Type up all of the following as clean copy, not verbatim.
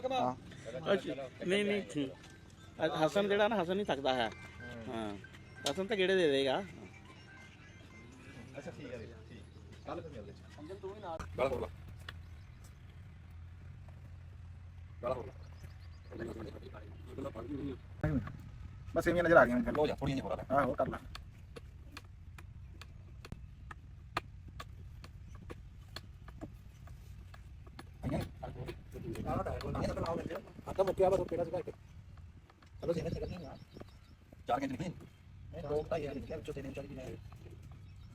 नहीं नहीं हसन जेड़ा ना हसन ही थकता है। हाँ हसन तो गेड़े दे देगा। अच्छा ठीक है ठीक कल फिर मिलते हैं तू ही ना गला बोला बस सेमियां नजर आ गई हैं। लो जा थोड़ी नहीं हो रहा है। हां वो कर ला आता मुक्या बस पेड़ा से करके चलो सेना चल नहीं यार 4 घंटे नहीं मैं रोकता यार निकले बच्चों देने चल नहीं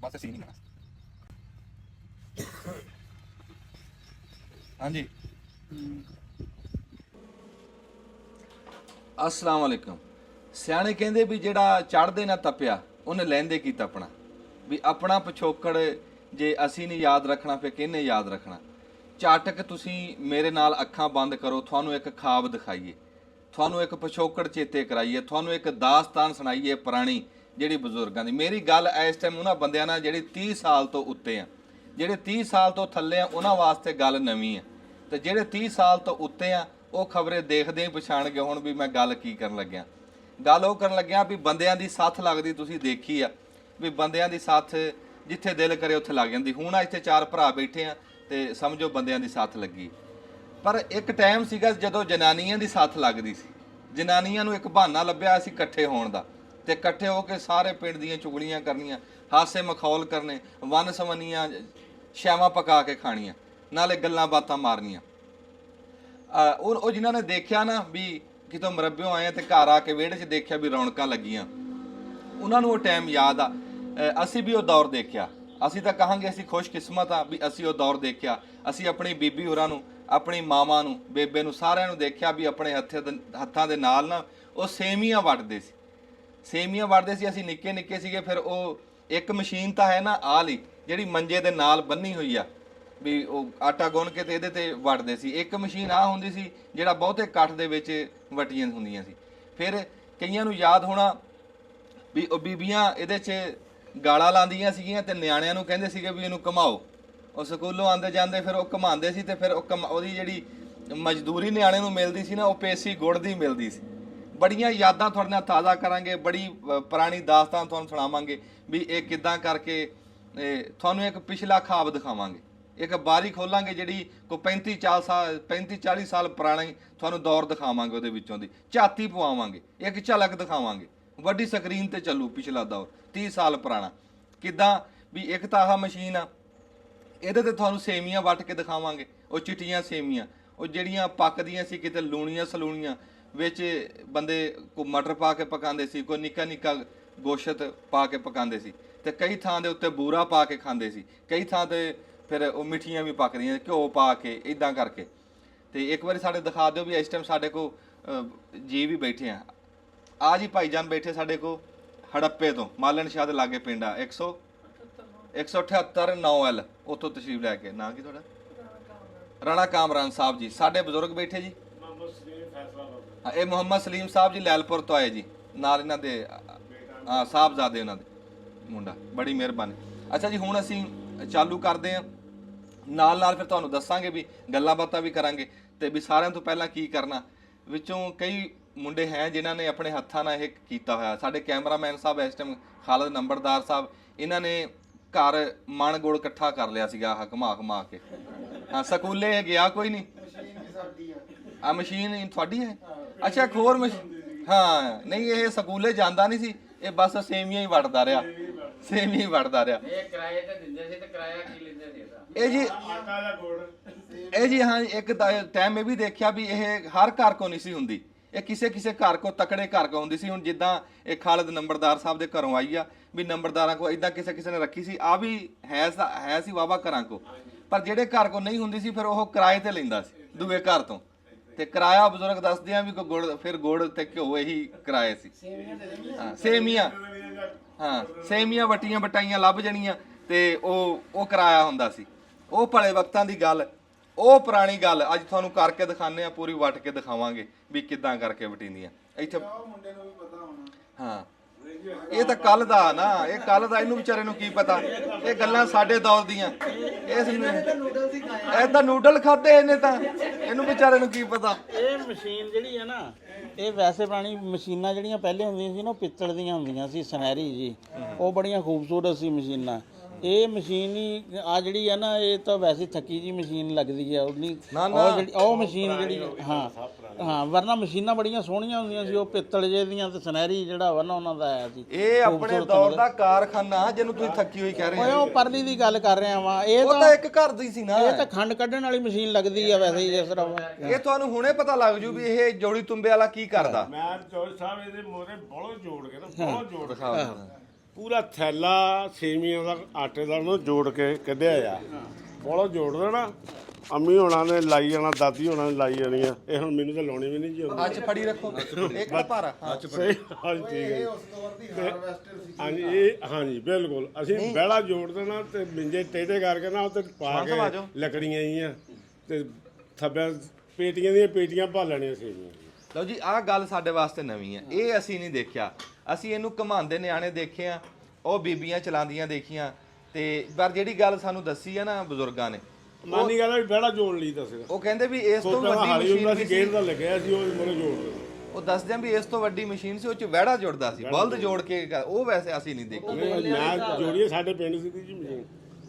बस सीन नहीं हाँ जी अस्सलाम वालेकुम। सियाणे कहंदे भी जेड़ा चढ़दे ना तपिया उन्हें लैंदे की तपना भी अपना पिछोकड़ जे असी नहीं याद रखना फिर किहने याद रखना। ਝਾਟਕ ਤੁਸੀਂ ਮੇਰੇ ਨਾਲ ਅੱਖਾਂ ਬੰਦ ਕਰੋ ਤੁਹਾਨੂੰ ਇੱਕ ਖਾਬ ਦਿਖਾਈਏ ਤੁਹਾਨੂੰ ਇੱਕ ਪਿਛੋਕੜ ਚੇਤੇ ਕਰਾਈਏ ਤੁਹਾਨੂੰ ਇੱਕ ਦਾਸਤਾਨ ਸੁਣਾਈਏ ਪੁਰਾਣੀ ਜਿਹੜੀ ਬਜ਼ੁਰਗਾਂ ਦੀ। ਮੇਰੀ ਗੱਲ ਇਸ ਟਾਈਮ ਉਹਨਾਂ ਬੰਦਿਆਂ ਨਾਲ ਜਿਹੜੇ 30 ਸਾਲ ਤੋਂ ਉੱਤੇ ਆ ਜਿਹੜੇ 30 ਸਾਲ ਤੋਂ ਥੱਲੇ ਆ ਉਹਨਾਂ ਵਾਸਤੇ ਗੱਲ ਨਵੀਂ ਆ ਤੇ ਜਿਹੜੇ 30 ਸਾਲ ਤੋਂ ਉੱਤੇ ਆ ਉਹ ਖਬਰੇ ਦੇਖਦੇ ਹੀ ਪਛਾਣ ਗਏ ਹੁਣ ਵੀ ਮੈਂ ਗੱਲ ਕੀ ਕਰਨ ਲੱਗਿਆ। ਗੱਲ ਉਹ ਕਰਨ ਲੱਗਿਆ ਵੀ ਬੰਦਿਆਂ ਦੀ ਸਾਥ ਲੱਗਦੀ ਤੁਸੀਂ ਦੇਖੀ ਆ ਵੀ ਬੰਦਿਆਂ ਦੀ ਸਾਥ ਜਿੱਥੇ ਦਿਲ ਕਰੇ ਉੱਥੇ ਲੱਗ ਜਾਂਦੀ। ਹੁਣ ਇੱਥੇ 4 ਭਰਾ ਬੈਠੇ ਆ ਤੇ ਸਮਝੋ ਬੰਦਿਆਂ ਦੀ ਸਾਥ ਲੱਗੀ। ਪਰ ਇੱਕ ਟਾਈਮ ਸੀਗਾ ਜਦੋਂ ਜਨਾਨੀਆਂ ਦੀ ਸਾਥ ਲੱਗਦੀ ਸੀ। ਜਨਾਨੀਆਂ ਨੂੰ ਇੱਕ ਬਹਾਨਾ ਲੱਭਿਆ ਸੀ ਇਕੱਠੇ ਹੋਣ ਦਾ ਤੇ ਇਕੱਠੇ ਹੋ ਕੇ ਸਾਰੇ ਪਿੰਡ ਦੀਆਂ ਚੁਗਲੀਆਂ ਕਰਨੀਆਂ ਹਾਸੇ ਮਖੌਲ ਕਰਨੇ ਵਨ ਸਵੰਨੀਆਂ ਸ਼ੈਵਾਂ ਪਕਾ ਕੇ ਖਾਣੀਆਂ ਨਾਲੇ ਗੱਲਾਂ ਬਾਤਾਂ ਮਾਰਨੀਆਂ। ਉਹ ਜਿਨ੍ਹਾਂ ਨੇ ਦੇਖਿਆ ਨਾ ਵੀ ਕਿਤੋਂ ਮਰੱਬਿਓਂ ਆਏ ਤੇ ਘਰ ਆ ਕੇ ਵਿਹੜੇ 'ਚ ਦੇਖਿਆ ਵੀ ਰੌਣਕਾਂ ਲੱਗੀਆਂ ਉਹਨਾਂ ਨੂੰ ਉਹ ਟਾਈਮ ਯਾਦ ਆ। ਅਸੀਂ ਵੀ ਉਹ ਦੌਰ ਦੇਖਿਆ। ਅਸੀਂ ਤਾਂ ਕਹਾਂਗੇ ਅਸੀਂ ਖੁਸ਼ਕਿਸਮਤ ਆ ਵੀ ਅਸੀਂ ਉਹ ਦੌਰ ਦੇਖਿਆ। ਅਸੀਂ ਆਪਣੀ ਬੀਬੀ ਹੋਰਾਂ ਨੂੰ ਆਪਣੀ ਮਾਵਾਂ ਨੂੰ ਬੇਬੇ ਨੂੰ ਸਾਰਿਆਂ ਨੂੰ ਦੇਖਿਆ ਵੀ ਆਪਣੇ ਹੱਥਾਂ ਦੇ ਨਾਲ ਨਾ ਉਹ ਸੇਮੀਆਂ ਵੱਟਦੇ ਸੀ। ਸੇਮੀਆਂ ਵੱਟਦੇ ਸੀ। ਅਸੀਂ ਨਿੱਕੇ ਨਿੱਕੇ ਸੀਗੇ। ਫਿਰ ਉਹ ਇੱਕ ਮਸ਼ੀਨ ਤਾਂ ਹੈ ਨਾ ਆਹ ਲਈ ਜਿਹੜੀ ਮੰਜੇ ਦੇ ਨਾਲ ਬੰਨੀ ਹੋਈ ਆ ਵੀ ਉਹ ਆਟਾ ਗੁੰਨ ਕੇ ਤੇ ਇਹਦੇ ਤੇ ਵੱਟਦੇ ਸੀ। ਇੱਕ ਮਸ਼ੀਨ ਆਹ ਹੁੰਦੀ ਸੀ ਜਿਹੜਾ ਬਹੁਤੇ ਕੱਠ ਦੇ ਵਿੱਚ ਵਟੀਆਂ ਹੁੰਦੀਆਂ ਸੀ। ਫਿਰ ਕਈਆਂ ਨੂੰ ਯਾਦ ਹੋਣਾ ਵੀ ਉਹ ਬੀਬੀਆਂ ਇਹਦੇ 'ਚ ਗਾਲਾਂ ਲਾਉਂਦੀਆਂ ਸੀਗੀਆਂ ਤੇ ਨਿਆਣਿਆਂ ਨੂੰ ਕਹਿੰਦੇ ਸੀਗੇ ਵੀ ਇਹਨੂੰ ਘੁਮਾਓ। ਉਹ ਸਕੂਲੋਂ ਆਉਂਦੇ ਜਾਂਦੇ ਫਿਰ ਉਹ ਘੁਮਾਉਂਦੇ ਸੀ ਤੇ ਫਿਰ ਉਹਦੀ ਜਿਹੜੀ ਮਜ਼ਦੂਰੀ ਨਿਆਣੇ ਨੂੰ ਮਿਲਦੀ ਸੀ ਨਾ ਉਹ ਪੇਸੀ ਗੁੜ ਦੀ ਮਿਲਦੀ ਸੀ। ਬੜੀਆਂ ਯਾਦਾਂ ਤੁਹਾਡੇ ਨਾਲ ਤਾਜ਼ਾ ਕਰਾਂਗੇ। ਬੜੀ ਪੁਰਾਣੀ ਦਾਸਤਾਨ ਤੁਹਾਨੂੰ ਸੁਣਾਵਾਂਗੇ ਵੀ ਇਹ ਕਿੱਦਾਂ ਕਰਕੇ ਤੁਹਾਨੂੰ ਇੱਕ ਪਿਛਲਾ ਖਾਬ ਦਿਖਾਵਾਂਗੇ। ਇੱਕ ਬਾਰੀ ਖੋਲਾਂਗੇ ਜਿਹੜੀ ਕੋਈ 35-40 ਸਾਲ ਪੁਰਾਣੀ ਤੁਹਾਨੂੰ ਦੌਰ ਦਿਖਾਵਾਂਗੇ। ਉਹਦੇ ਵਿੱਚੋਂ ਦੀ ਝਾਤੀ ਪਵਾਵਾਂਗੇ ਇੱਕ ਝਲਕ ਦਿਖਾਵਾਂਗੇ। ਵੱਡੀ ਸਕਰੀਨ ਤੇ ਚੱਲੂ ਪਿਛਲਾ ਦੌਰ 30 ਸਾਲ ਪੁਰਾਣਾ ਕਿੱਦਾਂ ਵੀ ਇੱਕ ਤਾਂ ਆਹ ਮਸ਼ੀਨ ਆ ਇਹਦੇ ਤੇ ਤੁਹਾਨੂੰ ਸੇਮੀਆਂ ਵੱਟ ਕੇ ਦਿਖਾਵਾਂਗੇ। ਉਹ ਚਿੱਟੀਆਂ ਸੇਮੀਆਂ ਉਹ ਜਿਹੜੀਆਂ ਪੱਕਦੀਆਂ ਸੀ ਕਿਤੇ ਲੂਣੀਆਂ ਸਲੂਣੀਆਂ ਵਿੱਚ ਬੰਦੇ ਕੋਈ ਮਟਰ ਪਾ ਕੇ ਪਕਾਉਂਦੇ ਸੀ ਕੋਈ ਨਿੱਕਾ ਨਿੱਕਾ ਗੋਸ਼ਤ ਪਾ ਕੇ ਪਕਾਉਂਦੇ ਸੀ ਤੇ ਕਈ ਥਾਂ ਦੇ ਉੱਤੇ ਬੂਰਾ ਪਾ ਕੇ ਖਾਂਦੇ ਸੀ। ਕਈ ਥਾਂ ਤੇ ਫਿਰ ਉਹ ਮਿੱਠੀਆਂ ਵੀ ਪੱਕਦੀਆਂ ਘਿਓ ਪਾ ਕੇ ਇਦਾਂ ਕਰਕੇ। ਤੇ ਇੱਕ ਵਾਰੀ ਸਾਡੇ ਦਿਖਾ ਦਿਓ ਵੀ ਇਸ ਟਾਈਮ ਸਾਡੇ ਕੋਲ ਜੀ ਵੀ ਬੈਠੇ ਆ। ਆ ਜੀ ਭਾਈਜਾਨ ਬੈਠੇ ਸਾਡੇ ਕੋਲ ਹੜੱਪੇ ਤੋਂ ਮਾਲਣ ਸ਼ਾਹ ਦੇ ਲਾਗੇ ਪਿੰਡ ਆ 178 9L ਉੱਥੋਂ ਤਸ਼ਰੀਫ ਲੈ ਕੇ। ਨਾਂ ਕੀ ਤੁਹਾਡਾ? ਰਾਣਾ ਕਾਮਰਾਨ ਸਾਹਿਬ ਜੀ ਸਾਡੇ ਬਜ਼ੁਰਗ ਬੈਠੇ ਜੀ। ਇਹ ਮੁਹੰਮਦ ਸਲੀਮ ਸਾਹਿਬ ਜੀ ਲੈਲਪੁਰ ਤੋਂ ਆਏ ਜੀ ਨਾਲ ਇਹਨਾਂ ਦੇ ਸਾਹਿਬਜ਼ਾਦੇ ਉਹਨਾਂ ਦੇ ਮੁੰਡਾ। ਬੜੀ ਮਿਹਰਬਾਨੀ। ਅੱਛਾ ਜੀ ਹੁਣ ਅਸੀਂ ਚਾਲੂ ਕਰਦੇ ਹਾਂ ਨਾਲ ਨਾਲ ਫਿਰ ਤੁਹਾਨੂੰ ਦੱਸਾਂਗੇ ਵੀ ਗੱਲਾਂ ਬਾਤਾਂ ਵੀ ਕਰਾਂਗੇ ਤੇ ਵੀ ਸਾਰਿਆਂ ਤੋਂ ਪਹਿਲਾਂ ਕੀ ਕਰਨਾ। ਵਿੱਚੋਂ ਕਈ ਮੁੰਡੇ ਹੈ ਜਿਨ੍ਹਾਂ ਨੇ ਆਪਣੇ ਹੱਥਾਂ ਨਾਲ ਇਹ ਕੀਤਾ ਹੋਇਆ। ਸਾਡੇ ਕੈਮਰਾਮੈਨ ਸਾਹਿਬ ਇਸ ਟਾਈਮ ਖਾਲਦ ਨੰਬਰਦਾਰ ਸਾਹਿਬ ਇਹਨਾਂ ਨੇ ਘਰ ਮਣ ਗੁੜ ਇਕੱਠਾ ਕਰ ਲਿਆ ਸੀਗਾ ਆਹ ਘੁਮਾ ਕੇ। ਹਾਂ ਸਕੂਲੇ ਗਿਆ ਕੋਈ ਨਹੀਂ ਆ ਮਸ਼ੀਨ ਤੁਹਾਡੀ ਹੈ? ਅੱਛਾ ਇੱਕ ਹੋਰ ਮਸ਼ੀਨ ਹਾਂ ਨਹੀਂ ਇਹ ਸਕੂਲੇ ਜਾਂਦਾ ਨਹੀਂ ਸੀ ਇਹ ਬਸ ਸੇਮੀਆਂ ਹੀ ਵੜਦਾ ਰਿਹਾ ਸੇਮੀਆਂ ਹੀ ਵੜਦਾ ਰਿਹਾ। ਇਹ ਕਿਰਾਏ ਤੇ ਦਿੰਦੇ ਸੀ ਤੇ ਕਿਰਾਇਆ ਕੀ ਲੈਂਦੇ ਸੀ ਇਹ ਜੀ ਹਾਂ ਇੱਕ ਟਾਈਮ ਇਹ ਵੀ ਦੇਖਿਆ ਵੀ ਇਹ ਹਰ ਘਰ ਕੋ ਨਹੀਂ ਸੀ ਹੁੰਦੀ। ਇਹ ਕਿਸੇ ਘਰ ਕੋ ਤਕੜੇ ਘਰ ਕੋ ਹੁੰਦੀ ਸੀ। ਹੁਣ ਜਿੱਦਾਂ ਇਹ ਖਾਲਦ ਨੰਬਰਦਾਰ ਸਾਹਿਬ ਦੇ ਘਰੋਂ ਆਈ ਆ ਵੀ ਨੰਬਰਦਾਰਾਂ ਕੋ ਇਦਾਂ ਕਿਸੇ ਨੇ ਰੱਖੀ ਸੀ। ਆ ਵੀ ਹੈ ਸੀ ਵਾਵਾ ਘਰਾਂ ਕੋ ਪਰ ਜਿਹੜੇ ਘਰ ਕੋ ਨਹੀਂ ਹੁੰਦੀ ਸੀ ਫਿਰ ਉਹ ਕਿਰਾਏ ਤੇ ਲੈਂਦਾ ਸੀ ਦੂਏ ਘਰ ਤੋਂ ਤੇ ਕਿਰਾਇਆ ਬਜ਼ੁਰਗ ਦੱਸਦੇ ਆ ਵੀ ਕੋਈ ਗੁੜ ਫਿਰ ਗੁੜ ਤੇ ਘਿਓ ਇਹੀ ਕਿਰਾਏ ਸੀ। ਹਾਂ ਸੇਮੀਆਂ ਵਟੀਆਂ ਬਟਾਈਆਂ ਲੱਭ ਜਾਣੀਆਂ ਤੇ ਉਹ ਕਿਰਾਇਆ ਹੁੰਦਾ ਸੀ। ਉਹ ਭਲੇ ਵਕਤਾਂ ਦੀ ਗੱਲ ਉਹ ਪੁਰਾਣੀ ਗੱਲ ਅੱਜ ਤੁਹਾਨੂੰ ਕਰਕੇ ਦਿਖਾਉਂਦੇ ਆ ਪੂਰੀ ਵੱਟ ਕੇ ਦਿਖਾਵਾਂਗੇ ਵੀ ਕਿੱਦਾਂ ਕਰਕੇ ਵਟੀਂਦੀਆਂ ਇੱਥੇ। ਹਾਂ ਇਹ ਤਾਂ ਕੱਲ ਦਾ ਨਾ, ਇਹ ਕੱਲ ਦਾ, ਇਹਨੂੰ ਵਿਚਾਰੇ ਨੂੰ ਕੀ ਪਤਾ। ਇਹ ਗੱਲਾਂ ਸਾਡੇ ਦੌਰ ਦੀਆਂ। ਇਸ ਨੂੰ ਇਹ ਤਾਂ ਨੂਡਲ ਖਾਦੇ ਇਹਨੇ ਤਾਂ, ਇਹਨੂੰ ਵਿਚਾਰੇ ਨੂੰ ਕੀ ਪਤਾ। ਇਹ ਮਸ਼ੀਨ ਜਿਹੜੀ ਹੈ ਨਾ, ਇਹ ਵੈਸੇ ਪੁਰਾਣੀ ਮਸ਼ੀਨਾਂ ਜਿਹੜੀਆਂ ਪਹਿਲੇ ਹੁੰਦੀਆਂ ਸੀ ਨਾ, ਉਹ ਪਿੱਤਲ ਦੀਆਂ ਹੁੰਦੀਆਂ ਸੀ, ਸੁਨਹਿਰੀ ਜੀ, ਉਹ ਬੜੀਆਂ ਖੂਬਸੂਰਤ ਸੀ ਮਸ਼ੀਨਾਂ। ਇਹ ਮਸ਼ੀਨ ਹੀ ਆ ਜਿਹੜੀ ਹੈ ਨਾ, ਇਹ ਤਾਂ ਵੈਸੇ ਥੱਕੀ ਜੀ ਮਸ਼ੀਨ ਲੱਗਦੀ ਹੈ ਉਹਨੀ। ਉਹ ਮਸ਼ੀਨ ਜਿਹੜੀ, ਹਾਂ ਵਰਨਾ ਮਸ਼ੀਨਾਂ ਬੜੀਆਂ ਸੋਹਣੀਆਂ ਹੁੰਦੀਆਂ ਸੀ, ਉਹ ਪਿੱਤਲ ਜੇ ਦੀਆਂ ਤੇ ਸੁਨਹਿਰੀ ਜਿਹੜਾ ਵਾ ਨਾ ਉਹਨਾਂ ਦਾ ਆਇਆ ਸੀ। ਇਹ ਆਪਣੇ ਦੌਰ ਦਾ ਕਾਰਖਾਨਾ ਜਿਹਨੂੰ ਤੁਸੀਂ ਥੱਕੀ ਹੋਈ ਕਹਿ ਰਹੇ ਓਏ ਉਹ ਪਰਲੀ ਦੀ ਗੱਲ ਕਰ ਰਿਹਾ ਵਾਂ। ਉਹ ਤਾਂ ਇੱਕ ਘਰ ਦੀ ਸੀ ਨਾ। ਇਹ ਤਾਂ ਖੰਡ ਕੱਢਣ ਵਾਲੀ ਮਸ਼ੀਨ ਲੱਗਦੀ ਆ ਵੈਸੇ ਹੀ ਜਿਸ ਤਰ੍ਹਾਂ। ਇਹ ਤੁਹਾਨੂੰ ਹੁਣੇ ਪਤਾ ਲੱਗ ਜੂ ਵੀ ਇਹ ਜੋੜੀ ਤੁੰਬੇ ਵਾਲਾ ਕੀ ਕਰਦਾ। ਮੈਂ ਚੌਧਰੀ ਸਾਹਿਬ ਇਹਦੇ ਮੋਰੇ ਬਹੁਤ ਜੋੜ ਕੇ ਨਾ, ਬਹੁਤ ਜੋੜ ਕੇ ਪੂਰਾ ਥੈਲਾ ਸੇਮੀਆਂ ਦਾ ਆਟੇ ਦਾ ਉਹਨੂੰ ਜੋੜ ਕੇ ਕੱਢਿਆ ਆ। ਬਹੁਤ ਜੋੜ ਦੇਣਾ, ਅੰਮੀ ਹੋਣਾ ਨੇ ਲਾਈ ਜਾਣਾ, ਦਾਦੀ ਹੋਣਾ ਨੇ ਲਾਈ ਜਾਣੀ ਆ। ਇਹ ਹੁਣ ਮੈਨੂੰ ਤਾਂ ਲਾਉਣੀ ਵੀ ਨਹੀਂ ਜੀ ਆਉਂਦੀ। ਅੱਜ ਫੜੀ ਰੱਖੋ ਇੱਕ ਤਾਂ ਭਾਰਾ। ਸਹੀ, ਹਾਂਜੀ ਠੀਕ ਹੈ ਜੀ। ਹਾਂਜੀ ਇਹ ਹਾਂਜੀ ਬਿਲਕੁਲ ਅਸੀਂ ਬਹਿਲਾ ਜੋੜ ਦੇਣਾ ਤੇ ਮਿੰਜੇ ਟੇਢੇ ਕਰਕੇ ਨਾ ਉੱਤੇ ਪਾ ਕੇ ਲੱਕੜੀਆਂ ਜੀਆਂ ਤੇ ਥੱਬਿਆਂ ਪੇਟੀਆਂ ਦੀਆਂ ਪੇਟੀਆਂ ਭਰ ਲੈਣੀਆਂ ਸੇਮੀਆਂ। ਲਓ ਜੀ, ਆਹ ਗੱਲ ਸਾਡੇ ਵਾਸਤੇ ਨਵੀਂ ਹੈ, ਇਹ ਅਸੀਂ ਨਹੀਂ ਦੇਖਿਆ। ਅਸੀਂ ਇਹਨੂੰ ਘਮਾਉਂਦੇ ਨਿਆਣੇ ਦੇਖੇ ਆ, ਉਹ ਬੀਬੀਆਂ ਚਲਾਉਂਦੀਆਂ ਦੇਖੀਆਂ। ਤੇ ਪਰ ਜਿਹੜੀ ਗੱਲ ਸਾਨੂੰ ਦੱਸੀ ਆ ਨਾ ਬਜ਼ੁਰਗਾਂ ਨੇ, ਮਾਨੀ ਗੱਲ ਵੀ ਬਹਿਲਾ ਜੋੜ ਲਈ ਦੱਸਿਆ। ਉਹ ਕਹਿੰਦੇ ਵੀ ਇਸ ਤੋਂ ਵੱਡੀ ਹਾਲੀ ਮਸ਼ੀਨ ਹੁੰਦਾ ਵੀ ਸੀ, ਸੀ। ਗੇਟ ਦਾ ਲੱਗਿਆ ਸੀ, ਉਹ ਮੋਰੇ ਜੋੜ ਦੇਣਾ। ਉਹ ਦੱਸਦੇ ਆ ਵੀ ਇਸ ਤੋਂ ਵੱਡੀ ਮਸ਼ੀਨ ਸੀ, ਉਹ ਚ ਵਿਹੜਾ ਜੁੜਦਾ ਸੀ, ਬਲਦ ਜੋੜ ਕੇ। ਉਹ ਵੈਸੇ ਅਸੀਂ ਨਹੀਂ ਦੇਖੀ। ਮੈਂ ਜੋੜੀਏ ਸਾਡੇ ਪਿੰਡ ਸੀ ਜੀ ਮਸ਼ੀਨ।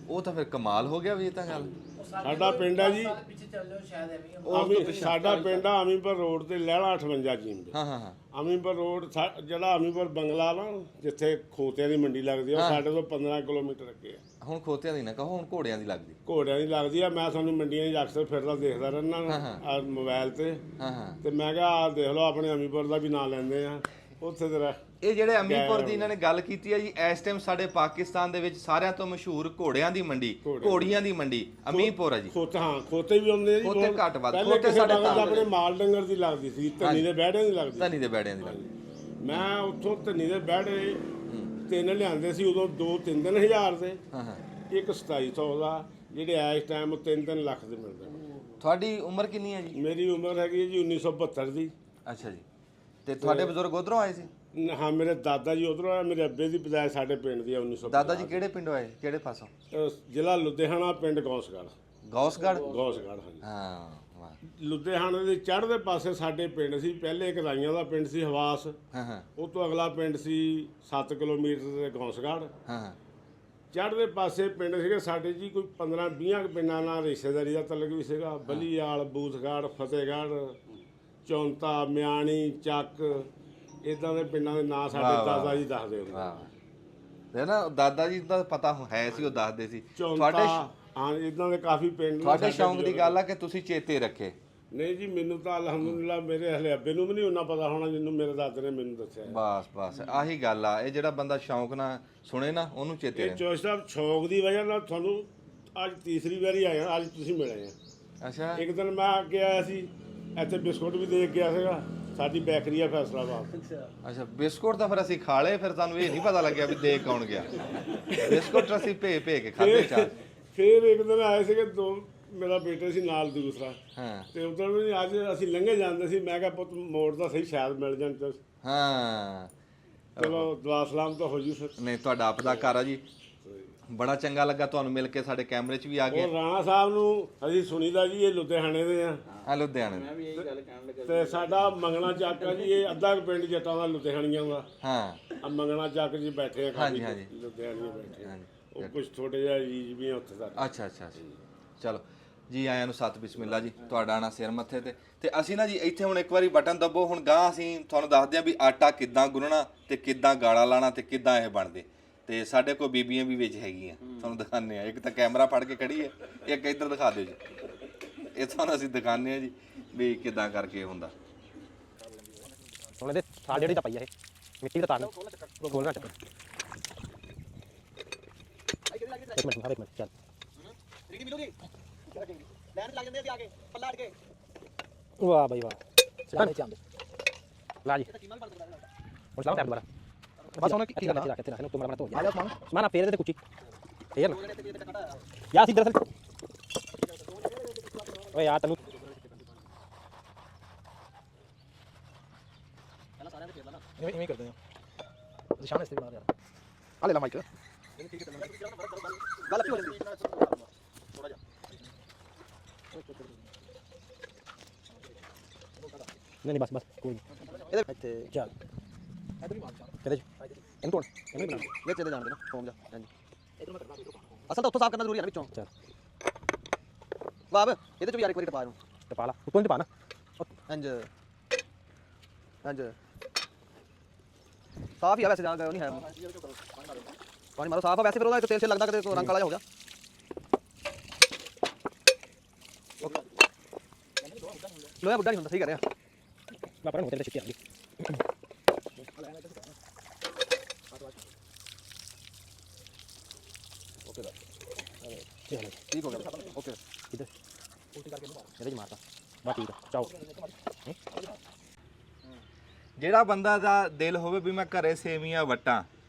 ਉਹ ਤਾਂ ਫਿਰ ਕਮਾਲ ਹੋ ਗਿਆ ਵੀ। ਇਹ ਤਾਂ ਗੱਲ ਸਾਡਾ ਪਿੰਡ ਹੈ ਜੀ, ਪਿੱਛੇ ਚੱਲ ਜਾਓ ਸ਼ਾਇਦ ਐਵੇਂ ਸਾਡਾ ਪਿੰਡ ਆ ਅਮੀਪੁਰ ਰੋਡ ਤੇ ਲਹਿਲਾ 58 ਜੀਂਦੇ। ਹਾਂ ਹਾਂ ਹਾਂ। ਅਮੀਪੁਰ ਰੋਡ ਜਿਹੜਾ ਅਮੀਪੁਰ ਬੰਗਲਾ ਨਾ, ਜਿੱਥੇ ਖੋਤਿਆਂ ਦੀ ਮੰਡੀ ਲੱਗਦੀ ਆ, ਉਹ ਸਾਡੇ ਤੋਂ 15 ਕਿਲੋਮੀਟਰ ਅੱਗੇ ਆ। ਹੁਣ ਖੋਤਿਆਂ ਦੀ ਨਾ ਕਹੋ, ਹੁਣ ਘੋੜਿਆਂ ਦੀ ਲੱਗਦੀ। ਘੋੜਿਆਂ ਦੀ ਲੱਗਦੀ ਆ। ਮੈਂ ਤੁਹਾਨੂੰ ਮੰਡੀਆਂ 'ਚ ਅਕਸਰ ਫਿਰਦਾ ਦੇਖਦਾ ਰਹਿੰਦਾ ਆ ਮੋਬਾਈਲ ਤੇ। ਹਾਂ ਹਾਂ। ਤੇ ਮੈਂ ਕਿਹਾ ਆਹ ਦੇਖ ਲਓ, ਆਪਣੇ ਅਮੀਪੁਰ ਦਾ ਵੀ ਨਾਂ ਲੈਂਦੇ ਆ ਉੱਥੇ ਤੇਰਾ। ਇਹ ਜਿਹੜੇ ਅਮੀਪੁਰ ਦੀ ਇਹਨਾਂ ਨੇ ਗੱਲ ਕੀਤੀ ਹੈ ਜੀ, ਇਸ ਟਾਈਮ ਸਾਡੇ ਪਾਕਿਸਤਾਨ ਦੇ ਵਿੱਚ ਸਾਰਿਆਂ ਤੋਂ ਮਸ਼ਹੂਰ ਘੋੜਿਆਂ ਦੀ ਮੰਡੀ, ਘੋੜੀਆਂ ਦੀ ਮੰਡੀ ਅਮੀਪੁਰ ਹੈ ਜੀ। ਖੋਤੇ ਵੀ ਆਉਂਦੇ ਆ ਜੀ। ਖੋਤੇ ਘੱਟ ਵੱਧ, ਪਹਿਲੇ ਖੋਤੇ ਸਾਡੇ ਤਾਂ ਆਪਣੇ ਮਾਲ ਡੰਗਰ ਦੀ ਲੱਗਦੀ ਸੀ, ਧਨੀ ਦੇ ਬਹਿੜਿਆਂ ਦੀ ਲੱਗਦੀ। ਧਨੀ ਦੇ ਬੈੜਿਆਂ ਦੀ ਲੱਗਦੀ। ਮੈਂ ਉੱਥੋਂ ਧਨੀ ਦੇ ਬਹਿੜੇ 3 ਲਿਆਂਦੇ ਸੀ ਉਦੋਂ, 2-3 ਹਜ਼ਾਰ ਦੇ। ਹਾਂ ਹਾਂ। ਇੱਕ 2700 ਦਾ, ਜਿਹੜੇ ਇਸ ਟਾਈਮ 3-3 ਲੱਖ ਦੇ ਮਿਲਦੇ ਨੇ। ਤੁਹਾਡੀ ਉਮਰ ਕਿੰਨੀ ਹੈ ਜੀ? ਮੇਰੀ ਉਮਰ ਹੈਗੀ ਹੈ ਜੀ 1972 ਦੀ। ਅੱਛਾ ਜੀ। ਤੇ ਤੁਹਾਡੇ ਬਜ਼ੁਰਗ ਉਧਰੋਂ ਆਏ ਸੀ? ਹਾਂ, ਮੇਰੇ ਦਾਦਾ ਜੀ ਉਧਰੋਂ ਆਏ, ਮੇਰੇ ਅੱਬੇ ਦੀ ਪਦਾਇਸ਼ ਸਾਡੇ ਪਿੰਡ ਦੀ ਆ 1900। ਦਾਦਾ ਜੀ ਕਿਹੜੇ ਪਿੰਡੋਂ ਆਏ, ਕਿਹੜੇ ਪਾਸੋਂ? ਜ਼ਿਲ੍ਹਾ ਲੁਧਿਆਣਾ, ਪਿੰਡ ਗੌਸਗੜ੍ਹ। ਗੌਸਗੜ੍ਹ? ਗੌਸਗੜ੍ਹ, ਹਾਂਜੀ। ਹਾਂ ਵਾਹ। ਲੁਧਿਆਣੇ ਦੇ ਚੜ੍ਹਦੇ ਪਾਸੇ ਸਾਡੇ ਪਿੰਡ ਸੀ। ਪਹਿਲੇ ਇੱਕ ਰਾਈਆਂ ਦਾ ਪਿੰਡ ਸੀ ਹਵਾਸ। ਹਾਂ ਹਾਂ। ਉਹ ਤੋਂ ਅਗਲਾ ਪਿੰਡ ਸੀ 7 ਕਿਲੋਮੀਟਰ ਤੇ ਗੌਸਗੜ੍ਹ। ਹਾਂ ਹਾਂ। ਚੜ੍ਹਦੇ ਪਾਸੇ ਪਿੰਡ ਸੀਗੇ ਸਾਡੇ ਜੀ, ਕੋਈ 15-20 ਪਿੰਡਾਂ ਨਾਲ ਰਿਸ਼ਤੇਦਾਰੀ ਦਾ ਤਲਕ ਵੀ ਸੀਗਾ। ਬਲੀਆਲ, ਬੂਥਗੜ੍ਹ, ਫਤਿਹਗੜ੍ਹ, ਚੌਂਤਾ, ਮਿਆਣੀ, ਚੱਕ, ਇਦਾਂ ਦੇ ਪਿੰਡਾਂ ਦੇ ਨਾਂ ਸਾਡੇ ਦਾਦਾ ਜੀ ਦੱਸਦੇ ਹੁੰਦੇ। ਵਾਹ। ਤੇ ਨਾ ਦਾਦਾ ਜੀ ਦਾ ਪਤਾ ਹੈ ਸੀ, ਉਹ ਦੱਸਦੇ ਸੀ। ਤੁਹਾਡੇ ਹਾਂ, ਇਦਾਂ ਦੇ ਕਾਫੀ ਪਿੰਡ। ਤੁਹਾਡੇ ਸ਼ੌਂਕ ਦੀ ਗੱਲ ਆ ਕਿ ਤੁਸੀਂ ਚੇਤੇ ਰੱਖੇ। ਨਹੀਂ ਜੀ, ਮੈਨੂੰ ਤਾਂ ਅਲਹਮਦੁਲਿਲਾ ਮੇਰੇ ਹਲੇ ਅੱਬੇ ਨੂੰ ਵੀ ਨਹੀਂ ਉਹਨਾਂ ਪਤਾ ਹੋਣਾ ਜਿੰਨੂੰ ਮੇਰੇ ਦਾਦੇ ਨੇ ਮੈਨੂੰ ਦੱਸਿਆ। ਬਸ ਬਸ ਆਹੀ ਗੱਲ ਆ। ਇਹ ਜਿਹੜਾ ਬੰਦਾ ਸ਼ੌਂਕ ਨਾਲ ਸੁਣੇ ਨਾ, ਉਹਨੂੰ ਚੇਤੇ ਇਹ ਰਹੇ। ਚੋਇਸ ਸਾਹਿਬ ਸ਼ੌਂਕ ਦੀ ਵਜ੍ਹਾ ਨਾਲ ਤੁਹਾਨੂੰ ਅੱਜ ਤੀਸਰੀ ਵਾਰੀ ਆਇਆ, ਅੱਜ ਤੁਸੀਂ ਮਿਲੇ ਆ। ਅੱਛਾ। ਇੱਕ ਦਿਨ ਮੈਂ ਅੱਗੇ ਆਇਆ ਸੀ, ਇੱਥੇ ਬਿਸਕੁਟ ਵੀ ਦੇ ਕੇ ਗਿਆ ਸੀਗਾ। ਸਾਡੀ ਬੇਕਰੀ ਆ ਫੈਸਲਾਬਾਦ। ਅੱਛਾ, ਬਿਸਕੁਟ ਤਾਂ ਫਿਰ ਅਸੀਂ ਖਾ ਲਏ, ਫਿਰ ਸਾਨੂੰ ਇਹ ਨਹੀਂ ਪਤਾ ਲੱਗਿਆ ਵੀ ਦੇ ਕੌਣ ਗਿਆ। ਬਿਸਕੁਟ ਅਸੀਂ ਭੇ ਕੇ ਖਾਦੇ ਚਾਰ। ਫਿਰ ਇੱਕ ਦਿਨ ਆਏ ਸੀਗੇ ਦੋ, ਮੇਰਾ ਬੇਟਾ ਸੀ ਨਾਲ ਦੂਸਰਾ। ਹਾਂ। ਤੇ ਉਦੋਂ ਵੀ ਅੱਜ ਅਸੀਂ ਲੰਘੇ ਜਾਂਦੇ ਸੀ। ਮੈਂ ਕਿਹਾ ਪੁੱਤ ਮੋੜ ਦਾ ਸਹੀ ਸ਼ਾਇਦ ਮਿਲ ਜਾਣ ਤੇ। ਹਾਂ। ਚਲੋ ਦੁਆ ਸਲਾਮ ਤਾਂ ਹੋ ਜੂ ਫਿਰ। ਨਹੀਂ, ਤੁਹਾਡਾ ਆਪਦਾ ਘਰ ਆ ਜੀ। ਬੜਾ ਚੰਗਾ ਲੱਗਾ ਤੁਹਾਨੂੰ ਮਿਲ ਕੇ। ਸਾਡੇ ਕੈਮਰੇ 'ਚ ਵੀ ਆ ਉਹ ਗਏ। ਰਾਣਾ ਸਾਹਿਬ ਨੂੰ ਅਸੀਂ ਸੁਣੀਦਾ ਜੀ, ਇਹ ਲੁਧਿਆਣੇ ਦੇ ਆ। ਹਾਂ, ਲੁਧਿਆਣੇ। ਮੈਂ ਵੀ ਇਹੀ ਗੱਲ ਕਹਿਣ ਲੱਗਾ। ਤੇ ਸਾਡਾ ਮੰਗਣਾ ਚੱਕ ਆ ਜੀ, ਇਹ ਅੱਧਾ ਕੁ ਪਿੰਡ ਜੱਟਾਂ ਦਾ ਲੁਧਿਆਣੀਆਂ ਦਾ। ਹਾਂ। ਆ ਮੰਗਣਾ ਚੱਕ ਜੀ ਬੈਠੇ ਆ, ਹਾਂਜੀ, ਹਾਂਜੀ। ਲੁਧਿਆਣੀਆਂ ਬੈਠੇ ਆ। ਹਾਂਜੀ। ਉਹ ਕੁਝ ਥੋੜੇ ਜਿਹਾ ਅਜੀਜ਼ ਵੀ ਆ ਉੱਥੇ ਸਾਡੇ। ਅੱਛਾ ਅੱਛਾ। ਚਲੋ ਜੀ, ਆਇਆਂ ਨੂੰ ਸਤ ਬਿਸਮਿਲ੍ਲਾ ਜੀ। ਤੁਹਾਡਾ ਆਣਾ ਸਿਰ ਮੱਥੇ ਤੇ ਅਸੀਂ ਨਾ ਜੀ ਇੱਥੇ ਹੁਣ ਇੱਕ ਵਾਰੀ ਬਟਨ ਦੱਬੋ। ਹੁਣ ਗਾਂ ਅਸੀਂ ਤੁਹਾਨੂੰ ਦੱਸਦੇ ਹਾਂ ਵੀ ਆਟਾ ਕਿੱਦਾਂ ਗੁੰਨਣਾ ਤੇ ਕਿੱਦਾਂ ਗਾੜਾ ਲਾਣਾ ਤੇ ਕਿੱਦਾਂ ਇਹ ਬਣਦੇ। ਤੇ ਸਾਡੇ ਕੋਲ ਬੀਬੀਆਂ ਵੀ ਵਿੱਚ ਹੈਗੀਆਂ, ਤੁਹਾਨੂੰ ਦਿਖਾਉਂਦੇ ਆ। ਇੱਕ ਤਾਂ ਕੈਮਰਾ ਫੜ ਕੇ ਖੜੀ ਹੈ, ਇੱਕ ਇੱਧਰ ਦਿਖਾ ਦਿਓ ਜੀ। ਇਹ ਤੁਹਾਨੂੰ ਅਸੀਂ ਦਿਖਾਉਂਦੇ ਹਾਂ ਜੀ ਵੀ ਕਿੱਦਾਂ ਕਰਕੇ ਹੁੰਦਾ। ਹੁਣ ਇਹਦੇ ਥਾਲ ਜਿਹੜੀ ਤਾਂ ਪਈ ਆ, ਇਹ ਮਿੱਟੀ ਦਾ ਤਾਰਨ ਖੋਲਣਾ ਚੱਕ। ਇੱਕ ਮਿੰਟ ਚੱਲ। ਵਾਹ ਬਈ ਵਾਹ, ਲਾ ਲਾ ਜੀ। ਹੁਣ ਸਲਾਮ ਦੁਬਾਰਾ ਬਸ। ਹੁਣ ਕੀ ਕਰਨਾ? ਇੱਥੇ ਰੱਖ ਤੂੰ ਮੇਰਾ ਧੋ ਜਾ। ਸਮਾਨ ਫੇਰ ਦੇ ਕੁੱਚੀ ਫੇਰ ਨਾ ਯਾ ਸਿੱਧਰ ਥੱਲੇ। ਓਏ ਯਾਰ ਤੈਨੂੰ ਇਵੇਂ ਕਰਦੇ ਆ। ਸ਼ਾਨ ਇਸ ਤੇ ਬਣਾ ਰਿਹਾ ਆ ਲੈ ਲਾ ਮਾਈਕ ਗੱਲ ਕੀ ਹੋ ਜਾਂਦੀ ਥੋੜਾ ਜਿਹਾ ਨਹੀਂ ਬਸ ਕੋਈ ਨਹੀਂ ਇਹਦੇ ਇੱਥੇ ਚੱਲ ਕਿਹਦੇ ਇਹਨੂੰ ਤੋੜ ਇਹਨੂੰ ਬਣਾ ਵਿੱਚ ਇਹਦੇ ਜਾਣ ਦੇ ਨਾ ਫੋਮ ਜਾ ਹਾਂਜੀ ਅਸਲ ਤਾਂ ਉੱਥੋਂ ਸਾਫ਼ ਕਰਨਾ ਜ਼ਰੂਰੀ ਹੈ ਨਾ ਵਿੱਚੋਂ ਚੱਲ ਬਾਬ ਇਹਦੇ ਚ ਵੀ ਯਾਰ ਇੱਕ ਵਾਰੀ ਟਪਾ ਨੂੰ ਟਪਾ ਲਾ ਉੱਤੋਂ ਹੀ ਟਪਾ ਨਾ ਇੰਜ ਇੰਜ ਸਾਫ਼ ਹੀ ਆ ਵੈਸੇ ਜਾਣ ਗਏ ਉਹ ਨਹੀਂ ਹੈ ਪਾਣੀ ਮਾਰੋ ਸਾਫ਼ ਆ ਵੈਸੇ ਫਿਰ ਉਹਦਾ ਇੱਕ ਤੇਲ ਸੇ ਲੱਗਦਾ ਕਿਤੇ ਰੰਗ ਕਾਲਾ ਜਿਹਾ ਹੋ ਗਿਆ ਲੋਹਾ ਬੁੱਢਾ ਨਹੀਂ ਹੁੰਦਾ ਸਹੀ ਕਰ ਰਿਹਾ ਮੈਂ ਆਪਣਾ ਮੋਟਰ ਤੇ ਛਿੱਟੀ ਆ ਗਈ ਓਕੇ ਦਾ ਠੀਕ ਹੋ ਗਿਆ ਓਕੇ ਕਿਧਰ ਉਲਟੀ ਕਰਕੇ ਇਹਦੇ ਚ ਮਾਰਤਾ ਬਸ ਠੀਕ ਆ ਚਾਓ ਜਿਹੜਾ ਬੰਦਾ ਦਾ ਦਿਲ ਹੋਵੇ ਵੀ ਮੈਂ ਘਰੇ ਸੇਵੀਆਂ ਵਟਾਂ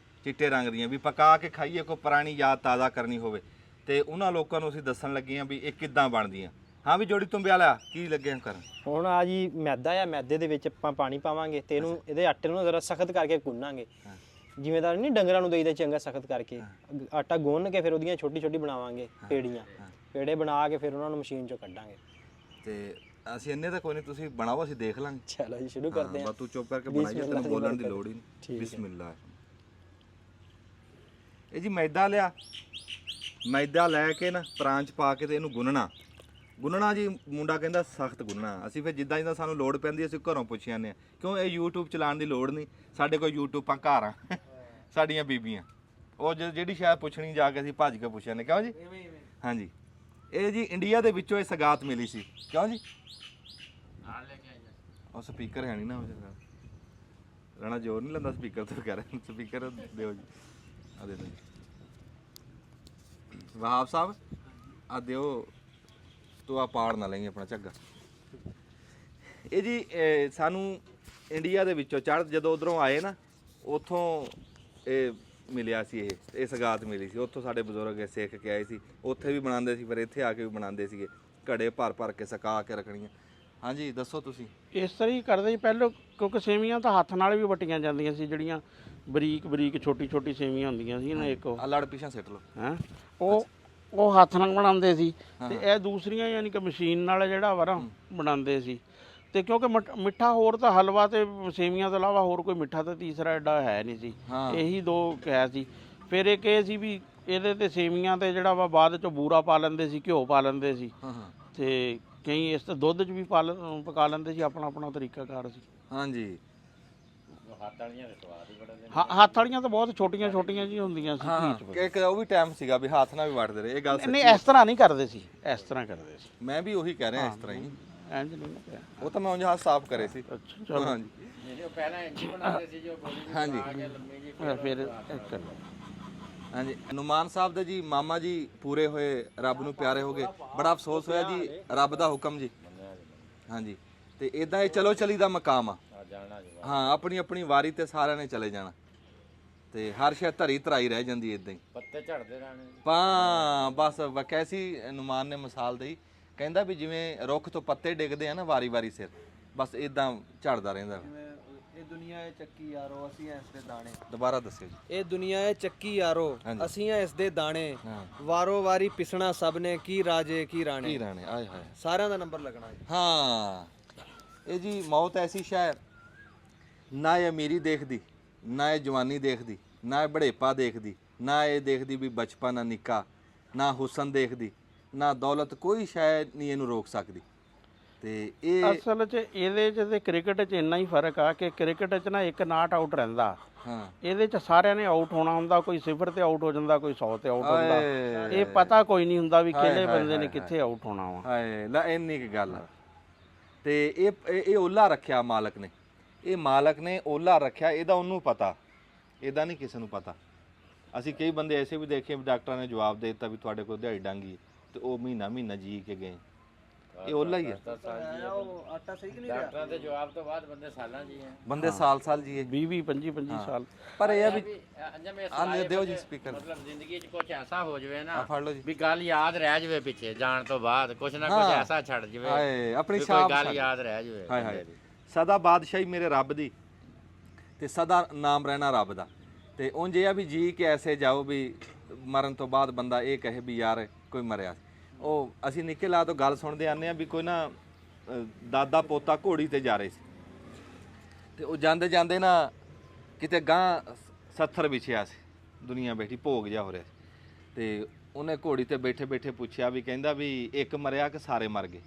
ਚਿੱਟੇ ਰੰਗ ਦੀਆਂ ਵੀ ਪਕਾ ਕੇ ਖਾਈਏ, ਕੋਈ ਪੁਰਾਣੀ ਯਾਦ ਤਾਜ਼ਾ ਕਰਨੀ ਹੋਵੇ, ਤੇ ਉਹਨਾਂ ਲੋਕਾਂ ਨੂੰ ਅਸੀਂ ਦੱਸਣ ਲੱਗੇ ਹਾਂ ਵੀ ਇਹ ਕਿੱਦਾਂ ਬਣਦੀਆਂ। ਹਾਂ ਵੀ ਜੋੜੀ ਤੁੰਬੇ ਵਾਲਾ ਕੀ ਲੱਗੇ ਹਾਂ ਕਰਨ? ਹੁਣ ਆ ਜੀ ਮੈਦਾ ਆ, ਮੈਦੇ ਦੇ ਵਿੱਚ ਆਪਾਂ ਪਾਣੀ ਪਾਵਾਂਗੇ ਤੇ ਇਹਨੂੰ ਇਹਦੇ ਆਟੇ ਨੂੰ ਜ਼ਰਾ ਸਖਤ ਕਰਕੇ ਗੁੰਨਾਂਗੇ, ਜਿਵੇਂ ਦਾ ਨਹੀਂ ਡੰਗਰਾਂ ਨੂੰ ਦੇਈਦਾ ਚੰਗਾ ਸਖਤ ਕਰਕੇ ਆਟਾ ਗੁੰਨ ਕੇ ਫਿਰ ਉਹਦੀਆਂ ਛੋਟੀ ਛੋਟੀ ਬਣਾਵਾਂਗੇ ਪੇੜੀਆਂ, ਪੇੜੇ ਬਣਾ ਕੇ ਫਿਰ ਉਹਨਾਂ ਨੂੰ ਮਸ਼ੀਨ ਚੋਂ ਕੱਢਾਂਗੇ। ਤੇ ਅਸੀਂ ਇੰਨੇ ਤਾਂ ਕੋਈ ਨਹੀਂ, ਤੁਸੀਂ ਬਣਾਓ ਅਸੀਂ ਦੇਖ ਲਾਂਗੇ। ਚਲੋ ਜੀ ਸ਼ੁਰੂ ਕਰਦੇ ਹਾਂ। ਬਸ ਤੂੰ ਚੁੱਪ ਕਰਕੇ ਬਣਾਈਏ, ਤੈਨੂੰ ਬੋਲਣ ਦੀ ਲੋੜ ਹੀ ਨਹੀਂ। ਬਿਸਮਿਲ੍ਲਾ। ਇਹ ਜੀ ਮੈਦਾ ਲਿਆ, ਮੈਦਾ ਲੈ ਕੇ ਨਾ ਪਰਾਂਚ ਪਾ ਕੇ ਤੇ ਇਹਨੂੰ ਗੁੰਨਣਾ ਜੀ। ਮੁੰਡਾ ਕਹਿੰਦਾ ਸਖਤ ਗੁੰਨਣਾ। ਅਸੀਂ ਫਿਰ ਜਿੱਦਾਂ ਜਿੱਦਾਂ ਸਾਨੂੰ ਲੋੜ ਪੈਂਦੀ ਅਸੀਂ ਘਰੋਂ ਪੁੱਛ ਜਾਂਦੇ ਹਾਂ, ਕਿਉਂ ਇਹ YouTube ਚਲਾਉਣ ਦੀ ਲੋੜ ਨਹੀਂ ਸਾਡੇ ਕੋਲ। YouTube ਆ ਘਰ ਆ ਸਾਡੀਆਂ ਬੀਬੀਆਂ, ਉਹ ਜਿਹੜੀ ਸ਼ਾਇਦ ਪੁੱਛਣੀ ਜਾ ਕੇ ਅਸੀਂ ਭੱਜ ਕੇ ਪੁੱਛ ਜਾਂਦੇ, ਕਿਉਂ ਜੀ? ਹਾਂਜੀ। ਇਹ ਜੀ ਇੰਡੀਆ ਦੇ ਵਿੱਚੋਂ ਇਹ ਸਗਾਤ ਮਿਲੀ ਸੀ, ਕਿਉਂ ਜੀ? ਉਹ ਸਪੀਕਰ ਹੈ ਨਹੀਂ ਨਾ, ਉਹ ਰਾਣਾ ਜ਼ੋਰ ਨਹੀਂ ਲੈਂਦਾ ਸਪੀਕਰ ਤੋਂ ਕਹਿ ਰਿਹਾ। ਸਪੀਕਰ ਦਿਓ ਜੀ, ਆ ਦੇ ਦਿਓ ਵਹਾਬ ਸਾਹਿਬ, ਆ ਦਿਓ। ਤੂੰ ਆ ਪਾੜ ਨਾ ਲਈ ਆਪਣਾ ਝੱਗਾ। ਇਹ ਜੀ ਸਾਨੂੰ ਇੰਡੀਆ ਦੇ ਵਿੱਚੋਂ ਜਦੋਂ ਉਧਰੋਂ ਆਏ ਨਾ, ਉੱਥੋਂ ਇਹ ਮਿਲਿਆ ਸੀ, ਇਹ ਸਗਾਤ ਮਿਲੀ ਸੀ। ਉੱਥੋਂ ਸਾਡੇ ਬਜ਼ੁਰਗ ਸਿੱਖ ਕੇ ਆਏ ਸੀ, ਉੱਥੇ ਵੀ ਬਣਾਉਂਦੇ ਸੀ, ਫਿਰ ਇੱਥੇ ਆ ਕੇ ਵੀ ਬਣਾਉਂਦੇ ਸੀਗੇ। ਘੜੇ ਭਰ ਕੇ ਸੁਕਾ ਕੇ ਰੱਖਣੀਆਂ। ਹਾਂਜੀ ਦੱਸੋ ਤੁਸੀਂ। ਇਸ ਤਰ੍ਹਾਂ ਹੀ ਕਰਦੇ ਸੀ ਪਹਿਲਾਂ, ਕਿਉਂਕਿ ਸੇਵੀਆਂ ਤਾਂ ਹੱਥ ਨਾਲ ਵੀ ਵਟੀਆਂ ਜਾਂਦੀਆਂ ਸੀ, ਜਿਹੜੀਆਂ ਬਰੀਕ ਛੋਟੀ ਸੇਵੀਆਂ ਹੁੰਦੀਆਂ ਸੀ ਨਾ। ਇੱਕ ਆ ਲੜ ਪਿੱਛਾ ਸਿੱਟ ਲਓ। ਹੈਂ ਉਹ ਹੱਥ ਨਾਲ ਬਣਾਉਂਦੇ ਸੀ, ਤੇ ਇਹ ਦੂਸਰੀਆਂ ਯਾਨੀ ਕਿ ਮਸ਼ੀਨ ਨਾਲ ਜਿਹੜਾ ਵਾ ਨਾ ਬਣਾਉਂਦੇ ਸੀ। ਤੇ ਕਿਉਂਕਿ ਮਿੱਠਾ ਹੋਰ ਤਾਂ ਹਲਵਾ ਤੇ ਸੇਵੀਆਂ ਤੋਂ ਇਲਾਵਾ ਹੋਰ ਕੋਈ ਮਿੱਠਾ ਤਾਂ ਤੀਸਰਾ ਐਡਾ ਹੈ ਨਹੀਂ ਸੀ, ਇਹੀ ਦੋ ਕਹਿ ਸੀ। ਫਿਰ ਇੱਕ ਇਹ ਸੀ ਵੀ ਇਹਦੇ ਤੇ ਸੇਵੀਆਂ ਤੇ ਜਿਹੜਾ ਵਾ ਬਾਅਦ ਚੋਂ ਬੂਰਾ ਪਾ ਲੈਂਦੇ ਸੀ, ਘਿਓ ਪਾ ਲੈਂਦੇ ਸੀ, ਤੇ ਕਈ ਇਸ ਤੇ ਦੁੱਧ 'ਚ ਵੀ ਪਕਾ ਲੈਂਦੇ ਸੀ। ਆਪਣਾ ਤਰੀਕਾਕਾਰ ਸੀ। ਹਾਂਜੀ। ਹੱਥ ਵਾਲੀਆਂ ਤਾਂ ਬਹੁਤ ਛੋਟੀਆਂ ਜੀ ਹੁੰਦੀਆਂ ਸੀ। ਇੱਕ ਉਹ ਵੀ ਟਾਈਮ ਸੀਗਾ ਵੀ ਹੱਥ ਨਾਲ ਵੀ ਵੜਦੇ ਰਹੇ। ਇਹ ਗੱਲ ਨਹੀਂ, ਇਸ ਤਰ੍ਹਾਂ ਨਹੀਂ ਕਰਦੇ ਸੀ, ਇਸ ਤਰ੍ਹਾਂ ਕਰਦੇ ਸੀ। ਮੈਂ ਵੀ ਉਹੀ ਕਹਿ ਰਿਹਾ, ਇਸ ਤਰ੍ਹਾਂ ਹੀ। ਇੰਜ ਨਹੀਂ, ਉਹ ਤਾਂ ਮੈਂ ਉਂਝ ਹੱਥ ਸਾਫ਼ ਕਰੇ ਸੀ। ਅੱਛਾ ਚਲੋ। ਹਾਂਜੀ ਜੋ ਪਹਿਲਾਂ ਇੰਜੀ ਬਣਾਉਂਦੇ ਸੀ, ਜੋ ਗੋਲੀ ਹਾਂਜੀ ਫਿਰ ਹਾਂਜੀ। ਹਨੂਮਾਨ ਸਾਹਿਬ ਦੇ ਜੀ ਮਾਮਾ ਜੀ ਪੂਰੇ ਹੋਏ, ਰੱਬ ਨੂੰ ਪਿਆਰੇ ਹੋ ਗਏ। ਬੜਾ ਅਫਸੋਸ ਹੋਇਆ ਜੀ, ਰੱਬ ਦਾ ਹੁਕਮ ਜੀ। ਹਾਂਜੀ। ਤੇ ਇਦਾਂ ਇਹ ਚਲੋ ਚਲੀ ਦਾ ਮਕਾਮ ਆ। ਹਾਂ, ਆਪਣੀ ਵਾਰੀ ਤੇ ਸਾਰਿਆਂ ਨੇ ਚਲੇ ਜਾਣਾ, ਤੇ ਹਰ ਸ਼ੈ ਧਰੀ ਧਰਾਈ ਰਹਿ ਜਾਂਦੀ ਇਦਾਂ ਹੀ। ਪੱਤੇ ਝੜਦੇ ਰਹਿਣੇ। ਬਸ ਕੈਸੀ ਹਨੂਮਾਨ ਨੇ ਮਿਸਾਲ ਦੇਈ, ਕਹਿੰਦਾ ਵੀ ਜਿਵੇਂ ਰੁੱਖ ਤੋਂ ਪੱਤੇ ਡਿੱਗਦੇ ਆ ਨਾ ਵਾਰੀ ਸਿਰ, ਬਸ ਇਦਾਂ ਝੜਦਾ ਰਹਿੰਦਾ। ਇਹ ਦੁਨੀਆ ਹੈ ਚੱਕੀ ਯਾਰੋ, ਅਸੀਂ ਇਸ ਦੇ ਦਾਣੇ। ਦੁਬਾਰਾ ਦੱਸਿਓ ਜੀ। ਇਹ ਦੁਨੀਆ ਹੈ ਚੱਕੀ ਯਾਰੋ, ਅਸੀਂ ਇਸ ਦੇ ਦਾਣੇ। ਵਾਰੋ ਵਾਰੀ ਪਿਸਣਾ ਸਭ ਨੇ, ਕੀ ਰਾਜੇ ਕੀ ਰਾਣੇ। ਆਏ ਹਾਏ, ਸਾਰਿਆਂ ਦਾ ਨੰਬਰ ਲੱਗਣਾ। ਹਾਂ। ਇਹ ਜੀ ਮੌਤ ਐਸੀ ਸ਼ੈ, ਨਾ ਇਹ ਅਮੀਰੀ ਦੇਖਦੀ, ਨਾ ਇਹ ਜਵਾਨੀ ਦੇਖਦੀ, ਨਾ ਇਹ ਬੜੇਪਾ ਦੇਖਦੀ, ਨਾ ਇਹ ਦੇਖਦੀ ਵੀ ਬਚਪਨ ਨਿੱਕਾ, ਨਾ ਹੁਸਨ ਦੇਖਦੀ, ਨਾ ਦੌਲਤ। ਕੋਈ ਸ਼ੈ ਨਹੀਂ ਇਹਨੂੰ ਰੋਕ ਸਕਦੀ। ਤੇ ਇਹ ਅਸਲ 'ਚ ਇਹਦੇ 'ਚ ਤੇ ਕ੍ਰਿਕਟ 'ਚ ਇੰਨਾ ਹੀ ਫਰਕ ਆ ਕਿ ਕ੍ਰਿਕਟ 'ਚ ਨਾ ਇੱਕ ਨਾਟ ਆਊਟ ਰਹਿੰਦਾ। ਇਹਦੇ 'ਚ ਸਾਰਿਆਂ ਨੇ ਆਊਟ ਹੋਣਾ ਹੁੰਦਾ, ਕੋਈ 0 ਤੇ ਆਊਟ ਹੋ ਜਾਂਦਾ, ਕੋਈ 100 ਤੇ ਆਊਟ ਹੁੰਦਾ। ਇਹ ਪਤਾ ਕੋਈ ਨਹੀਂ ਹੁੰਦਾ ਵੀ ਕਿਹੜੇ ਬੰਦੇ ਨੇ ਕਿੱਥੇ ਆਊਟ ਹੋਣਾ ਵਾ। ਹਾਏ ਲੈ, ਇੰਨੀ ਕੁ ਗੱਲ। ਤੇ ਇਹ ਓਲਾ ਰੱਖਿਆ ਮਾਲਕ ਨੇ, ਇਹ ਮਾਲਕ ਨੇ ਓਲਾ ਰੱਖਿਆ, ਇਹਦਾ ਉਹਨੂੰ ਪਤਾ, ਇਹਦਾ ਨਹੀਂ ਕਿਸੇ ਨੂੰ ਪਤਾ। ਅਸੀਂ ਕਈ ਬੰਦੇ ਐਸੇ ਵੀ ਦੇਖੇ ਵੀ ਡਾਕਟਰਾਂ ਨੇ ਜਵਾਬ ਦੇ ਦਿੱਤਾ ਵੀ ਤੁਹਾਡੇ ਕੋਲ ਦਿਹਾੜੀ ਡਾਂਗੀ, ਤੇ ਉਹ ਮਹੀਨਾ ਜੀ ਕੇ ਗਏ। ਇਹ ਓਲਾ ਹੀ ਆ। ਆਟਾ ਸਹੀ ਕਿ ਨਹੀਂ ਰਿਹਾ? ਡਾਕਟਰਾਂ ਦੇ ਜਵਾਬ ਤੋਂ ਬਾਅਦ ਬੰਦੇ ਸਾਲਾਂ ਜੀ ਹੈ, ਬੰਦੇ ਸਾਲ ਜੀਏ, 20 25 ਸਾਲ। ਪਰ ਇਹ ਆ ਵੀ ਅੰਜਮ ਆ ਦਿਓ ਜੀ ਸਪੀਕਰ। ਮਤਲਬ ਜ਼ਿੰਦਗੀ 'ਚ ਕੁਝ ਐਸਾ ਹੋ ਜਾਵੇ ਨਾ, ਫੜ ਲਓ ਜੀ। ਵੀ ਗੱਲ ਯਾਦ ਰਹਿ ਜਾਵੇ ਪਿੱਛੇ ਜਾਣ ਤੋਂ ਬਾਅਦ, ਕੁਝ ਨਾ ਕੁਝ ਐਸਾ ਛੱਡ ਜਾਵੇ, ਹਾਏ ਆਪਣੀ ਕੋਈ ਛਾਪ ਗੱਲ ਯਾਦ ਰਹਿ ਜਾਵੇ। ਹਾਏ ਸਦਾ ਬਾਦਸ਼ਾਹੀ ਮੇਰੇ ਰੱਬ ਦੀ, ਤੇ ਸਦਾ ਨਾਮ ਰਹਿਣਾ ਰੱਬ ਦਾ। ਤੇ ਉਂਝ ਇਹ ਆ ਵੀ ਜੀ ਕਿ ਐਸੇ ਜਾਓ ਵੀ ਮਰਨ ਤੋਂ ਬਾਅਦ ਬੰਦਾ ਇਹ ਕਹੇ ਵੀ ਯਾਰ ਕੋਈ ਮਰਿਆ ਸੀ। ਉਹ ਅਸੀਂ ਨਿੱਕੇ ਲਾ ਤੋਂ ਗੱਲ ਸੁਣਦੇ ਆਨੇ ਆ ਵੀ ਕੋਈ ਨਾ ਦਾਦਾ ਪੋਤਾ ਘੋੜੀ ਤੇ ਜਾ ਰਹੇ ਸੀ ਤੇ ਉਹ ਜਾਂਦੇ ਜਾਂਦੇ ਨਾ ਕਿਤੇ ਗਾਂ 70 ਵਿਛਿਆ ਸੀ, ਦੁਨੀਆ ਬੈਠੀ ਭੋਗ ਜਾ ਹੋ ਰਿਹਾ ਸੀ ਤੇ ਉਹਨੇ ਘੋੜੀ ਤੇ ਬੈਠੇ ਬੈਠੇ ਪੁੱਛਿਆ ਵੀ ਕਹਿੰਦਾ ਵੀ ਇੱਕ ਮਰਿਆ ਕਿ ਸਾਰੇ ਮਰ ਗਏ।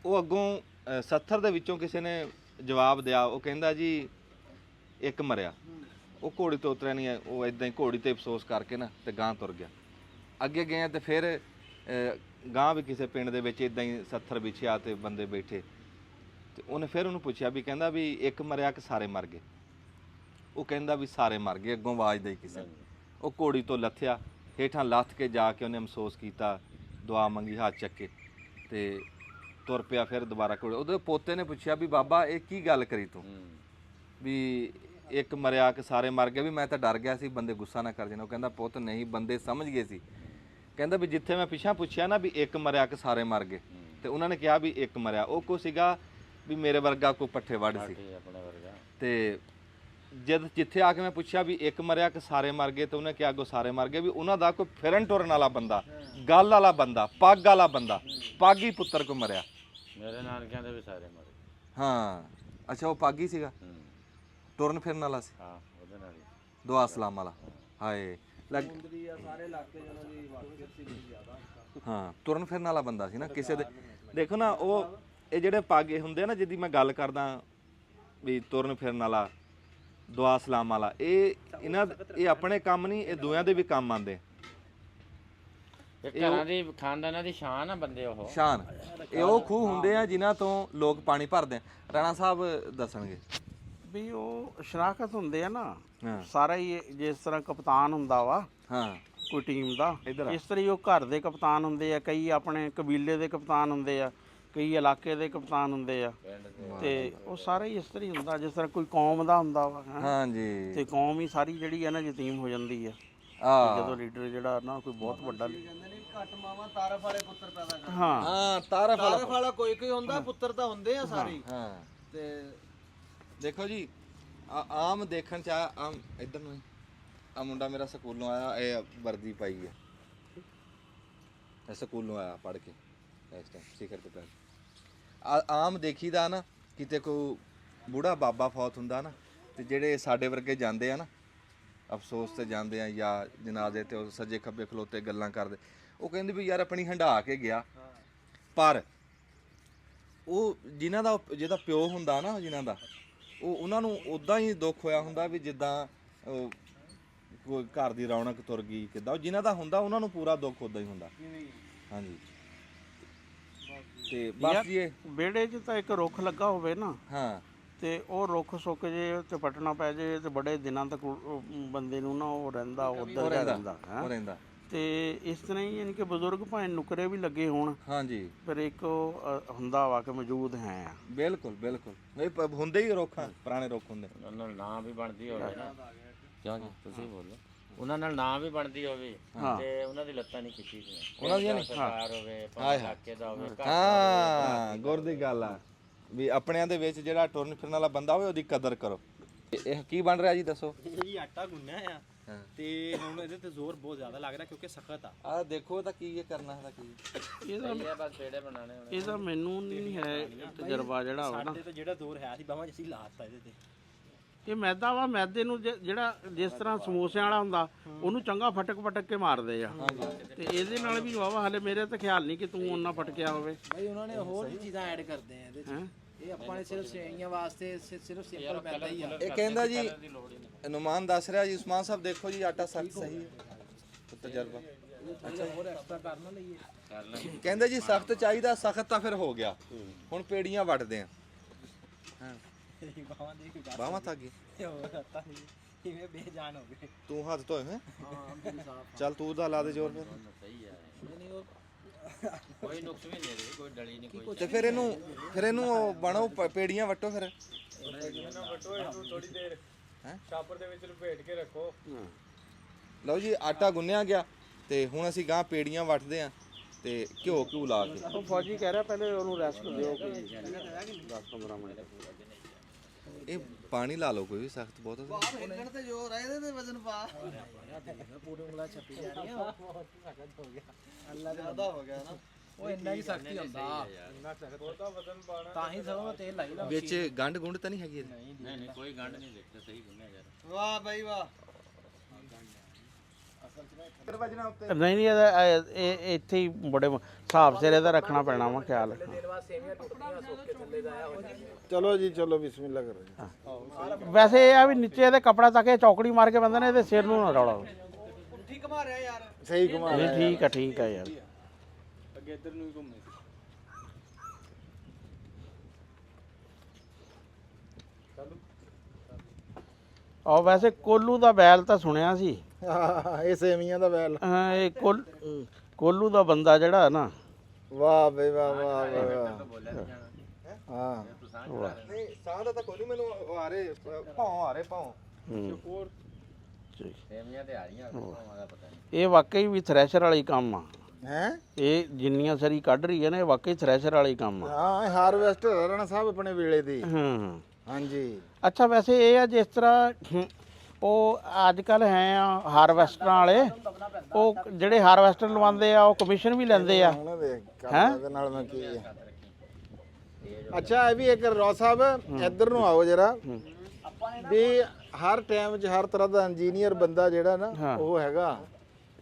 ਉਹ ਅੱਗੋਂ 70 ਦੇ ਵਿੱਚੋਂ ਕਿਸੇ ਨੇ ਜਵਾਬ ਦਿਆ, ਉਹ ਕਹਿੰਦਾ ਜੀ ਇੱਕ ਮਰਿਆ। ਉਹ ਘੋੜੀ ਤੋਂ ਉਤਰਿਆ ਨਹੀਂ, ਉਹ ਇਦਾਂ ਹੀ ਘੋੜੀ ਤੇ ਅਫਸੋਸ ਕਰਕੇ ਨਾ ਤੇ ਗਾਂ ਤੁਰ ਗਿਆ। ਅੱਗੇ ਗਏ ਤੇ ਫਿਰ ਗਾਂ ਵੀ ਕਿਸੇ ਪਿੰਡ ਦੇ ਵਿੱਚ ਇਦਾਂ ਹੀ 70 ਵਿਛਿਆ ਤੇ ਬੰਦੇ ਬੈਠੇ ਤੇ ਉਹਨੇ ਫਿਰ ਉਹਨੂੰ ਪੁੱਛਿਆ ਵੀ ਕਹਿੰਦਾ ਵੀ ਇੱਕ ਮਰਿਆ ਕਿ ਸਾਰੇ ਮਰ ਗਏ। ਉਹ ਕਹਿੰਦਾ ਵੀ ਸਾਰੇ ਮਰ ਗਏ। ਅੱਗੋਂ ਆਵਾਜ਼ ਦੇਈ ਕਿਸੇ ਨੇ। ਉਹ ਘੋੜੀ ਤੋਂ ਲੱਥਿਆ, ਹੇਠਾਂ ਲੱਥ ਕੇ ਜਾ ਕੇ ਉਹਨੇ ਅਫਸੋਸ ਕੀਤਾ, ਦੁਆ ਮੰਗੀ ਹੱਥ ਚੱਕੇ ਤੇ ਤੁਰ ਪਿਆ ਫਿਰ ਦੁਬਾਰਾ ਘੋੜੇ। ਉਹਦੇ ਪੋਤੇ ਨੇ ਪੁੱਛਿਆ ਵੀ ਬਾਬਾ ਇਹ ਕੀ ਗੱਲ ਕਰੀ ਤੂੰ ਵੀ ਇੱਕ ਮਰਿਆ ਕਿ ਸਾਰੇ ਮਰ ਗਏ, ਵੀ ਮੈਂ ਤਾਂ ਡਰ ਗਿਆ ਸੀ ਬੰਦੇ ਗੁੱਸਾ ਨਾ ਕਰ ਜਾਣ। ਉਹ ਕਹਿੰਦਾ ਪੁੱਤ ਨਹੀਂ, ਬੰਦੇ ਸਮਝ ਗਏ ਸੀ। ਕਹਿੰਦਾ ਵੀ ਜਿੱਥੇ ਮੈਂ ਪਿੱਛਾ ਪੁੱਛਿਆ ਨਾ ਵੀ ਇੱਕ ਮਰਿਆ ਕਿ ਸਾਰੇ ਮਰ ਗਏ ਤੇ ਉਹਨਾਂ ਨੇ ਕਿਹਾ ਵੀ ਇੱਕ ਮਰਿਆ। ਉਹ ਕੋ ਸੀਗਾ ਵੀ ਮੇਰੇ ਵਰਗਾ ਕੋਈ ਪੱਠੇ ਵੱਢ ਸੀ ਤੇ ਜਦ ਜਿੱਥੇ ਆ ਕੇ ਮੈਂ ਪੁੱਛਿਆ ਵੀ ਇੱਕ ਮਰਿਆ ਕਿ ਸਾਰੇ ਮਰ ਗਏ ਤੇ ਉਹਨੇ ਕਿਹਾ ਅੱਗੋਂ ਸਾਰੇ ਮਰ ਗਏ, ਵੀ ਉਹਨਾਂ ਦਾ ਕੋਈ ਫਿਰਨ ਟੁਰਨ ਵਾਲਾ ਬੰਦਾ, ਗੱਲ ਵਾਲਾ ਬੰਦਾ, ਪੱਗ ਵਾਲਾ ਬੰਦਾ, ਪਾਗੀ ਪੁੱਤਰ ਕੋ ਮਰਿਆ। ਮੇਰੇ ਨਾਨਕਿਆਂ ਦੇ ਵੀ ਸਾਰੇ ਮਰੇ। ਹਾਂ ਅੱਛਾ, ਉਹ ਪਾਗੀ ਸੀਗਾ, ਟੁਰਨ ਫਿਰਨ ਵਾਲਾ ਸੀ। ਹਾਂ ਉਹਦੇ ਨਾਲ ਹੀ ਦੁਆ ਸਲਾਮ ਵਾਲਾ। ਹਾਏ ਸਾਰੇ ਇਲਾਕੇ ਜਿਹਨਾਂ ਦੀ ਵਾਕਿਅਤ ਸੀ ਬੜੀ ਜ਼ਿਆਦਾ। ਹਾਂ ਤੁਰਨ ਫਿਰਨ ਵਾਲਾ ਬੰਦਾ ਸੀ ਨਾ ਕਿਸੇ ਦੇ। ਦੇਖੋ ਨਾ ਉਹ ਇਹ ਜਿਹੜੇ ਪਾਗੇ ਹੁੰਦੇ ਆ ਨਾ, ਜਿਹਦੀ ਮੈਂ ਗੱਲ ਕਰਦਾ ਵੀ ਤੁਰਨ ਫਿਰਨ ਵਾਲਾ, ਦੁਆ ਸਲਾਮ ਵਾਲਾ, ਇਹ ਆਪਣੇ ਕੰਮ ਨਹੀਂ, ਇਹ ਦੂਆਂ ਦੇ ਵੀ ਕੰਮ ਆਉਂਦੇ। ਇਹ ਘਰਾਂ ਦੀ ਖਾਨਦਾਨਾਂ ਦੀ ਸ਼ਾਨ ਆ ਬੰਦੇ। ਉਹ ਸ਼ਾਨ ਇਹ ਉਹ ਖੂਹ ਹੁੰਦੇ ਆ ਜਿਨ੍ਹਾਂ ਤੋਂ ਲੋਕ ਪਾਣੀ ਭਰਦੇ ਆ। ਰਾਣਾ ਸਾਹਿਬ ਦੱਸਣਗੇ ਵੀ ਉਹ ਸ਼ਰਾਕਤ ਹੁੰਦੇ ਆ ਨਾ ਹਾਂ ਸਾਰਾ ਹੀ। ਜਿਸ ਤਰ੍ਹਾਂ ਕਪਤਾਨ ਹੁੰਦਾ ਵਾ ਹਾਂ ਕੋਈ ਟੀਮ ਦਾ, ਇੱਧਰ ਆ। ਇਸ ਤਰ੍ਹਾਂ ਹੀ ਉਹ ਘਰ ਦੇ ਕਪਤਾਨ ਹੁੰਦੇ ਆ, ਕਈ ਆਪਣੇ ਕਬੀਲੇ ਦੇ ਕਪਤਾਨ ਹੁੰਦੇ ਆ, ਕਈ ਇਲਾਕੇ ਦੇ ਕਪਤਾਨ ਹੁੰਦੇ ਆ ਤੇ ਉਹ ਸਾਰਾ ਹੀ ਇਸ ਤਰ੍ਹਾਂ ਹੀ ਹੁੰਦਾ। ਜਿਸ ਤਰ੍ਹਾਂ ਕੋਈ ਕੌਮ ਦਾ ਹੁੰਦਾ ਵਾ ਹੈਂ, ਹਾਂਜੀ ਤੇ ਕੌਮ ਹੀ ਸਾਰੀ ਜਿਹੜੀ ਹੈ ਨਾ ਯਤੀਮ ਹੋ ਜਾਂਦੀ ਆ ਆ ਜਦੋਂ ਲੀਡਰ ਜਿਹੜਾ ਨਾ ਕੋਈ ਬਹੁਤ ਵੱਡਾ ਕਹਿੰਦੇ ਨੇ ਘੱਟ ਮਾਵਾਂ ਤਾਰਫ ਵਾਲੇ ਪੁੱਤਰ ਪੈਦਾ ਕਰਦੇ। ਹਾਂ ਹਾਂ ਤਾਰਫ ਵਾਲਾ ਤਾਰਫ ਵਾਲਾ ਕੋਈ ਕੋਈ ਹੁੰਦਾ, ਪੁੱਤਰ ਤਾਂ ਹੁੰਦੇ ਆ ਸਾਰੇ। ਹਾਂ ਤੇ ਦੇਖੋ ਜੀ ਆਮ ਦੇਖਣ ਚ ਆਮ ਇੱਧਰ ਨੂੰ ਆ ਮੁੰਡਾ ਮੇਰਾ ਸਕੂਲੋਂ ਆਇਆ, ਇਹ ਵਰਦੀ ਪਾਈ ਹੈ, ਇਹ ਸਕੂਲੋਂ ਆਇਆ ਪੜ੍ਹ ਕੇ ਇਸ ਟਾਈਮ ਸਿਖਰ ਤੇ ਪੈ। ਆਮ ਦੇਖੀਦਾ ਨਾ ਕਿਤੇ ਕੋਈ ਬੁੜਾ ਬਾਬਾ ਫੌਤ ਹੁੰਦਾ ਨਾ ਤੇ ਜਿਹੜੇ ਸਾਡੇ ਵਰਗੇ ਜਾਂਦੇ ਆ ਨਾ ਅਫਸੋਸ ਤੇ ਜਾਂਦੇ ਆ ਜਾਂ ਜਨਾਜ਼ੇ ਤੇ ਉਹ ਸੱਜੇ ਖੱਬੇ ਖਲੋਤੇ ਗੱਲਾਂ ਕਰਦੇ, ਉਹ ਕਹਿੰਦੇ ਵੀ ਯਾਰ ਆਪਣੀ ਹੰਢਾ ਕੇ ਗਿਆ। ਪਰ ਉਹ ਜਿਨ੍ਹਾਂ ਦਾ ਜਿਹਦਾ ਪਿਓ ਹੁੰਦਾ ਨਾ, ਜਿਨ੍ਹਾਂ ਦਾ ਉਹਨਾਂ ਨੂੰ ਉਦਾਂ ਹੀ ਦੁੱਖ ਹੋਇਆ ਹੁੰਦਾ ਵੀ ਜਿੱਦਾਂ ਕੋਈ ਘਰ ਦੀ ਰੌਣਕ ਤੁਰ ਗਈ ਕਿੱਦਾਂ। ਜਿਨ੍ਹਾਂ ਦਾ ਹੁੰਦਾ ਉਹਨਾਂ ਨੂੰ ਪੂਰਾ ਦੁੱਖ ਉਦਾਂ ਹੀ ਹੁੰਦਾ। ਹਾਂਜੀ ਤੇ ਬਸ ਜੀ ਇਹ ਵਿਹੜੇ 'ਚ ਤਾਂ ਇੱਕ ਰੁੱਖ ਲੱਗਾ ਹੋਵੇ ਨਾ ਹਾਂ ਤੇ ਉਹ ਰੁੱਖ ਸੁੱਕ ਜੇ ਤੇ ਪੱਟਣਾ ਪੈ ਜੇ ਤੇ ਬੜੇ ਦਿਨਾਂ ਤੱਕ ਉਹ ਬੰਦੇ ਨੂੰ ਨਾ ਉਹ ਰਹਿੰਦਾ ਉੱਧਰ ਜਾ ਰਹਿੰਦਾ ਉਹ ਰਹਿੰਦਾ। ਤੇ ਇਸ ਤਰ੍ਹਾਂ ਹੀ ਯਾਨੀ ਕਿ ਬਜ਼ੁਰਗ ਭਾਵੇਂ ਨੁਕਰੇ ਵੀ ਲੱਗੇ ਹੋਣ ਹਾਂਜੀ ਪਰ ਇੱਕ ਉਹ, ਹੁੰਦਾ ਵਾ ਕਿ ਮੌਜੂਦ ਹੈ। ਬਿਲਕੁਲ ਬਿਲਕੁਲ ਨਹੀਂ ਹੁੰਦੇ ਹੀ ਰੁੱਖ, ਪੁਰਾਣੇ ਰੁੱਖ ਹੁੰਦੇ। ਉਹਨਾਂ ਨਾਲ ਨਾਂ ਵੀ ਬਣਦੀ ਹੋਵੇ ਨਾ, ਕਿਉਂ ਜੀ ਤੁਸੀਂ ਬੋਲੋ, ਉਹਨਾਂ ਨਾਲ ਨਾਂ ਵੀ ਬਣਦੀ ਹੋਵੇ ਤੇ ਉਹਨਾਂ ਦੀ ਲੱਤਾਂ ਨਹੀਂ ਖਿੱਚੀ ਦੀਆਂ, ਉਹਨਾਂ ਦੀਆਂ ਨਹੀਂ ਸਰਕਾਰ ਹੋਵੇ ਭਾਵੇਂ ਇਲਾਕੇ ਦਾ ਹੋਵੇ। ਹਾਂ ਗੁਰ ਦੀ ਗੱਲ ਆ ਵੀ ਆਪਣਿਆਂ ਦੇ ਵਿੱਚ ਜਿਹੜਾ ਟੁਰਨ ਫਿਰਨ ਵਾਲਾ ਬੰਦਾ ਹੋਵੇ ਉਹਦੀ ਕਦਰ ਕਰੋ। ਇਹ ਕੀ ਬਣ ਰਿਹਾ ਜੀ ਦੱਸੋ? ਇਹ ਜੀ ਆਟਾ ਗੁੰਨਿਆ ਆ ਤੇ ਹੁਣ ਇਹਦੇ ਤੇ ਜ਼ੋਰ ਬਹੁਤ ਜ਼ਿਆਦਾ ਲੱਗ ਰਿਹਾ ਕਿਉਂਕਿ ਸਖਤ ਆ। ਆ ਦੇਖੋ ਤਾਂ ਕੀ ਇਹ ਕਰਨਾ ਹੈ, ਕੀ ਇਹਦਾ ਬਸ ਪੇੜੇ ਬਣਾਣੇ ਹੋਣੇ। ਇਹਦਾ ਮੈਨੂੰ ਨਹੀਂ ਹੈ ਤਜਰਬਾ ਜਿਹੜਾ ਵਾ ਨਾ। ਸਾਡੇ ਤੇ ਜਿਹੜਾ ਜ਼ੋਰ ਹੈ ਸੀ ਬਾਹਾਂ ਅਸੀਂ ਲਾਤਾ ਇਹਦੇ ਤੇ। ਇਹ ਮੈਦਾ ਵਾ, ਮੈਦੇ ਨੂੰ ਜਿਹੜਾ ਜਿਸ ਤਰ੍ਹਾਂ ਸਮੋਸਿਆਂ ਵਾਲਾ ਹੁੰਦਾ ਉਹਨੂੰ ਚੰਗਾ ਫਟਕ ਕੇ ਮਾਰਦੇ ਆ ਤੇ ਇਹਦੇ ਨਾਲ ਵੀ ਵਾਵਾ। ਹਲੇ ਮੇਰੇ ਤਾਂ ਖਿਆਲ ਨਹੀਂ ਕਿ ਤੂੰ ਉਹਨਾਂ ਫਟਕਿਆ ਹੋਵੇ। ਭਾਈ ਉਹਨਾਂ ਨੇ ਹੋਰ ਵੀ ਚੀਜ਼ਾਂ ਐਡ ਕਰਦੇ ਆ ਇਹਦੇ ਚ। ਇਹ ਆਪਾਂ ਨੇ ਸਿਰਫ ਸੇਵੀਆਂ ਵਾਸਤੇ ਸਿਰਫ ਸਿੰਪਲ ਮੈਦਾ ਹੀ ਆ। ਇਹ ਕਹਿੰਦਾ ਜੀ ਨੁਮਾਨ ਦੱਸ ਰਿਹਾ ਜੀ ਉਸਮਾਨ ਸਾਹਿਬ ਦੇਖੋ ਜੀ ਆਟਾ ਸਖਤ ਸਹੀ ਹੈ ਤਜਰਬਾ। ਅੱਛਾ ਹੋਰ ਐਕਸਟਰਾ ਕਰਨਾ ਲਈਏ। ਕਹਿੰਦੇ ਜੀ ਸਖਤ ਚਾਹੀਦਾ, ਸਖਤ ਤਾਂ ਫਿਰ ਹੋ ਗਿਆ। ਹੁਣ ਪੇੜੀਆਂ ਵੱਟਦੇ ਆ। ਹਾਂ ਬਾਹਾਂ ਦੇ ਕੇ ਬਾਹਾਂ ਤਾਂ ਅੱਗੇ ਹੋਰ ਤਾਂ ਨਹੀਂ ਕਿਵੇਂ ਬੇਜਾਨ ਹੋ ਗਏ। ਤੂੰ ਹੱਥ ਧੋਏ ਹੈ? ਹਾਂ ਬਿਲਕੁਲ ਸਾਫ। ਚੱਲ ਤੂੰ ਦਾ ਲਾ ਦੇ ਜ਼ੋਰ ਫਿਰ। ਸਹੀ ਹੈ, ਕੋਈ ਨੁਕਸ ਵੀ ਨਹੀਂ, ਕੋਈ ਡਲੀ ਨਹੀਂ, ਕੋਈ ਤੇ ਫਿਰ ਇਹਨੂੰ ਉਹ ਬਣੋ ਪੇੜੀਆਂ ਵੱਟੋ ਫਿਰ। ਥੋੜੀ ਦੇਰ ਛਾਪਰ ਦੇ ਵਿੱਚ ਲਪੇਟ ਕੇ ਰੱਖੋ। ਲਓ ਜੀ ਆਟਾ ਗੁੰਨਿਆ ਗਿਆ ਤੇ ਹੁਣ ਅਸੀਂ ਗਾਂ ਪੇੜੀਆਂ ਵੱਟਦੇ ਆ ਤੇ ਘਿਓ ਲਾ ਕੇ। ਉਹ ਫੌਜੀ ਕਹਿ ਰਿਹਾ ਪਹਿਲੇ ਉਹਨੂੰ ਰੈਸਟ ਦਿਓ ਕੋਈ 10-15 ਮਿੰਟ। ਇਹ ਪਾਣੀ ਲਾ ਲਓ ਕੋਈ ਵੀ ਸਖਤ ਬਹੁਤ ਹਿੱਲਣ ਤੇ ਜ਼ੋਰ ਆ ਇਹਦੇ ਤੇ ਵਜ਼ਨ ਪਾ ਪੂਰੀ ਉਂਗਲਾਂ ਛੱਪੀ ਜਾ ਰਹੀਆਂ ਬਹੁਤ ਸਖਤ ਹੋ ਗਿਆ ਅੱਲਾ ਜ਼ਿਆਦਾ ਹੋ ਗਿਆ ਨਾ ਉਹ ਇੰਨਾ ਹੀ ਸਖਤੀ ਹੁੰਦਾ ਤਾਂ ਹੀ ਸਰੋਂ ਤੇਲ ਲਾਈ ਦਾ ਵਿੱਚ ਗੰਢ ਗੁੰਡ ਤਾਂ ਨਹੀਂ ਹੈਗੀ ਇਹਦੇ? ਨਹੀਂ ਨਹੀਂ ਕੋਈ ਗੰਢ ਨਹੀਂ ਦੇਖਦੇ ਸਹੀ ਗੁੰਨਿਆ ਯਾਰ ਵਾਹ ਬਈ ਵਾਹ ਨਹੀਂ ਨਹੀਂ ਇਹ ਇੱਥੇ ਹੀ ਬੜੇ ਹਿਸਾਬ ਸਿਰੇ ਦਾ ਰੱਖਣਾ ਪੈਣਾ ਵਾ ਖਿਆਲ। ਚਲੋ ਜੀ ਚਲੋ ਬਿਸਮਿਲ੍ਲਾ ਕਰੋ। ਵੈਸੇ ਇਹ ਆ ਵੀ ਨੀਚੇ ਇਹਦੇ ਕਪੜਾ ਚੱਕ ਕੇ ਚੌਕੜੀ ਮਾਰ ਕੇ ਬੰਦੇ ਨੇ ਇਹਦੇ ਸਿਰ ਨੂੰ ਨਾ ਰੌਲਾ ਹੋਵੇ। ਠੀਕ ਮਾਰਿਆ ਯਾਰ ਸਹੀ ਘੁਮਾ ਨਹੀਂ ਠੀਕ ਆ ਯਾਰ। ਅੱਗੇ ਇੱਧਰ ਨੂੰ ਹੀ ਘੁੰਮੇ ਆ ਵੈਸੇ ਕੋਲੂ ਦਾ ਬੈਲ ਤਾਂ ਸੁਣਿਆ ਸੀ। ਇਹ ਸੇਮੀਆਂ ਦਾ ਵੈਲ। ਹਾਂ ਇਹ ਕੋਲੂ ਦਾ ਬੰਦਾ ਜਿਹੜਾ ਨਾ। ਵਾਹ ਬਈ ਵਾਹ ਵਾਹ ਵਾਹ। ਹਾਂ ਨਹੀਂ ਸਾਹ ਦਾ ਤਾਂ ਕੋਈ ਨਹੀਂ ਮੈਨੂੰ ਆ ਰਹੇ ਭੌਂ ਆ ਰਹੇ ਭੌਂ। ਸੇਮੀਆਂ ਤੇ ਆ ਰਹੀਆਂ ਭਾਵਾਂ ਦਾ ਪਤਾ ਨਹੀਂ। ਇਹ ਵਾਕਈ ਵੀ ਥ੍ਰੈਸ਼ਰ ਵਾਲੀ ਕੰਮ ਆ। ਹੈ ਇਹ ਜਿੰਨੀਆਂ ਸਰੀ ਕੱਢ ਰਹੀ ਹੈ ਨਾ ਇਹ ਵਾਕਈ ਥ੍ਰੈਸ਼ਰ ਵਾਲੀ ਕੰਮ ਆ। ਹਾਂ ਹਾਰਵੈਸਟਰ ਰਾਣਾ ਸਾਹਿਬ ਆਪਣੇ ਵੇਲੇ ਦੀ। ਹਾਂ ਹਾਂਜੀ ਅੱਛਾ ਵੈਸੇ ਇਹ ਆ ਜਿਸ ਤਰ੍ਹਾਂ ਉਹ ਅੱਜ ਕੱਲ ਹੈ ਆ ਹਾਰਵੈਸਟਰਾਂ ਵਾਲੇ ਉਹ ਜਿਹੜੇ ਹਾਰਵੈਸਟਰ ਲਵਾਉਂਦੇ ਆ ਉਹ ਕਮਿਸ਼ਨ ਵੀ ਲੈਂਦੇ ਆ। ਹੁਣ ਦੇਖ ਕਰਦਾ ਦੇ ਨਾਲ ਮੈਂ ਕੀ ਹੈ। ਅੱਛਾ ਇਹ ਵੀ ਇੱਕ ਰੌ ਸਾਹਿਬ ਇੱਧਰ ਨੂੰ ਆਓ ਜਰਾ ਵੀ ਹਰ ਟਾਈਮ 'ਚ ਹਰ ਤਰ੍ਹਾਂ ਦਾ ਇੰਜੀਨੀਅਰ ਬੰਦਾ ਜਿਹੜਾ ਨਾ ਉਹ ਹੈਗਾ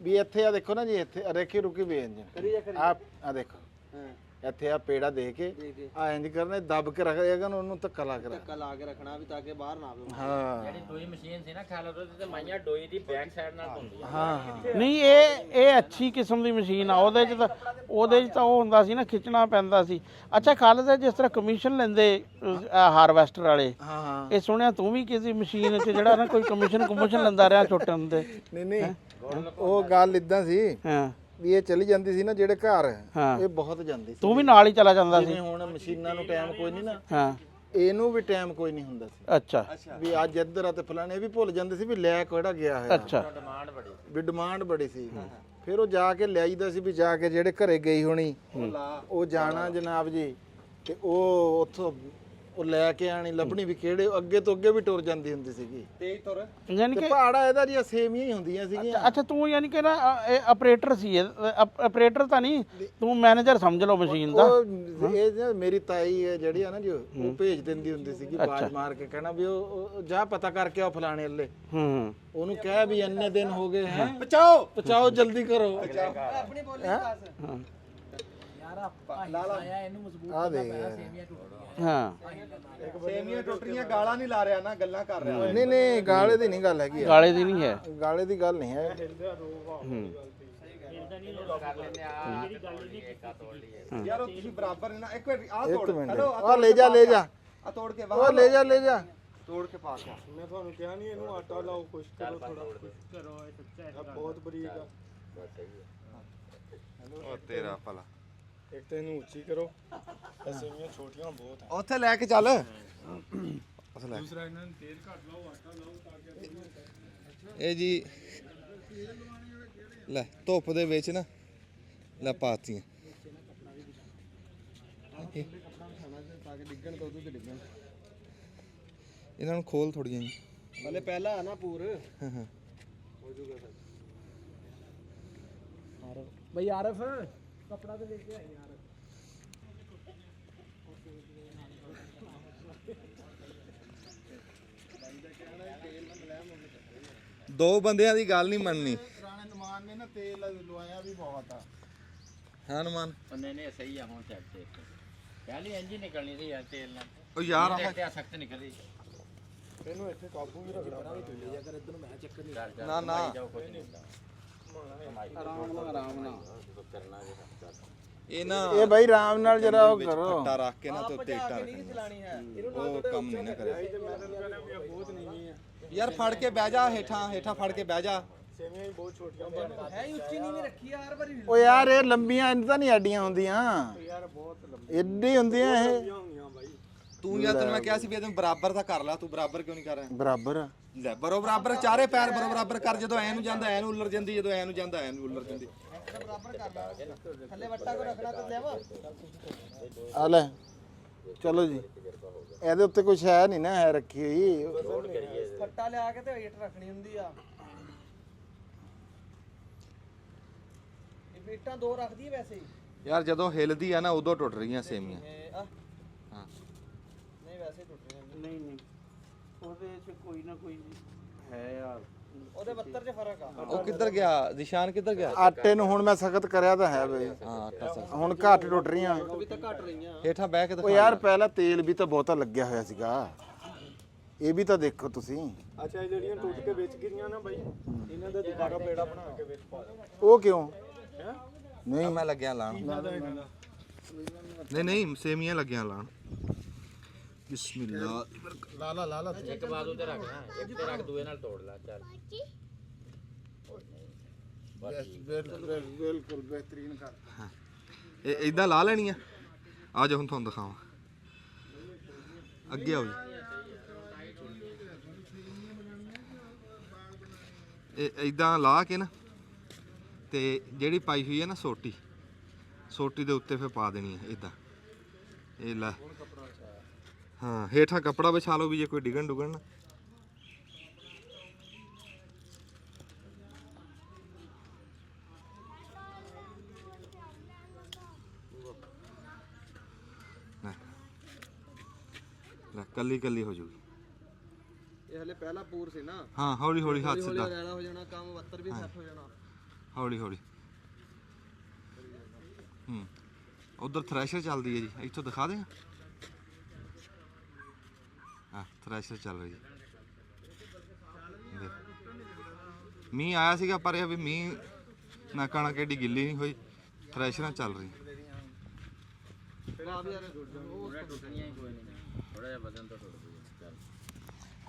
ਵੀ ਇੱਥੇ ਆ ਦੇਖੋ ਨਾ ਜੀ ਇੱਥੇ ਰੇਖੀ ਰੁਕੀ ਵੀ ਇੰਜ ਆ ਦੇਖੋ ਇੱਥੇ ਆ ਪੇੜਾ ਦੇ ਕੇ ਆ ਇੰਜ ਕਰਨਾ ਦਬ ਕੇ ਰੱਖੇਗਾ ਨਾ ਉਹਨੂੰ ਧੱਕਾ ਲਾ ਕੇ ਧੱਕਾ ਲਾ ਕੇ ਰੱਖਣਾ ਵੀ ਤਾਂ ਕਿ ਬਾਹਰ ਨਾ ਆਵੇ ਹਾਂ ਜਿਹੜੀ ਡੋਈ ਮਸ਼ੀਨ ਸੀ ਨਾ ਖਿਆਲ ਉਹਦੇ ਤੇ ਮਾਈਆਂ ਡੋਈ ਦੀ ਬੈਕ ਸਾਈਡ ਨਾਲ ਧੁੰਦੀ ਆ। ਹਾਂ ਨਹੀਂ ਇਹ ਅੱਛੀ ਕਿਸਮ ਦੀ ਮਸ਼ੀਨ ਆ। ਉਹਦੇ 'ਚ ਤਾਂ ਉਹ ਹੁੰਦਾ ਸੀ ਨਾ ਖਿੱਚਣਾ ਪੈਂਦਾ ਸੀ। ਅੱਛਾ ਖਾਲਦ ਜਿਸ ਤਰ੍ਹਾਂ ਕਮਿਸ਼ਨ ਲੈਂਦੇ ਹਾਰਵੈਸਟਰ ਵਾਲੇ ਹਾਂ ਹਾਂ ਇਹ ਸੁਣਿਆ ਤੂੰ ਵੀ ਕਿਸੇ ਮਸ਼ੀਨ 'ਚ ਜਿਹੜਾ ਨਾ ਕੋਈ ਕਮਿਸ਼ਨ ਲੈਂਦਾ ਰਿਹਾ ਛੋਟੇ ਹੁੰਦੇ। ਨਹੀਂ ਉਹ ਗੱਲ ਇਦਾਂ ਸੀ ਹਾਂ ਵੀ ਇਹ ਚਲੀ ਜਾਂਦੀ ਸੀ ਨਾ ਜਿਹੜੇ ਘਰ ਹਾਂ। ਇਹ ਬਹੁਤ ਜਾਂਦੀ ਸੀ। ਤੂੰ ਵੀ ਨਾਲ ਹੀ ਚਲਾ ਜਾਂਦਾ ਸੀ। ਜਿਵੇਂ ਹੁਣ ਮਸ਼ੀਨਾਂ ਨੂੰ ਟਾਈਮ ਕੋਈ ਨਹੀਂ ਨਾ ਹਾਂ ਇਹਨੂੰ ਵੀ ਟਾਈਮ ਕੋਈ ਨਹੀਂ ਹੁੰਦਾ ਸੀ ਅੱਛਾ ਵੀ ਅੱਜ ਇੱਧਰ ਆ ਤੇ ਫਲਾਣੇ ਵੀ ਭੁੱਲ ਜਾਂਦੇ ਸੀ ਵੀ ਲੈ ਕਿਹੜਾ ਗਿਆ ਹੈ ਅੱਛਾ ਡਿਮਾਂਡ ਬੜੀ ਵੀ ਡਿਮਾਂਡ ਬੜੀ ਸੀ ਫਿਰ ਉਹ ਜਾ ਕੇ ਲਿਆਈਦਾ ਸੀ ਵੀ ਜਾ ਕੇ ਜਿਹੜੇ ਘਰੇ ਗਈ ਹੋਣੀ ਉਹ ਜਾਣਾ ਜਨਾਬ ਜੀ ਤੇ ਉਹ ਉੱਥੋਂ ਉਹ ਲੈ ਕੇ ਆਣੀ ਲੱਭਣੀ ਵੀ ਕਿਹੜੇ ਅੱਗੇ ਤੋਂ ਅੱਗੇ ਵੀ ਟੁਰ ਜਾਂਦੀ ਹੁੰਦੀ ਸੀਗੀ ਤੇਜ਼ ਤੁਰ ਯਾਨੀ ਤੇ ਕਿ ਪਹਾੜਾ ਇਹਦਾ ਜੀ ਸੇਮੀਆਂ ਹੀ ਹੁੰਦੀਆਂ ਸੀਗੀਆਂ ਅੱਛਾ ਤੂੰ ਯਾਨੀ ਕਿ ਨਾ ਇਹ ਆਪਰੇਟਰ ਸੀ ਆਪਰੇਟਰ ਤਾਂ ਨਹੀਂ ਤੂੰ ਮੈਨੇਜਰ ਸਮਝ ਲਓ ਮਸ਼ੀਨ ਦਾ। ਉਹ ਇਹ ਨਾ ਮੇਰੀ ਤਾਈ ਹੈ ਜਿਹੜੀ ਆ ਨਾ ਜੋ ਉਹ ਭੇਜ ਦਿੰਦੀ ਹੁੰਦੀ ਸੀਗੀ ਬਾਜ ਮਾਰ ਕੇ ਕਹਿਣਾ ਵੀ ਉਹ ਜਾ ਪਤਾ ਕਰਕੇ ਆਓ ਫਲਾਣੇ ਅੱਲੇ ਹੂੰ ਉਹਨੂੰ ਕਹਿ ਵੀ ਇੰਨੇ ਦਿਨ ਹੋ ਗਏ ਹੈ ਪਚਾਓ ਜਲਦੀ ਕਰੋ ਆਪਣੀ ਬੋਲੀ ਦੱਸ ਆ ਦੇ ਹਾਂ ਸੇਮੀਆਂ ਟੁੱਟਰੀਆਂ ਗਾਲਾਂ ਨਹੀਂ ਲਾ ਰਿਹਾ ਨਾ ਗੱਲਾਂ ਕਰ ਰਿਹਾ। ਨਹੀਂ ਗਾਲੇ ਦੀ ਨਹੀਂ ਗੱਲ ਹੈਗੀ ਗਾਲੇ ਦੀ ਨਹੀਂ ਹੈ। ਗਾਲੇ ਦੀ ਗੱਲ ਨਹੀਂ ਹੈ ਹੂੰ ਯਾਰ ਉਹ ਤੁਸੀਂ ਬਰਾਬਰ ਨਾ ਇੱਕ ਮਿੰਟ ਆ ਇੱਕ ਤੋੜ ਮਿੰਟ ਹੈਲੋ ਆ ਲੈ ਜਾ ਆ ਤੋੜ ਕੇ ਉਹ ਲੈ ਜਾ ਤੋੜ ਕੇ ਪਾ ਕੇ ਮੈਂ ਤੁਹਾਨੂੰ ਕਿਹਾ ਨਹੀਂ ਇਹਨੂੰ ਆਟਾ ਲਾਓ ਕੁਛ ਕਰੋ ਥੋੜਾ ਬਹੁਤ ਬਰੀਕ ਆ ਉਹ ਤੇਰਾ ਭਲਾ ਇੱਕ ਤਾਂ ਇਹਨੂੰ ਉੱਚੀ ਕਰੋ ਸੇਮੀਆਂ ਛੋਟੀਆਂ ਬਹੁਤ ਆ ਉੱਥੇ ਲੈ ਕੇ ਚੱਲ ਦੂਸਰਾ ਇਹਨਾਂ ਨੂੰ ਤੇਲ ਘੱਟ ਲਾਓ ਆਟਾ ਲਾਓ ਤਾਂ ਕਿ ਇਹ ਜੀ ਲੈ ਧੁੱਪ ਦੇ ਵਿੱਚ ਨਾ ਲੈ ਪਾਤੀਆਂ ਇਹਨਾਂ ਨੂੰ ਖੋਲ ਥੋੜੀਆਂ ਜੀ ਹਲੇ ਪਹਿਲਾਂ ਆ ਨਾ ਪੂਰ ਬਈ ਆਰਫ ਕਪੜਾ ਤੇ ਲੈ ਕੇ ਆਈ ਯਾਰ। ਦੋ ਬੰਦਿਆਂ ਦੀ ਗੱਲ ਨਹੀਂ ਮੰਨਣੀ। ਪੁਰਾਣੇ ਨਮਾਨ ਨੇ ਨਾ ਤੇਲ ਲਵਾਇਆ ਵੀ ਬਹੁਤ ਆ ਹਾਂ ਨਮਾਨ ਉਹਨੇ ਨੇ ਸਹੀ ਆ ਹੁਣ ਸੈੱਟ ਤੇ ਪਹਿਲੀ ਇੰਜਨ ਨਿਕਲਣੀ ਸੀ ਯਾਰ ਤੇਲ ਨਾਲ ਉਹ ਯਾਰ ਆਹ ਤੇ ਸਖਤ ਨਿਕਲੀ ਇਹਨੂੰ ਇੱਥੇ ਕਾਬੂ ਵੀ ਰੱਖਣਾ ਨਾ ਨਾ ਇਹ ਨਾ ਇਹ ਬਾਈ ਆਰਾਮ ਨਾਲ ਜਰਾ ਉਹ ਕਰੋ ਫੱਟਾ ਰੱਖ ਕੇ ਨਾ ਤੇ ਉੱਤੇ ਇੱਟਾਂ ਰੱਖਣੀਆਂ। ਚਲਾਣੀ ਹੈ ਉਹ ਕੰਮ ਨਹੀਂ ਨਾ ਕਰਿਆ ਯਾਰ ਫੜ ਕੇ ਬਹਿ ਜਾ ਹੇਠਾਂ ਫੜ ਕੇ ਬਹਿ ਜਾ। ਸੇਮੀਆਂ ਵੀ ਬਹੁਤ ਛੋਟੀਆਂ ਹੈ ਹੀ ਉੱਚੀ ਨਹੀਂ ਰੱਖੀ ਹਰ ਵਾਰੀ ਓ ਯਾਰ ਇਹ ਲੰਬੀਆਂ ਇਹਨਾਂ ਤਾਂ ਨਹੀਂ ਐਡੀਆਂ ਹੁੰਦੀਆਂ ਯਾਰ ਬਹੁਤ ਲੰਬੀਆਂ ਏਡੀ ਹੁੰਦੀਆਂ ਇਹ ਤੂੰ ਯਾਰ ਤੈਨੂੰ ਮੈਂ ਕਿਹਾ ਸੀ ਵੀ ਇਹਨੂੰ ਬਰਾਬਰ ਤਾਂ ਕਰ ਲੈ ਤੂੰ ਬਰਾਬਰ ਕਿਉਂ ਨਹੀਂ ਕਰ ਰਿਹਾ ਬਰਾਬਰ ਲੈ ਬਰਾਬਰ ਚਾਰੇ ਪੈਰ ਬਰਾਬਰ ਕਰ ਜਦੋਂ ਐ ਨੂੰ ਜਾਂਦਾ ਐ ਨੂੰ ਉੱਲਰ ਜਾਂਦੀ ਜਦੋਂ ਐ ਨੂੰ ਜਾਂਦਾ ਐ ਨੂੰ ਉੱਲਰ ਜਾਂਦੀ ਬਰਾਬਰ ਕਰ ਲਾ ਥੱਲੇ ਵੱਟਾ ਕੋ ਰੱਖਣਾ ਤੇ ਲੈਵਾ ਆ ਲੈ ਚਲੋ ਜੀ ਇਹਦੇ ਉੱਤੇ ਕੁਛ ਹੈ ਨਹੀਂ ਨਾ ਹੈ ਰੱਖੀ ਹੋਈ। ਫੱਟਾ ਲਿਆ ਕੇ ਤੇ ਹੀਟ ਰੱਖਣੀ ਹੁੰਦੀ ਆ। ਇਹ ਬੀਟਾਂ ਦੋ ਰੱਖਦੀ ਹੈ ਵੈਸੇ ਹੀ। ਯਾਰ ਜਦੋਂ ਹਿਲਦੀ ਆ ਨਾ ਉਦੋਂ ਟੁੱਟ ਰਹੀਆਂ ਸੇਮੀਆਂ। ਇਹ ਆ ਹਾਂ ਨਹੀਂ ਵੈਸੇ ਟੁੱਟ ਰਹੀ ਨਹੀਂ ਨਹੀਂ ਉਹਦੇ 'ਚ ਕੋਈ ਨਾ ਕੋਈ ਹੈ ਯਾਰ। ਉਹਦੇ 72 ਚ ਫਰਕ ਆ। ਉਹ ਕਿੱਧਰ ਗਿਆ ਨਿਸ਼ਾਨ, ਕਿੱਧਰ ਗਿਆ? ਆਟੇ ਨੂੰ ਹੁਣ ਮੈਂ ਸਖਤ ਕਰਿਆ ਤਾਂ ਹੈ ਬਈ, ਹਾਂ ਆਟਾ ਸਾ ਹੁਣ ਘੱਟ ਟੁੱਟ ਰਹੀਆਂ। ਵੀ ਤਾਂ ਘਟ ਰਹੀਆਂ। ਹੇਠਾਂ ਬਹਿ ਕੇ ਉਹ ਯਾਰ ਪਹਿਲਾਂ ਤੇਲ ਵੀ ਤਾਂ ਬਹੁਤਾ ਲੱਗਿਆ ਹੋਇਆ ਸੀਗਾ, ਇਹ ਵੀ ਤਾਂ ਦੇਖੋ ਤੁਸੀਂ। ਅੱਛਾ ਇਹ ਜਿਹੜੀਆਂ ਟੁੱਟ ਕੇ ਵਿੱਚ ਗਿਰੀਆਂ ਨਾ ਬਾਈ, ਇਹਨਾਂ ਦਾ ਦੁਬਾਰਾ ਪੇੜਾ ਬਣਾ ਕੇ ਵਿੱਚ ਪਾ ਦੇ। ਉਹ ਕਿਉਂ? ਨਹੀਂ ਮੈਂ ਲੱਗਿਆ ਲਾਣ। ਨਹੀਂ ਸੇਮੀਆਂ ਲੱਗਿਆ ਲਾਣ। ਬਿਸਮਿਲ੍ਲਾ। ਲਾ ਇੱਕ ਬਾਜ਼ੂ ਤੇ ਰੱਖ ਨਾ, ਇੱਕ ਤੇ ਰੱਖ ਦੂਏ ਨਾਲ ਤੋੜ ਲਾ ਚੱਲ। ਬਿਲਕੁਲ ਬਿਹਤਰੀਨ ਕਰ। ਇਹ ਇਦਾਂ ਲਾ ਲੈਣੀ ਆ। ਆ ਜਾ ਹੁਣ ਤੁਹਾਨੂੰ ਦਿਖਾਵਾਂ, ਅੱਗੇ ਆਓ ਜੀ। ਇਹ ਇਦਾਂ ਲਾ ਕੇ ਨਾ ਤੇ ਜਿਹੜੀ ਪਾਈ ਹੋਈ ਹੈ ਨਾ ਸੋਟੀ ਦੇ ਉੱਤੇ ਫਿਰ ਪਾ ਦੇਣੀ ਹੈ ਇਦਾਂ। ਇਹ ਲੈ ਹਾਂ ਹੇਠਾਂ ਕੱਪੜਾ ਵਿਛਾ ਲਓ ਵੀ ਜੇ ਕੋਈ ਡਿੱਗਣ ਡੁੱਗਣ ਨਾ। ਲੈ ਕੱਲੀ ਕੱਲੀ ਹੋ ਜੂਗੀ। ਇਹ ਹਲੇ ਪਹਿਲਾ ਪੂਰ ਸੀ ਨਾ। ਹਾਂ ਹੌਲੀ ਹੌਲੀ ਹੱਥ ਸਿੱਧਾ, ਰਹਿਣਾ ਹੋ ਜਾਣਾ ਕੰਮ 72 ਵੀ ਸੈੱਟ ਹੋ ਜਾਣਾ। ਹੌਲੀ ਹੌਲੀ। ਉਧਰ ਥ੍ਰੈਸ਼ਰ ਚੱਲਦੀ ਹੈ ਜੀ, ਇੱਥੋਂ ਦਿਖਾ ਦੇਗਾ। ਹਾਂ ਥ੍ਰੈਸ਼ਰ ਚੱਲ ਰਹੀ ਹੈ। ਮੀਂਹ ਆਇਆ ਸੀਗਾ ਪਰ ਇਹ ਵੀ ਮੀਂਹ ਨਾ ਕਣਕ ਏਡੀ ਗਿੱਲੀ ਨਹੀਂ ਹੋਈ, ਥ੍ਰੈਸ਼ਰਾਂ ਚੱਲ ਰਹੀ।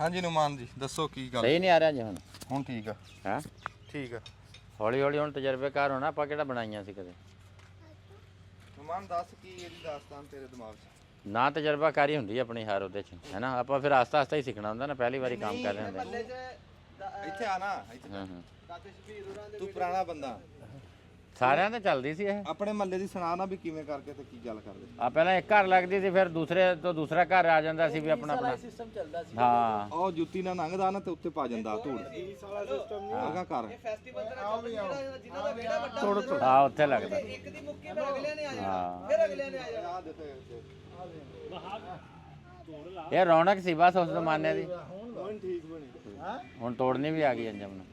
ਹਾਂਜੀ ਨੁਮਾਨ ਜੀ ਦੱਸੋ ਕੀ ਗੱਲ? ਸਹੀ ਨਹੀਂ ਆ ਰਿਹਾ ਜੀ ਹੁਣ। ਹੁਣ ਠੀਕ ਆ। ਹਾਂ ਠੀਕ ਆ ਹੌਲੀ ਹੌਲੀ ਹੁਣ ਤਜਰਬੇਕਾਰ ਹੋਣਾ, ਆਪਾਂ ਕਿਹੜਾ ਬਣਾਈਆਂ ਸੀ ਕਦੇ। ਨੁਮਾਨ ਦੱਸ ਕੀ ਇਹਦੀ ਦਾਸਤਾਨ ਤੇਰੇ ਦਿਮਾਗ 'ਚ? ਨਾ ਤਜਰਬਾਕਾਰੀ ਹੁੰਦੀ ਹੈ ਆਪਣੀ ਹਰ ਉਹਦੇ 'ਚ, ਹੈ ਨਾ। ਆਪਾਂ ਫਿਰ ਆਸਤਾ ਆਸਤਾ ਹੀ ਸਿੱਖਣਾ ਹੁੰਦਾ ਨਾ, ਪਹਿਲੀ ਵਾਰੀ ਕੰਮ ਕਰ ਰਹੇ ਹੁੰਦੇ। ਇੱਥੇ ਆ ਨਾ, ਇੱਥੇ ਹਾਂ ਹਾਂ ਤੂੰ ਪੁਰਾਣਾ ਬੰਦਾ, ਸਾਰਿਆਂ ਤੇ ਚੱਲਦੀ ਸੀ ਇਹ। ਆਪਣੇ ਮੱਲੇ ਦੀ ਸੁਣਾ ਨਾ ਵੀ ਕਿਵੇਂ ਕਰਕੇ ਤੇ ਕੀ ਗੱਲ ਕਰਦੇ। ਆ ਪਹਿਲਾਂ ਇੱਕ ਘਰ ਲੱਗਦੀ ਸੀ, ਫਿਰ ਦੂਸਰੇ ਤੋਂ ਦੂਸਰਾ ਘਰ ਆ ਜਾਂਦਾ ਸੀ ਵੀ ਆਪਣਾ ਆਪਣਾ ਸਿਸਟਮ ਚੱਲਦਾ ਸੀ। ਹਾਂ ਉਹ ਜੁੱਤੀ ਨਾਲ ਲੰਘਦਾ ਨਾ ਤੇ ਉੱਤੇ ਪਾ ਜਾਂਦਾ ਧੂੜ। ਆਗਾ ਘਰ ਫੈਸਟੀਵਲ ਦਾ ਕੰਮ ਜਿਹੜਾ ਜਿਨ੍ਹਾਂ ਦਾ ਵਿਹੜਾ ਵੱਡਾ ਹਾਂ ਉੱਥੇ ਲੱਗਦਾ। ਇੱਕ ਦੀ ਮੁੱਕੀ ਫਿਰ ਅਗਲਿਆਂ ਨੇ ਆ ਜਾਣਾ, ਹਾਂ ਫਿਰ ਅਗਲਿਆਂ ਨੇ ਆ ਜਾਣਾ। ਇਹ ਰੌਣਕ ਸੀ ਬਸ ਉਸ ਜ਼ਮਾਨੇ ਦੀ। ਹੁਣ ਤੋੜਨੀ ਵੀ ਆ ਗਈ ਅੰਜਮ ਨੂੰ।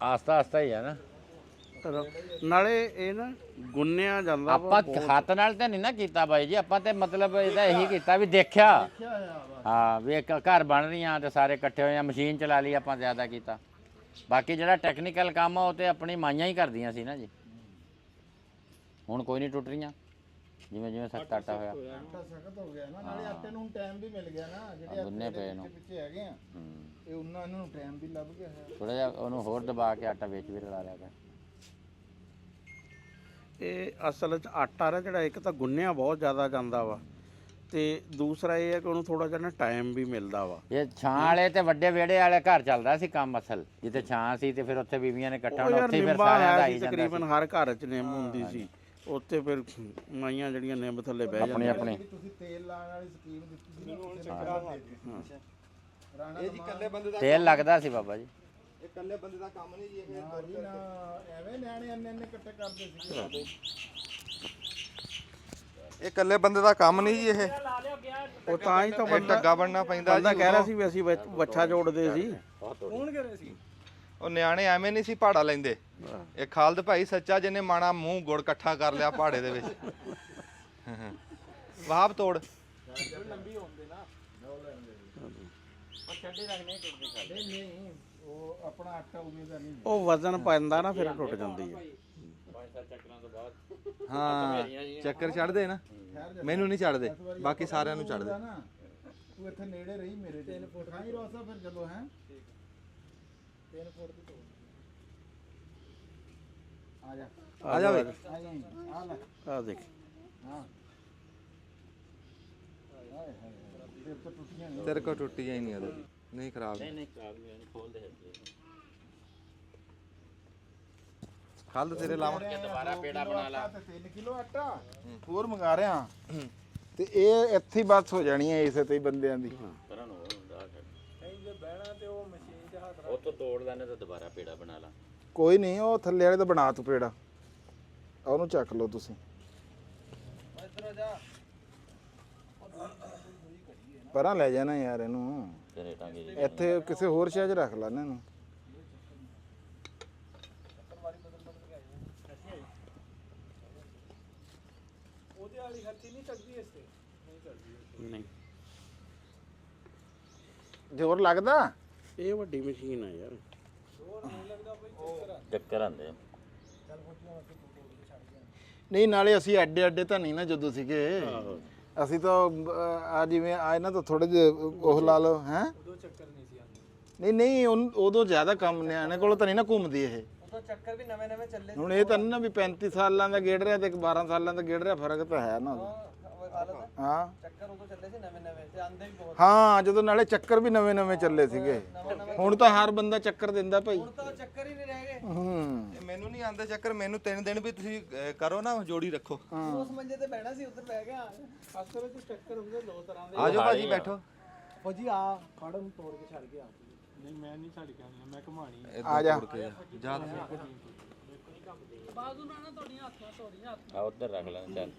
ਆਸਤਾ ਆਸਤਾ ਹੀ ਹੈ ਨਾ। ਨਾਲੇ ਇਹ ਨਾ ਗੁੰਨਿਆ ਜਾਂਦਾ ਵਾ ਆਪਾਂ ਹੱਥ ਨਾਲ ਤਾਂ ਨਹੀਂ ਨਾ ਕੀਤਾ ਬਾਈ ਜੀ, ਆਪਾਂ ਤੇ ਮਤਲਬ ਇਹਦਾ ਇਹੀ ਕੀਤਾ ਵੀ ਦੇਖਿਆ। ਹਾਂ ਵੀ ਇੱਕ ਘਰ ਬਣ ਰਹੀਆਂ ਤੇ ਸਾਰੇ ਇਕੱਠੇ ਹੋਏ ਆ, ਮਸ਼ੀਨ ਚਲਾ ਲਈ ਆਪਾਂ, ਜ਼ਿਆਦਾ ਕੀਤਾ। ਬਾਕੀ ਜਿਹੜਾ ਟੈਕਨੀਕਲ ਕੰਮ ਆ ਉਹ ਤੇ ਆਪਣੀ ਮਾਈਆਂ ਹੀ ਕਰਦੀਆਂ ਸੀ ਨਾ ਜੀ। ਹੁਣ ਕੋਈ ਨਹੀਂ ਟੁੱਟ ਰਹੀਆਂ ਜਿਵੇਂ ਜਿਵੇਂ ਸਖਤ ਆਟਾ ਹੋਇਆ। ਆਟਾ ਸਖਤ ਹੋ ਗਿਆ ਨਾ, ਨਾਲੇ ਆਟੇ ਨੂੰ ਟਾਈਮ ਵੀ ਮਿਲ ਗਿਆ ਨਾ। ਜਿਹੜੇ ਗੁੰਨੇ ਪਏ ਨੂੰ ਪਿੱਛੇ ਹੈਗੇ ਆ ਇਹ ਉਹਨਾਂ ਨੂੰ ਟਾਈਮ ਵੀ ਲੱਭ ਗਿਆ ਹੈ। ਥੋੜਾ ਜਿਹਾ ਉਹਨੂੰ ਹੋਰ ਦਬਾ ਕੇ ਆਟਾ ਵਿੱਚ ਵੀ ਰਲਾ ਲਿਆ ਕਰ। ਇਹ ਅਸਲ 'ਚ ਆਟਾ ਨਾ ਜਿਹੜਾ ਇੱਕ ਤਾਂ ਗੁੰਨਿਆ ਬਹੁਤ ਜ਼ਿਆਦਾ ਜਾਂਦਾ ਵਾ, ਤੇ ਦੂਸਰਾ ਇਹ ਹੈ ਕਿ ਉਹਨੂੰ ਥੋੜਾ ਜਿਹਾ ਨਾ ਟਾਈਮ ਵੀ ਮਿਲਦਾ ਵਾ। ਇਹ ਛਾਂ ਵਾਲੇ ਤੇ ਵੱਡੇ ਵਿਹੜੇ ਵਾਲੇ ਘਰ ਚੱਲਦਾ ਸੀ ਕੰਮ ਅਸਲ, ਜਿੱਥੇ ਛਾਂ ਸੀ ਤੇ ਫਿਰ ਉੱਥੇ ਬੀਬੀਆਂ ਨੇ ਇਕੱਠਾ ਹੋਣਾ, ਉੱਥੇ ਹੀ ਫਿਰ ਸਾਰਿਆਂ ਦਾ ਆਈ ਜਾਂਦਾ ਤਕਰੀਬਨ ਹਰ ਘਰ 'ਚ ਨਿੰਮ ਹੁੰਦੀ ਸੀ। ਉੱਥੇ ਫਿਰ ਮਾਈਆਂ ਜਿਹੜੀਆਂ ਨਿੰਮ ਥੱਲੇ ਬਹਿ ਆਪਣੀ ਜਾਂਦੀਆਂ। ਆਪਣੀ ਤੁਸੀਂ ਤੇਲ ਲਾਉਣ ਵਾਲੀ ਸਕੀਮ ਦਿੱਤੀ ਸੀ ਨਾ, ਇਹ ਜੀ ਇਕੱਲੇ ਬੰਦੇ ਦਾ ਤੇਲ ਲੱਗਦਾ ਸੀ ਬਾਬਾ ਜੀ। ਇਹ ਇਕੱਲੇ ਬੰਦੇ ਦਾ ਕੰਮ ਨਹੀਂ ਜੀ। ਇਹ ਨਾ ਜੀ ਨਾ, ਐਵੇਂ ਨਿਆਣੇ ਇੰਨੇ ਇਕੱਠੇ ਕਰਦੇ ਸੀਗੇ। ਇਹ ਇਕੱਲੇ ਬੰਦੇ ਦਾ ਕੰਮ ਨਹੀਂ ਜੀ। ਇਹ ਉਹ ਤਾਂ ਹੀ ਤਾਂ ਇਹ ਢੱਗਾ ਬਣਨਾ ਪੈਂਦਾ ਬੰਦਾ ਜੀ। ਕਹਿ ਰਿਹਾ ਸੀ ਵੀ ਅਸੀਂ ਵੱਛਾ ਜੋੜਦੇ ਸੀ। ਕੌਣ ਕਰੇ ਸੀ? ਉਹ ਨਿਆਣੇ ਐਵੇਂ ਨਹੀਂ ਸੀ ਪਹਾੜਾ ਲੈਂਦੇ। ਇਹ ਖਾਲਦ ਭਾਈ ਸੱਚਾ ਜਿਹਨੇ ਮਾਣਾ ਮੂੰਹ ਗੁੜ ਇਕੱਠਾ ਕਰ ਲਿਆ ਪਹਾੜੇ ਦੇ ਵਿੱਚ। ਵਾਹਬ ਤੋੜ ਲੰਬੀ ਹੁੰਦੇ ਨਾ ਨਹੀਂ, ਉਹ ਆਪਣਾ ਆਟਾ ਉਵੇਂ ਦਾ ਨਹੀਂ। ਉਹ ਵਜ਼ਨ ਪੈਂਦਾ ਨਾ ਫਿਰ ਟੁੱਟ ਜਾਂਦੀ ਹੈ। ਹਾਂ ਚੱਕਰ ਚੜਦੇ ਨਾ, ਮੈਨੂੰ ਨਹੀਂ ਚੜਦੇ, ਬਾਕੀ ਸਾਰਿਆਂ ਨੂੰ ਚੜਦੇ। ਨਾ ਤੂੰ ਇੱਥੇ ਨੇੜੇ ਰਹੀ ਮੇਰੇ 3 ਫੁੱਟ ਖਾਈ ਰੋਸਾ ਫਿਰ ਚਲੋ ਹੈ 3 ਫੁੱਟ ਦੀ ਤੋੜ। ਆ ਜਾ ਆ ਜਾ ਵੇ। ਆ ਲੈ ਆ ਦੇਖ ਹਾਂ। ਹਾਏ ਹਾਏ ਤੇਰੇ ਤੋਂ ਟੁੱਟੀਆਂ ਨਹੀਂ। ਤੇਰੇ ਕੋ ਟੁੱਟੀ ਜਾਈ ਨਹੀਂ ਉਹਦੇ, ਨਹੀਂ ਖਰਾਬ। ਨਹੀਂ ਖਰਾਬ ਨਹੀਂ, ਖੋਲਦੇ ਹੈ ਖਾਲਦ ਤੇਰੇ ਲਾਵਾਂ। ਦੁਬਾਰਾ ਪੇੜਾ ਬਣਾ ਲਾ। 3 ਕਿਲੋ ਆਟਾ ਹੋਰ ਮੰਗਾ ਰਿਆ। ਤੇ ਇਹ ਇੱਥੇ ਹੀ ਬਸ ਹੋ ਜਾਣੀ ਹੈ ਇਸੇ ਤੇ ਹੀ ਬੰਦਿਆਂ ਦੀ। ਉਹ ਤੋਂ ਤੋੜ ਲੈਣੇ ਤਾਂ ਦੁਬਾਰਾ ਪੇੜਾ ਬਣਾ ਲਾ। ਕੋਈ ਨਹੀਂ, ਉਹ ਥੱਲੇ ਵਾਲੇ ਤਾਂ ਬਣਾ ਤੂੰ ਪੇੜਾ, ਉਹਨੂੰ ਚੱਕ ਲਓ ਤੁਸੀਂ। ਪਰਾਂ ਲੈ ਜਾਣਾ ਯਾਰ ਇਹਨੂੰ, ਇੱਥੇ ਕਿਸੇ ਹੋਰ ਸ਼ਹਿਰ 'ਚ ਰੱਖ ਲਾ ਇਹਨਾਂ ਨੂੰ। ਨਹੀਂ ਜ਼ੋਰ ਲੱਗਦਾ? ਇਹ ਵੱਡੀ ਮਸ਼ੀਨ ਆ ਯਾਰ। ਚੱਕਰ ਆਂਦੇ ਨਹੀਂ, ਨਾਲੇ ਅਸੀਂ ਐਡੇ ਐਡੇ ਤਾਂ ਨਹੀਂ ਨਾ ਜਦੋਂ ਸੀਗੇ, ਅਸੀਂ ਤਾਂ ਆ ਜਿਵੇਂ ਆ ਇਹਨਾਂ ਤੋਂ ਥੋੜੇ ਜਿਹੇ ਉਹ ਲਾ ਲਓ ਹੈ। ਨਹੀਂ ਨਹੀਂ, ਉਦੋਂ ਜ਼ਿਆਦਾ ਕੰਮ ਨਿਆਣੇ ਕੋਲ ਤਾਂ ਨਹੀਂ ਨਾ ਘੁੰਮਦੀ ਇਹ। ਉਦੋਂ ਚੱਕਰ ਵੀ ਨਵੇਂ ਨਵੇਂ ਚੱਲੇ ਹੁਣ ਇਹ ਤਾਂ ਨਹੀਂ ਨਾ ਵੀ 35 ਸਾਲਾਂ ਦਾ ਗੇੜ ਰਿਹਾ ਤੇ 12 ਸਾਲਾਂ ਦਾ ਗੇੜ ਰਿਹਾ, ਫਰਕ ਤਾਂ ਹੈ ਨਾ। ਹਾਂ ਚੱਕਰ ਉਦੋਂ ਚੱਲੇ ਸੀ ਨਵੇਂ ਨਵੇਂ ਤੇ ਆਂਦੇ ਵੀ ਬਹੁਤ। ਹਾਂ, ਜਦੋਂ ਨਾਲੇ ਚੱਕਰ ਵੀ ਨਵੇਂ ਨਵੇਂ ਚੱਲੇ ਸੀਗੇ। ਹੁਣ ਤਾਂ ਹਰ ਬੰਦਾ ਚੱਕਰ ਦਿੰਦਾ ਭਾਈ। ਹੁਣ ਤਾਂ ਚੱਕਰ ਹੀ ਨਹੀਂ ਰਹਿ ਗਏ। ਮੈਨੂੰ ਨਹੀਂ ਆਂਦੇ ਚੱਕਰ, ਮੈਨੂੰ 3 ਦਿਨ ਵੀ ਤੁਸੀਂ ਕਰੋ ਨਾ, ਜੋੜੀ ਰੱਖੋ। ਉਸ ਮੰਜੇ ਤੇ ਬਹਿਣਾ ਸੀ, ਉੱਧਰ ਬਹਿ ਗਿਆ। ਅਸਲ ਵਿੱਚ ਚੱਕਰ ਹੁੰਦੇ ਦੋ ਤਰ੍ਹਾਂ ਦੇ। ਆ ਜਾਓ ਭਾਜੀ ਬੈਠੋ। ਉਹ ਜੀ ਆ ਫੜ ਨੂੰ ਤੋੜ ਕੇ ਛੱਡ ਗਿਆ। ਨਹੀਂ ਮੈਂ ਨਹੀਂ ਛੱਡ ਕੇ ਆਉਣੀ, ਮੈਂ ਘਮਾਣੀ ਆ ਜਾ ਜਾ ਆ ਉੱਧਰ ਰੱਖ ਲੈ ਚੱਲ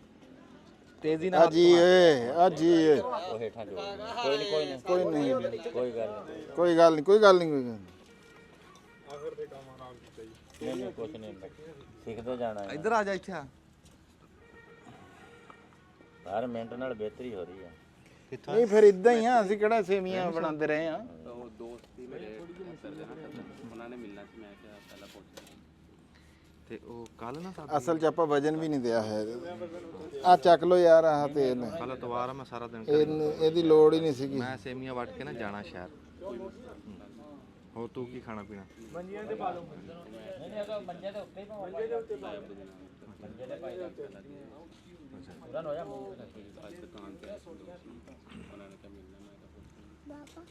ਤੇਜ਼ੀ ਨਾਲ। ਜੀ ਏ ਆ ਜੀ ਏ। ਉਹ ਹੇਠਾਂ ਜੋੜ ਕੋਈ ਨਹੀਂ ਕੋਈ ਨਹੀਂ ਕੋਈ ਨਹੀਂ, ਕੋਈ ਗੱਲ ਨਹੀਂ ਕੋਈ ਗੱਲ ਨਹੀਂ, ਕੋਈ ਗੱਲ ਨਹੀਂ, ਕੋਈ ਗੱਲ ਨਹੀਂ। ਨਹੀਂ ਨਹੀਂ ਕੁਛ ਨਹੀਂ ਹੁੰਦਾ, ਸਿੱਖਦੇ ਜਾਣਾ ਹੈ। ਇੱਧਰ ਆ ਜਾ, ਇੱਥੇ ਆ। ਹਰ ਮਿੰਟ ਨਾਲ ਬਿਹਤਰੀ ਹੋ ਰਹੀ ਹੈ। ਨਹੀਂ ਫਿਰ ਇਦਾਂ ਹੀ ਆ, ਅਸੀਂ ਕਿਹੜਾ ਸੇਵੀਆਂ ਬਣਾਉਂਦੇ ਰਹੇ ਆ। ਤੇ ਉਹ ਕੱਲ ਨਾ ਅਸਲ 'ਚ ਆਪਾਂ ਵਜਨ ਵੀ ਨਹੀਂ ਦਿਆ ਹੈ। ਆ ਚੱਕ ਲੋ ਯਾਰ, ਆਹ ਤੇਲ ਨੇ ਕੱਲ ਤਵਾਰ ਮੈਂ ਸਾਰਾ ਦਿਨ ਇਹਦੀ ਲੋੜ ਹੀ ਨਹੀਂ ਸੀਗੀ। ਮੈਂ ਸੇਮੀਆਂ ਵੱਟ ਕੇ ਨਾ ਜਾਣਾ ਸ਼ਹਿਰ। ਹੋ ਤੂੰ ਕੀ ਖਾਣਾ ਪੀਣਾ? ਮੰਜੀਆਂ ਤੇ ਪਾ ਲਓ। ਨਹੀਂ ਨਹੀਂ ਉਹ ਮੰਜੇ ਦੇ ਉੱਤੇ ਹੀ ਮੰਜੇ ਦੇ ਉੱਤੇ ਮੰਜੇ ਦੇ ਪਾਈ ਪੂਰਾ ਹੋ ਜਾ ਦੁਕਾਨ ਤੇ ਉਹਨਾਂ ਨੇ ਕਿਹਾ ਮਿਲਣਾ, ਮੈਂ ਕਿਹਾ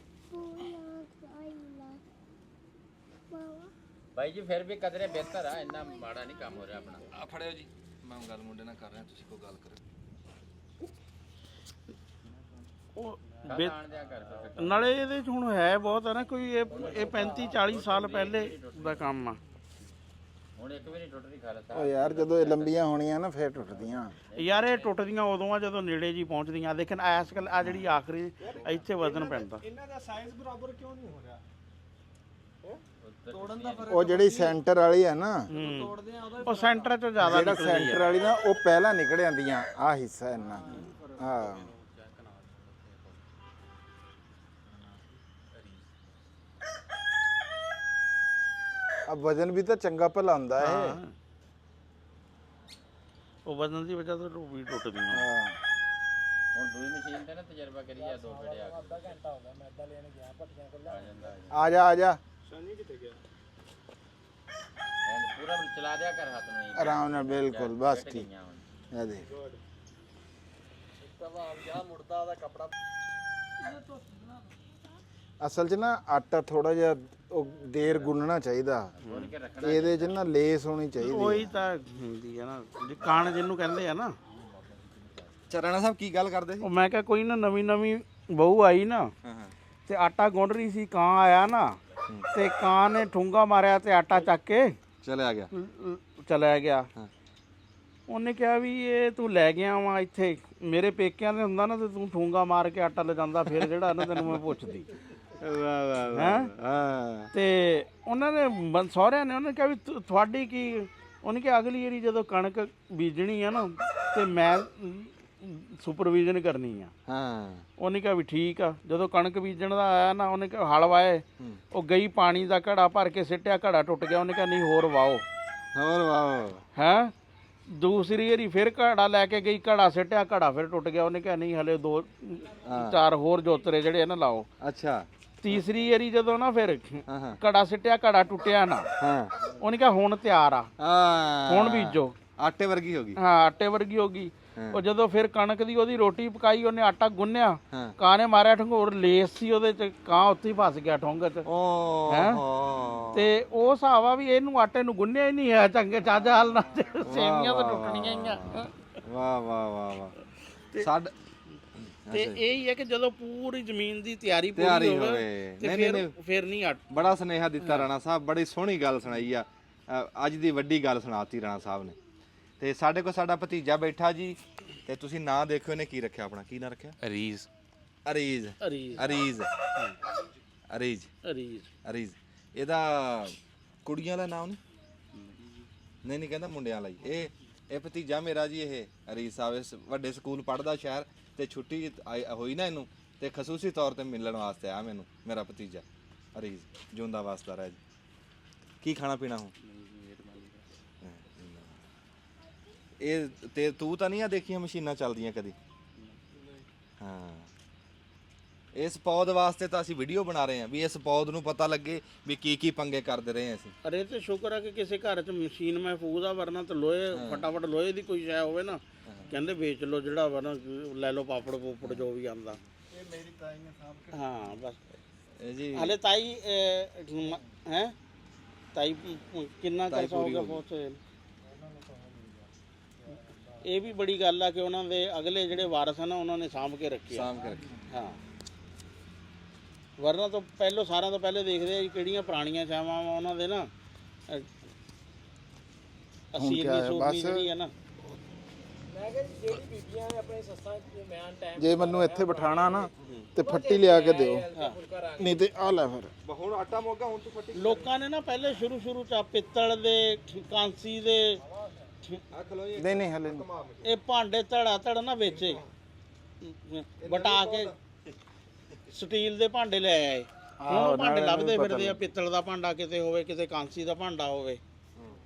ਭਾਈ ਜੀ ਫਿਰ ਵੀ ਕਦਰੇ ਬਿਹਤਰ ਆ, ਇੰਨਾ ਮਾੜਾ ਨਹੀਂ ਕੰਮ ਹੋ ਰਿਹਾ ਆਪਣਾ। ਆ ਫੜਿਓ ਜੀ, ਮੈਂ ਗੱਲ ਮੁੰਡੇ ਨਾਲ ਕਰ ਰਿਹਾ, ਤੁਸੀਂ ਕੋਈ ਗੱਲ ਕਰੋ। ਉਹ ਆਣ ਦਿਆ ਕਰ ਫਿਰ। ਨਾਲੇ ਇਹਦੇ 'ਚ ਹੁਣ ਹੈ ਬਹੁਤ ਹੈ ਨਾ, ਕੋਈ ਇਹ 35 40 ਸਾਲ ਪਹਿਲੇ ਦਾ ਕੰਮ ਆ। ਹੁਣ ਇੱਕ ਵੀ ਨਹੀਂ ਟੁੱਟ ਰਹੀ ਖਾਲਸਾ। ਉਹ ਯਾਰ ਜਦੋਂ ਇਹ ਲੰਬੀਆਂ ਹੋਣੀਆਂ ਨਾ ਫੇਰ ਟੁੱਟਦੀਆਂ। ਯਾਰ ਇਹ ਟੁੱਟਦੀਆਂ ਉਦੋਂ ਆ ਜਦੋਂ ਨੇੜੇ ਜੀ ਪਹੁੰਚਦੀਆਂ, ਲੇਕਿਨ ਐਸ ਗੱਲ ਆ ਜਿਹੜੀ ਆਖਰੀ ਇੱਥੇ ਵਜ਼ਨ ਪੈਂਦਾ। ਇਹਨਾਂ ਦਾ ਸਾਈਜ਼ ਬਰਾਬਰ ਕਿਉਂ ਨਹੀਂ ਹੋ ਰਿਹਾ? ਉਹ ਜਿਹੜੀ ਸੈਂਟਰ ਵਾਲੀ ਹੈ ਨਾ, ਤੋੜਦੇ ਆ ਉਹਦਾ ਉਹ ਸੈਂਟਰ 'ਚੋਂ ਜ਼ਿਆਦਾ ਜਿਹੜਾ ਸੈਂਟਰ ਵਾਲੀ ਨਾ ਉਹ ਪਹਿਲਾਂ ਨਿਕਲ ਜਾਂਦੀਆਂ, ਆ ਹਿੱਸਾ ਇੰਨਾ। ਹਾਂ ਆ ਵਜਨ ਵੀ ਤਾਂ ਚੰਗਾ ਭਲਾ ਹੁੰਦਾ ਹੈ। ਉਹ ਵਜ਼ਨ ਦੀ ਵਜ੍ਹਾ ਤੋਂ ਵੀ ਟੁੱਟਦੀਆਂ। ਹਾਂ ਹੁਣ ਦੂਈ ਮਸ਼ੀਨ ਤੇ ਨਾ ਤਜਰਬਾ ਕਰੀ ਜਾ, ਦੋ ਫੇੜੇ ਆ ਅੱਧਾ ਘੰਟਾ ਹੋ ਗਿਆ, ਮੈਂ ਅੱਧਾ ਲੈਣ ਗਿਆ ਪੱਟੀਆਂ ਕੋਲ। ਆ ਜਾਂਦਾ ਆ ਜਾ ਆ ਜਾ, ਸ਼ਨੀ ਕਿੱਥੇ ਗਿਆ? ਐਨ ਪੂਰਾ ਚਲਾ ਦਿਆ ਕਰ ਹੱਥ ਨੂੰ। ਆਰਾਮ ਨਾਲ, ਬਿਲਕੁਲ ਬਸ ਠੀਕ। ਆ ਦੇਖ ਤਵਾ ਜਾ ਮੁੜਦਾ ਉਹਦਾ ਕਪੜਾ। ਅਸਲ 'ਚ ਨਾ ਆਟਾ ਥੋੜਾ ਜਿਹਾ ਉਹ ਦੇਰ ਗੁੰਨਣਾ ਚਾਹੀਦਾ, ਇਹਦੇ 'ਚ ਨਾ ਲੇਸ ਹੋਣੀ ਚਾਹੀਦੀ। ਉਹੀ ਤਾਂ ਹੁੰਦੀ ਹੈ ਨਾ, ਜੇ ਕਾਣ ਜਿਹਨੂੰ ਕਹਿੰਦੇ ਆ ਨਾ। ਰਾਣਾ ਸਾਹਿਬ ਕੀ ਗੱਲ ਕਰਦੇ ਸੀ? ਉਹ ਮੈਂ ਕਿਹਾ ਕੋਈ ਨਾ ਨਵੀਂ ਨਵੀਂ ਬਹੂ ਆਈ ਨਾ ਤੇ ਆਟਾ ਗੁੰਨ ਰਹੀ ਸੀ, ਕਾਂ ਆਇਆ ਨਾ ਤੇ ਕਾਂ ਨੇ ਠੁੰਗਾ ਮਾਰਿਆ ਤੇ ਆਟਾ ਚੱਕ ਕੇ ਚਲਿਆ ਗਿਆ। ਚਲਾ ਗਿਆ। ਉਹਨੇ ਕਿਹਾ ਵੀ ਇਹ ਤੂੰ ਲੈ ਗਿਆ ਵਾ ਇੱਥੇ ਮੇਰੇ ਪੇਕਿਆਂ ਦੇ ਹੁੰਦਾ ਨਾ ਤੇ ਤੂੰ ਠੁੰਗਾ ਮਾਰ ਕੇ ਆਟਾ ਲਿਜਾਂਦਾ, ਫਿਰ ਜਿਹੜਾ ਨਾ ਤੈਨੂੰ ਮੈਂ ਪੁੱਛਦੀ। ਹਾਂ ਤੇ ਉਹਨਾਂ ਨੇ ਸਹੁਰਿਆਂ ਨੇ ਉਹਨੇ ਕਿਹਾ ਵੀ ਤੁਹਾਡੀ ਕੀ, ਉਹਨੇ ਕਿਹਾ ਅਗਲੀ ਵਾਰੀ ਜਦੋਂ ਕਣਕ ਬੀਜਣੀ ਆ ਨਾ ਤੇ ਮੈਂ ਸੁਪਰਵਿਜ਼ਨ ਕਰਨੀ ਆ। ਹਾਂ ਉਹਨੇ ਕਿਹਾ ਵੀ ਠੀਕ ਆ। ਜਦੋਂ ਕਣਕ ਬੀਜਣ ਦਾ ਆਇਆ ਨਾ, ਉਹਨੇ ਕਿਹਾ ਹਲ ਵਾਏ, ਉਹ ਗਈ ਪਾਣੀ ਦਾ ਘੜਾ ਭਰ ਕੇ ਸਿੱਟਿਆ, ਘੜਾ ਟੁੱਟ ਗਿਆ। ਉਹਨੇ ਕਿਹਾ ਨਹੀਂ ਹੋਰ ਵਾਓ। ਹੋਰ ਵਾਓ। ਹੈਂ ਦੂਸਰੀ ਵਾਰੀ ਫਿਰ ਘੜਾ ਲੈ ਕੇ ਗਈ, ਘੜਾ ਸਿੱਟਿਆ, ਘੜਾ ਫਿਰ ਟੁੱਟ ਗਿਆ। ਉਹਨੇ ਕਿਹਾ ਨਹੀਂ ਹਲੇ 2-4 ਹੋਰ ਜੋਤਰੇ ਜਿਹੜੇ ਆ ਨਾ ਲਾਓ। ਅੱਛਾ। ਤੀਸਰੀ ਵਾਰੀ ਜਦੋਂ ਨਾ ਫਿਰ ਘੜਾ ਸਿੱਟਿਆ, ਘੜਾ ਟੁੱਟਿਆ ਨਾ, ਉਹਨੇ ਕਿਹਾ ਹੁਣ ਤਿਆਰ ਆ, ਹੁਣ ਬੀਜੋ। ਆਟੇ ਵਰਗੀ ਹੋ ਗਈ। ਹਾਂ ਆਟੇ ਵਰਗੀ ਹੋ ਗਈ। ਉਹ ਜਦੋਂ ਫਿਰ ਕਣਕ ਦੀ ਉਹਦੀ ਰੋਟੀ ਪਕਾਈ, ਉਹਨੇ ਆਟਾ ਗੁੰਨਿਆ, ਕਾਂ ਨੇ ਮਾਰਿਆ ਠੰਗੋਰ, ਲੇਸ ਸੀ ਉਹਦੇ ਚ, ਕਾਂ ਉੱਥੇ ਹੀ ਫਸ ਗਿਆ ਠੁੰਗ ਚ। ਹੈਂ ਤੇ ਉਹ ਹਿਸਾਬ ਆ ਵੀ ਇਹਨੂੰ ਆਟੇ ਨੂੰ ਗੁੰਨਿਆ ਹੀ ਨਹੀਂ ਹੈ ਚੰਗੇ ਚੱਜ ਹਾਲ ਨਾਲ, ਸੇਵੀਆਂ ਤਾਂ ਟੁੱਟਣੀਆਂ ਹੀ ਆ। ਵਾਹ ਵਾਹ ਵਾਹ ਵਾਹ। ਤੇ ਇਹ ਹੀ ਹੈ ਕਿ ਜਦੋਂ ਪੂਰੀ ਜ਼ਮੀਨ ਦੀ ਤਿਆਰੀ ਤਿਆਰੀ ਪੂਰੀ ਹੋਵੇ ਹੋਵੇ। ਤੇ ਨਹੀਂ, ਫਿਰ ਨਹੀਂ ਬੜਾ ਸੁਨੇਹਾ ਦਿੱਤਾ ਰਾਣਾ ਸਾਹਿਬ, ਬੜੀ ਸੋਹਣੀ ਗੱਲ ਸੁਣਾਈ ਆ। ਅੱਜ ਦੀ ਵੱਡੀ ਗੱਲ ਸੁਣਾਤੀ ਰਾਣਾ ਸਾਹਿਬ ਨੇ। ਤੇ ਸਾਡੇ ਕੋਲ ਸਾਡਾ ਭਤੀਜਾ ਬੈਠਾ ਜੀ, ਤੇ ਤੁਸੀਂ ਨਾਂ ਦੇਖਿਓ ਇਹਨੇ ਕੀ ਰੱਖਿਆ ਆਪਣਾ, ਕੀ ਨਾਂ ਰੱਖਿਆ? ਅਰੀਜ਼ ਅਰੀਜ਼। ਅਰੀਜ਼ ਅਰੀਜ਼ ਅਰੀਜ਼ ਅਰੀਜ਼ ਅਰੀਜ਼। ਇਹਦਾ ਕੁੜੀਆਂ ਦਾ ਨਾਮ ਨਹੀਂ ਨਹੀਂ ਕਹਿੰਦਾ ਮੁੰਡਿਆਂ ਲਈ। ਇਹ ਭਤੀਜਾ ਮੇਰਾ ਜੀ, ਇਹ ਅਰੀਜ਼ ਸਾਹਿਬ ਇਸ ਵੱਡੇ ਸਕੂਲ ਪੜ੍ਹਦਾ ਸ਼ਹਿਰ, ਤੇ ਛੁੱਟੀ ਹੋਈ ਨਾ ਇਹਨੂੰ, ਤੇ ਖਸੂਸੀ ਤੌਰ ਤੇ ਮਿਲਣ ਵਾਸਤੇ ਆਇਆ ਮੈਨੂੰ ਮੇਰਾ ਭਤੀਜਾ ਅਰੀਜ਼। ਜਿਉਂਦਾ ਵਾਸਤਾ ਰਹਿ ਜੀ। ਕੀ ਖਾਣਾ ਪੀਣਾ ਹੁਣ? ਇਹ ਤੇ ਤੂੰ ਤਾਂ ਨਹੀਂ ਆ ਦੇਖੀਆਂ ਮਸ਼ੀਨਾਂ ਚੱਲਦੀਆਂ ਕਦੀ? ਹਾਂ, ਇਸ ਪੌਦ ਵਾਸਤੇ ਤਾਂ ਅਸੀਂ ਵੀਡੀਓ ਬਣਾ ਰਹੇ ਹਾਂ ਵੀ ਇਸ ਪੌਦ ਨੂੰ ਪਤਾ ਲੱਗੇ ਵੀ ਕੀ ਕੀ ਪੰਗੇ ਕਰਦੇ ਰਹੇ ਹਾਂ ਅਸੀਂ। ਅਰੇ ਤੇ ਸ਼ੁਕਰ ਆ ਕਿ ਕਿਸੇ ਘਰ 'ਚ ਮਸ਼ੀਨ ਮਹਿਫੂਜ਼ ਆ, ਵਰਨਾ ਤਾਂ ਲੋਹੇ ਫਟਾਫਟ ਲੋਹੇ ਦੀ ਕੋਈ ਸ਼ੈ ਹੋਵੇ ਨਾ, ਕਹਿੰਦੇ ਵੇਚ ਲਓ ਜਿਹੜਾ ਵਾ ਨਾ, ਲੈ ਲਓ ਪਾਪੜ ਪੂਪੜ ਜੋ ਵੀ ਆਂਦਾ। ਇਹ ਮੇਰੀ ਤਾਈ ਨੇ ਸਾਹਬ ਕੇ। ਹਾਂ ਬਸ ਇਹ ਜੀ ਹਲੇ ਤਾਈ ਹੈ ਤਾਈ ਕਿੰਨਾ ਕਰਸਾ ਹੋ ਗਿਆ ਬਹੁਤ। ਇਹ ਵੀ ਬੜੀ ਗੱਲ ਆ ਕਿ ਉਹਨਾਂ ਦੇ ਅਗਲੇ ਜਿਹੜੇ ਵਾਰਸ ਹਨ ਉਹਨਾਂ ਨੇ ਸਾਂਭ ਕੇ ਰੱਖਿਆ। ਸਾਂਭ ਕੇ ਰੱਖੀ। ਹਾਂ, ਵਰਨਾ ਤੋਂ ਪਹਿਲੋਂ ਸਾਰਿਆਂ ਤੋਂ ਪਹਿਲੇ ਦੇਖਦੇ ਆ ਜੀ ਕਿਹੜੀਆਂ ਪੁਰਾਣੀਆਂ ਛਾਵਾਂ ਵਾ ਉਹਨਾਂ ਦੇ ਨਾ। ਅਸੀਂ ਇੰਨੀ ਸੂਰਮੀ ਜਿਹੜੀ ਹੈ ਨਾ, ਜੇ ਮੈਨੂੰ ਇੱਥੇ ਬਿਠਾਣਾ ਨਾ ਤੇ ਫੱਟੀ ਲਿਆ ਕੇ ਦਿਓ, ਨਹੀਂ ਤੇ ਆ ਲੈ ਫਿਰ। ਹੁਣ ਆਟਾ ਮੋਗਾ, ਹੁਣ ਤੂੰ ਫੱਟੀ। ਲੋਕਾਂ ਨੇ ਨਾ ਪਹਿਲੇ ਸ਼ੁਰੂ ਚ ਪਿੱਤਲ ਦੇ, ਕਾਂਸੀ ਦੇ, ਨਹੀਂ ਨਹੀਂ ਹਲੇ ਨਹੀਂ। ਇਹ ਭਾਂਡੇ ਧੜਾ ਨਾ ਵੇਚੇ, ਵਟਾ ਕੇ ਸਟੀਲ ਦੇ ਭਾਂਡੇ ਲੈ ਆਏ। ਹੁਣ ਉਹ ਭਾਂਡੇ ਲੱਭਦੇ ਫਿਰਦੇ ਆ, ਪਿੱਤਲ ਦਾ ਭਾਂਡਾ ਕਿਤੇ ਹੋਵੇ, ਕਿਤੇ ਕਾਂਸੀ ਦਾ ਭਾਂਡਾ ਹੋਵੇ,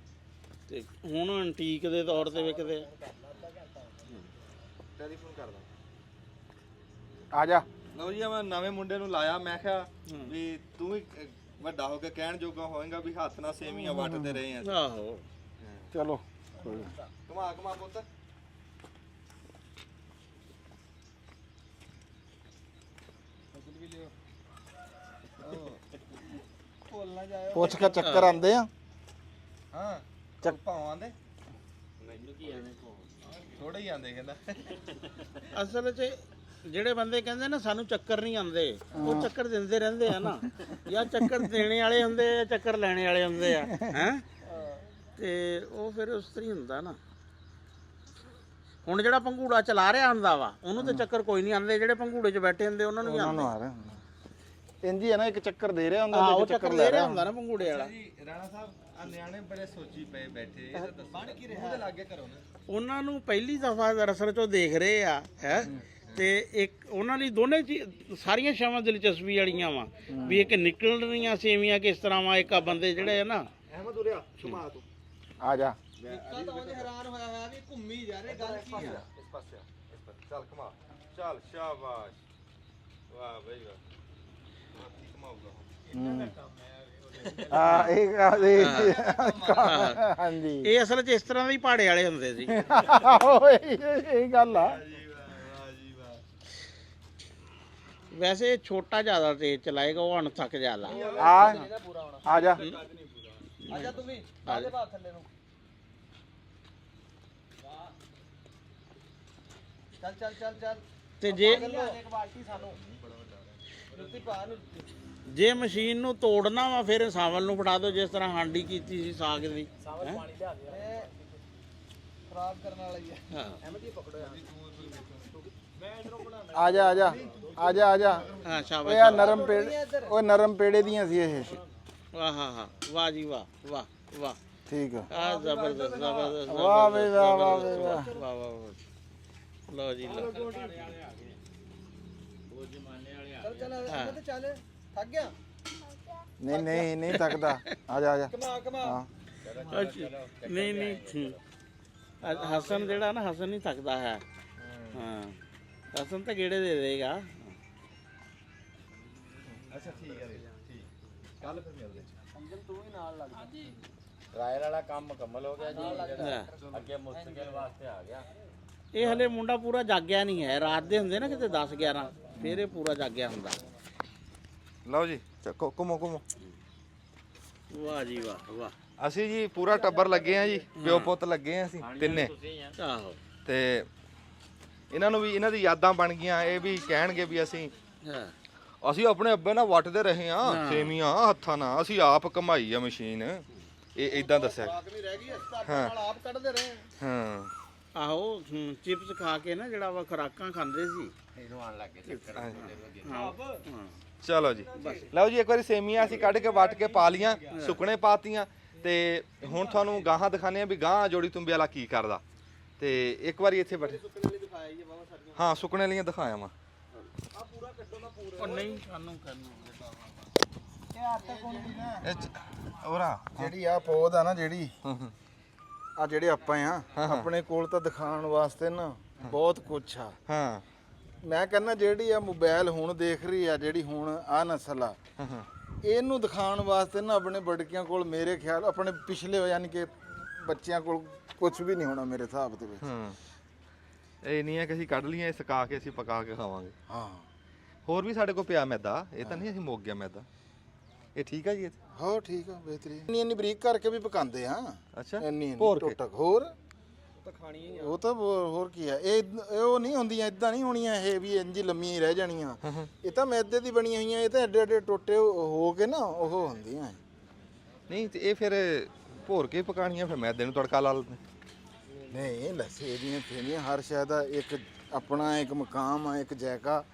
ਤੇ ਹੁਣ ਐਂਟੀਕ ਦੇ ਤੌਰ ਤੇ ਵਿਕਦੇ ਆ। ਟੈਲੀਫੋਨ ਕਰਦਾ। ਆ ਜਾ। ਲਓ ਜੀ, ਮੈਂ ਨਵੇਂ ਮੁੰਡੇ ਨੂੰ ਲਾਇਆ, ਮੈਂ ਕਿਹਾ ਵੀ ਤੂੰ ਵੀ ਵੱਡਾ ਹੋ ਕੇ ਕਹਿਣ ਜੋਗਾ ਹੋਏਗਾ ਵੀ ਹੱਥ ਨਾਲ ਸੇਵੀਆਂ ਵੱਟਦੇ ਰਹੇ ਆ। ਆਹੋ ਚਲੋ ਘੁਮਾ ਘੁਮਾ ਪੁੱਤ। ਪੁੱਛ ਕੇ ਚੱਕਰ ਆਂਦੇ ਆ। ਹਾਂ ਚੱਕ ਭਾਵਾਂ ਦੇ ਮੈਨੂੰ ਕੀ ਆਣੇ ਥੋੜੇ ਹੀ ਆਂਦੇ ਕਹਿੰਦਾ। ਅਸਲ 'ਚ ਜਿਹੜੇ ਬੰਦੇ ਕਹਿੰਦੇ ਨਾ ਸਾਨੂੰ ਚੱਕਰ ਨਹੀਂ ਆਉਂਦੇ, ਉਹ ਚੱਕਰ ਦਿੰਦੇ ਰਹਿੰਦੇ ਆ ਨਾ। ਜਾਂ ਚੱਕਰ ਦੇਣੇ ਵਾਲੇ ਹੁੰਦੇ ਆ, ਚੱਕਰ ਲੈਣੇ ਵਾਲੇ ਹੁੰਦੇ ਆ, ਹੈ ਤੇ ਉਹ ਫਿਰ ਉਸ ਤਰ੍ਹਾਂ ਹੀ ਹੁੰਦਾ ਨਾ। ਹੁਣ ਜਿਹੜਾ ਪੰਘੂੜਾ ਚਲਾ ਰਿਹਾ ਹੁੰਦਾ ਵਾ ਉਹਨੂੰ ਤੇ ਚੱਕਰ ਕੋਈ ਨਹੀਂ ਆਉਂਦੇ, ਜਿਹੜੇ ਪੰਘੂੜੇ 'ਚ ਬੈਠੇ ਹੁੰਦੇ ਉਹਨਾਂ ਨੂੰ ਵੀ ਆਉਂਦੇ। ਇੰਜੀ ਹੈ ਨਾ, ਇੱਕ ਚੱਕਰ ਦੇ ਰਿਹਾ ਹੁੰਦਾ, ਉਹ ਚੱਕਰ ਲੈ ਰਿਹਾ ਹੁੰਦਾ ਨਾ ਪੰਘੂੜੇ ਵਾਲਾ। ਜੀ ਰਾਣਾ ਸਾਹਿਬ, ਆ ਨਿਆਣੇ ਬੜੇ ਸੋਚੀ ਪਏ ਬੈਠੇ, ਇਹ ਤਾਂ ਬਣ ਕੀ ਰਿਹਾ? ਉਹਦੇ ਲਾਗੇ ਕਰੋ ਨਾ। ਉਹਨਾਂ ਨੂੰ ਪਹਿਲੀ ਦਫਾ ਦਰਅਸਲ ਚੋਂ ਦੇਖ ਰਹੇ ਆ, ਹੈ ਤੇ ਇੱਕ ਉਹਨਾਂ ਲਈ ਦੋਨੇ ਸਾਰੀਆਂ ਛਾਵਾਂ ਦਿਲਚਸਪੀ ਵਾਲੀਆਂ ਵਾ ਵੀ ਇੱਕ ਨਿਕਲ ਰਹੀਆਂ ਸੇਵੀਆਂ ਕਿਸ ਤਰ੍ਹਾਂ ਵਾ, ਇੱਕ ਆ ਬੰਦੇ ਜਿਹੜੇ ਆ ਨਾ। ਅਹਿਮਦ ਉਰਿਆ ਘੁਮਾ ਤੂੰ। ਆ ਜਾ। ਨਿੱਕਾ ਤਾਂ ਉਹਦੇ ਹੈਰਾਨ ਹੋਇਆ ਵੀ ਘੁੰਮੀ ਜਾ ਰਹੇ, ਗੱਲ ਕੀ ਆ? ਇਸ ਪਾਸੇ ਚੱਲ ਘੁਮਾ, ਚੱਲ ਸ਼ਾਬਾਸ਼, ਵਾਹ ਬਈ ਵਾਹ। ਹਾਥੀ ਘੁਮਾਊਗਾ ਹਾਂਜੀ, ਇਹ ਅਸਲ 'ਚ ਇਸ ਤਰ੍ਹਾਂ ਦੇ ਹੀ ਪਹਾੜੇ ਵਾਲੇ ਹੁੰਦੇ ਸੀ। ਇਹ ਗੱਲ ਆ। ਵੈਸੇ ਛੋਟਾ ਜ਼ਿਆਦਾ ਤੇਜ਼ ਚਲਾਏਗਾ, ਉਹ ਅਣਥੱਕ ਜ਼ਿਆਦਾ। ਆ ਜਾ। ਆ ਜਾ ਤੂੰ ਵੀ, ਆ ਜਾ ਬਾਹਰ ਥੱਲੇ ਨੂੰ। ਚੱਲ ਚੱਲ ਚੱਲ ਚੱਲ। ਤੇ ਜੇ ਇੱਕ ਬਾਲਟੀ ਸਾਨੂੰ ਜੁੱਤੀ ਪਾ ਨੂੰ। ਜੇ ਮਸ਼ੀਨ ਨੂੰ ਤੋੜਨਾ ਵਾ ਫਿਰ ਸਾਵਲ ਨੂੰ ਫੜਾ ਦਿਓ, ਜਿਸ ਤਰ੍ਹਾਂ ਹਾਂਡੀ ਕੀਤੀ ਸੀ ਸਾਗ ਦੀ। ਸਾਵਲ ਪਾਣੀ ਲਿਆ ਦੇ, ਖਰਾਬ ਕਰਨ ਵਾਲਾ ਹੀ ਹੈ। ਹਾਂ, ਅਹਿਮਦ ਜੀ ਪਕੜੋ ਯਾਰ। ਮੈਂ ਇਧਰੋਂ ਬਣਾਉਂਦਾ। ਆ ਜਾ ਆ ਜਾ ਆ ਜਾ ਆ ਜਾ। ਹਾਂ ਸ਼ਾਬਾਸ਼। ਓਏ ਆ ਨਰਮ ਪੇੜੇ, ਓਏ ਨਰਮ ਪੇੜੇ ਦੀਆਂ ਸੀ ਇਹ। ਵਾਹ ਹਾਂ ਹਾਂ, ਵਾਹ ਜੀ ਵਾਹ ਵਾਹ ਵਾਹ। ਠੀਕ ਆ। ਆ ਜ਼ਬਰਦਸਤ ਜ਼ਬਰਦਸਤ। ਵਾਹ ਬਈ ਵਾਹ, ਵਾਹ ਬਈ ਵਾਹ। ਵਾਹ ਵਾਹ ਵਾਹ। ਲਓ ਜੀ ਲਓ। ਚੱਲ ਚੱਲ ਅਹਿਮਦ ਚੱਲ, ਥੱਕ ਗਿਆ? ਨਹੀਂ ਨਹੀਂ ਨਹੀਂ ਥੱਕਦਾ। ਆ ਜਾ ਆ ਜਾ। ਕਮਾ ਕਮਾ। ਹਾਂ ਨਹੀਂ ਨਹੀਂ, ਹਸਨ ਜਿਹੜਾ ਨਾ, ਹਸਨ ਨਹੀਂ ਥੱਕਦਾ ਹੈ। ਹਾਂ, ਹਸਨ ਤਾਂ ਗੇੜੇ ਦੇ ਦੇਗਾ। ਅੱਛਾ ਠੀਕ ਹੈ ਠੀਕ। ਕੱਲ ਫਿਰ ਮਿਲਦੇ। ਅੰਜਲ ਤੂੰ ਵੀ ਨਾਲ ਲੱਗ। ਟਰਾਇਲ ਵਾਲਾ ਕੰਮ ਮੁਕੰਮਲ ਹੋ ਗਿਆ ਜੀ, ਅੱਗੇ ਮੁਸਤਕਿਲ ਵਾਸਤੇ ਆ ਗਿਆ। ਇਹ ਹਲੇ ਮੁੰਡਾ ਪੂਰਾ ਜਾਗਿਆ ਨਹੀਂ ਹੈ। ਰਾਤ ਦੇ ਹੁੰਦੇ ਨਾ ਕਿਤੇ 10 11, ਫਿਰ ਇਹ ਪੂਰਾ ਜਾਗਿਆ ਹੁੰਦਾ। ਲਓ ਜੀ ਚੱਕੋ, ਘੁਮੋ ਘੁਮੋ। ਵਾਹ ਜੀ ਵਾਹ ਵਾਹ। ਅਸੀਂ ਜੀ ਪੂਰਾ ਟੱਬਰ ਲੱਗੇ ਆ ਜੀ, ਪਿਓ ਪੁੱਤ ਲੱਗੇ ਆ ਅਸੀਂ ਤਿੰਨੇ। ਆਹੋ। ਤੇ ਇਹਨਾਂ ਨੂੰ ਵੀ ਇਹਨਾਂ ਦੀ ਯਾਦਾਂ ਬਣ ਗਈਆਂ। ਇਹ ਵੀ ਕਹਿਣਗੇ ਵੀ ਅਸੀਂ ਹਾਂ ਆਪਣੇ ਅੱਬੇ ਨਾਲ ਵੱਟਦੇ ਰਹੇ ਆ ਸੇਮੀਆਂ ਹੱਥਾਂ ਨਾਲ, ਅਸੀਂ ਆਪ ਕਮਾਈ ਆ ਮਸ਼ੀਨ। ਇਹ ਇਦਾਂ ਦੱਸਿਆ। ਹਾਂ ਆਪ ਕੱਢਦੇ ਰਹੇ ਹਾਂ ਆਹੋ ਚਿਪਸ ਖਾ ਕੇ ਨਾ ਜਿਹੜਾ ਵਾ ਖੁਰਾਕਾਂ ਖਾਂਦੇ ਸੀ। ਇਹਨੂੰ ਆਣ ਲੱਗ ਗਏ ਹਾਂ ਚਲੋ ਜੀ, ਲਓ ਜੀ ਇੱਕ ਵਾਰੀ ਸੇਮੀਆਂ ਅਸੀਂ ਕੱਢ ਕੇ ਵੱਟ ਕੇ ਪਾ ਲੀਆਂ, ਸੁੱਕਣੇ ਪਾਤੀਆਂ ਤੇ ਹੁਣ ਤੁਹਾਨੂੰ ਗਾਹਾਂ ਦਿਖਾਣੇ ਆ ਵੀ ਗਾਹਾਂ ਜੋੜੀ ਤੁੰਬੇ ਵਾਲਾ ਕੀ ਕਰਦਾ। ਤੇ ਇੱਕ ਵਾਰੀ ਇੱਥੇ ਬੈਠੇ ਹਾਂ ਸੁੱਕਣੇ ਵਾਲੀਆਂ ਦਿਖਾਇਆ ਵਾ। ਉਹ ਨਹੀਂ ਸਾਨੂੰ ਕਰਨਾ ਉਹਰਾ ਜਿਹੜੀ ਆ ਪੌਦ ਆ ਨਾ ਜਿਹੜੀ ਆ ਜਿਹੜੇ ਆਪਾਂ ਆ ਆਪਣੇ ਕੋਲ ਤਾਂ ਦਿਖਾਉਣ ਵਾਸਤੇ ਨਾ ਬਹੁਤ ਕੁਛ ਆ। ਹਾਂ ਮੈਂ ਕਹਿੰਦਾ ਜਿਹੜੀ ਆ ਮੋਬਾਈਲ ਹੁਣ ਦੇਖ ਰਹੀ ਆ, ਜਿਹੜੀ ਹੁਣ ਆ ਨਸਲ ਆ, ਇਹਨੂੰ ਦਿਖਾਉਣ ਵਾਸਤੇ ਨਾ ਆਪਣੇ ਬੜਕਿਆਂ ਕੋਲ ਮੇਰੇ ਖਿਆਲ ਆਪਣੇ ਪਿਛਲੇ ਯਾਨੀ ਕਿ ਬੱਚਿਆਂ ਕੋਲ ਕੁਝ ਵੀ ਨਹੀਂ ਹੋਣਾ ਮੇਰੇ ਹਿਸਾਬ ਦੇ ਵਿੱਚ। ਹਾਂ ਇਹ ਨਹੀਂ ਹੈ ਕਿ ਅਸੀਂ ਕੱਢ ਲਈਆਂ, ਇਹ ਸੁਕਾ ਕੇ ਅਸੀਂ ਪਕਾ ਕੇ ਖਾਵਾਂਗੇ। ਹਾਂ ਹੋਰ ਵੀ ਸਾਡੇ ਕੋਲ ਪਿਆ ਮੈਦਾ, ਇਹ ਤਾਂ ਨਹੀਂ ਅਸੀਂ ਮੁੱਕ ਗਿਆ ਮੈਦਾ। ਇਹ ਠੀਕ ਆ ਜੀ ਇਹ? ਹੋ ਠੀਕ ਆ, ਬਿਹਤਰੀਨ। ਇੰਨੀ ਬਰੀਕ ਕਰਕੇ ਵੀ ਪਕਾਉਂਦੇ ਆ। ਅੱਛਾ ਇੰਨੀ ਭੋਰ ਕੇ? ਟੋਟਕ ਹੋਰ ਤਾਂ ਖਾਣੀ ਉਹ ਤਾਂ ਹੋਰ ਕੀ ਆ, ਇਹ ਉਹ ਨਹੀਂ ਹੁੰਦੀਆਂ ਇਦਾਂ ਨਹੀਂ ਹੋਣੀਆਂ ਇਹ ਵੀ ਇੰਜ ਲੰਮੀਆਂ ਹੀ ਰਹਿ ਜਾਣੀਆਂ। ਇਹ ਤਾਂ ਮੈਦੇ ਦੀ ਬਣੀਆਂ ਹੋਈਆਂ, ਇਹ ਤਾਂ ਐਡੇ ਐਡੇ ਟੋਟੇ ਹੋ ਕੇ ਨਾ ਉਹ ਹੁੰਦੀਆਂ। ਨਹੀਂ ਤੇ ਇਹ ਫਿਰ ਭੋਰ ਕੇ ਪਕਾਣੀਆਂ, ਫਿਰ ਮੈਦੇ ਨੂੰ ਤੜਕਾ ਲਾ ਲੈਂਦੇ। ਨਹੀਂ ਲੱਸੇ ਦੀਆਂ ਫੇਨੀਆਂ ਹਰ ਸ਼ੈ ਦਾ ਇੱਕ ਆਪਣਾ ਇੱਕ ਮਕਾਮ ਆ, ਇੱਕ ਜਾਇਕਾ।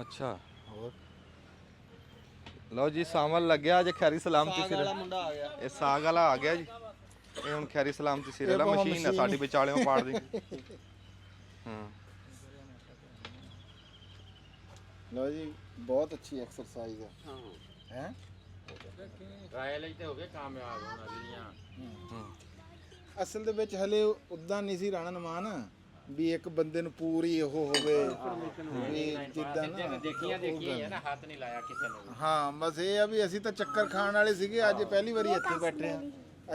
ਅੱਛਾ ਹੋਰ ਲਓ ਜੀ ਸਾਵਲ ਲੱਗਿਆ ਜੇ ਖੈਰੀ ਸਲਾਮਤੀ ਸਿਰ ਮੁੰਡਾ ਆ ਗਿਆ। ਇਹ ਸਾਗ ਵਾਲਾ ਆ ਗਿਆ ਜੀ। ਇਹ ਹੁਣ ਖੈਰੀ ਸਲਾਮਤੀ ਸਿਰ ਵਾਲਾ ਮਸ਼ੀਨ ਹੈ ਸਾਡੀ, ਵਿਚਾਲਿਓਂ ਪਾੜ ਦੀ। ਹਾਂ ਲਓ ਜੀ ਬਹੁਤ ਅੱਛੀ ਐਕਸਰਸਾਈਜ਼ ਆ। ਹਾਂ ਹੈ ਟਰਾਇਲ ਲਈ ਤੇ ਹੋ ਗਏ ਕਾਮਯਾਬ ਹੁਣ ਅਗਲੀਆਂ। ਅਸਲ ਦੇ ਵਿੱਚ ਹਲੇ ਉਦਾਂ ਨਹੀਂ ਸੀ ਰਾਣਾ ਨਮਾਨ ਵੀ ਇੱਕ ਬੰਦੇ ਨੂੰ ਪੂਰੀ ਉਹ ਹੋਵੇ ਵੀ ਜਿੱਦਾਂ ਨਾ ਦੇਖੀਆਂ ਹੈ ਨਾ, ਹੱਥ ਨਹੀਂ ਲਾਇਆ ਕਿਸੇ ਨੇ। ਹਾਂ ਬਸ ਇਹ ਆ ਵੀ ਅਸੀਂ ਤਾਂ ਚੱਕਰ ਖਾਣ ਵਾਲੇ ਸੀਗੇ, ਅੱਜ ਪਹਿਲੀ ਵਾਰੀ ਇੱਥੇ ਬੈਠੇ ਆ।